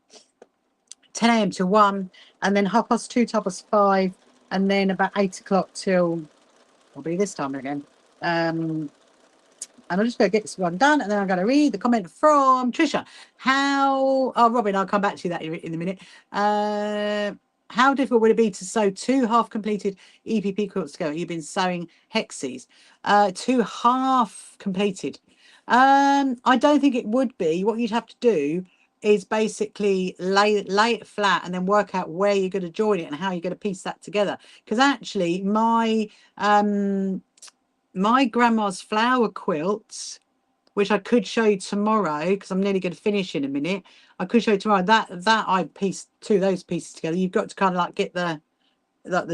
to 1, and then 2:30 to 5, and then about 8 o'clock till probably this time again. And I'm just going to get this one done, and then I'm going to read the comment from Trisha. Robin, I'll come back to you that in a minute. How difficult would it be to sew 2 half-completed EPP quilts together? You've been sewing hexes. 2 half-completed. I don't think it would be. What you'd have to do is basically lay it flat and then work out where you're going to join it and how you're going to piece that together. Because actually, my grandma's flower quilts, which I could show you tomorrow because I'm nearly going to finish in a minute. I could show you tomorrow that I pieced 2 of those pieces together. You've got to kind of like get the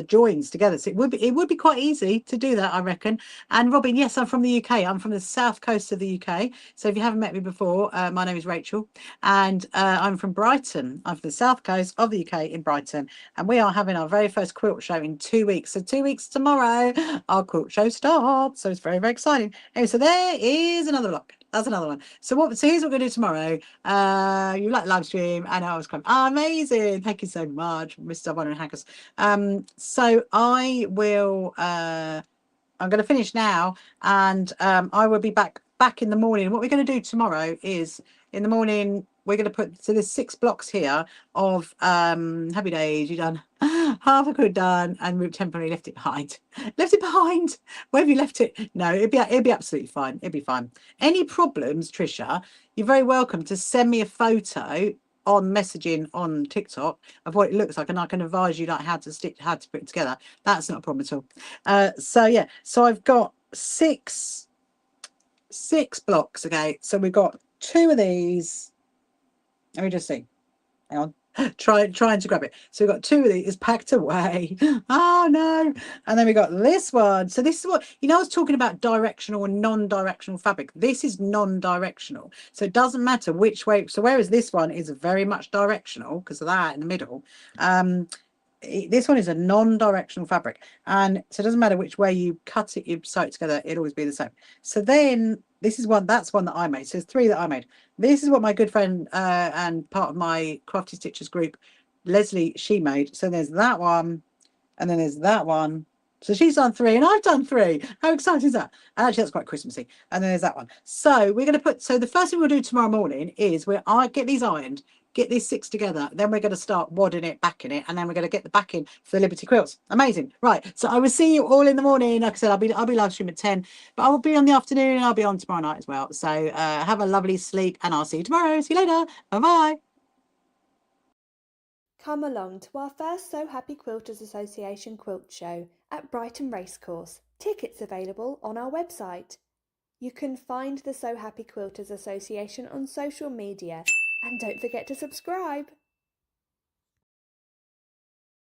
joins together, so it would be quite easy to do that, I reckon. And Robin, yes, I'm from the UK. I'm from the south coast of the UK. So if you haven't met me before, my name is Rachel, and I'm from Brighton. I'm from the south coast of the UK in Brighton, and we are having our very first quilt show in 2 weeks. So 2 weeks tomorrow, our quilt show starts. So it's very, very exciting. Anyway, so there is another block. That's another one. So here's what we're going to do tomorrow. You like live stream, and I was coming. Oh, amazing. Thank you so much, Mr. Wandering Hackers. So I will I'm going to finish now, and I will be back in the morning. What we're going to do tomorrow is in the morning we're going to put, so there's 6 blocks here of happy days. You've done half a quilt done, and we've temporarily left it behind. Left it behind. Where have you left it? No, it'd be absolutely fine. It'd be fine. Any problems, Trisha, you're very welcome to send me a photo on messaging on TikTok of what it looks like, and I can advise you like how to put it together. That's not a problem at all. So yeah, so I've got six blocks. Okay, so we've got 2 of these. Let me just see. Hang on. Trying to grab it. So we've got 2 of these packed away. Oh no. And then we got this one. So this is what, I was talking about directional and non-directional fabric. This is non-directional. So it doesn't matter which way. So whereas this one is very much directional because of that in the middle, this one is a non-directional fabric, and so it doesn't matter which way you cut it, you sew it together, it'll always be the same. So then this is that's one that I made. So there's 3 that I made. This is what my good friend and part of my Crafty Stitchers group Leslie, she made. So there's that one, and then there's that one. So she's done 3 and I've done 3. How exciting is that? And actually, that's quite Christmassy. And then there's that one. So we're going to put, so the first thing we'll do tomorrow morning is I get these ironed, get these 6 together. Then we're going to start wadding it, backing it, and then we're going to get the backing for the Liberty quilts. Amazing. Right. So I will see you all in the morning. Like I said, I'll be live stream at 10, but I will be on the afternoon and I'll be on tomorrow night as well. So have a lovely sleep and I'll see you tomorrow. See you later. Bye bye. Come along to our first So Happy Quilters Association quilt show at Brighton Racecourse. Tickets available on our website. You can find the So Happy Quilters Association on social media, and don't forget to subscribe.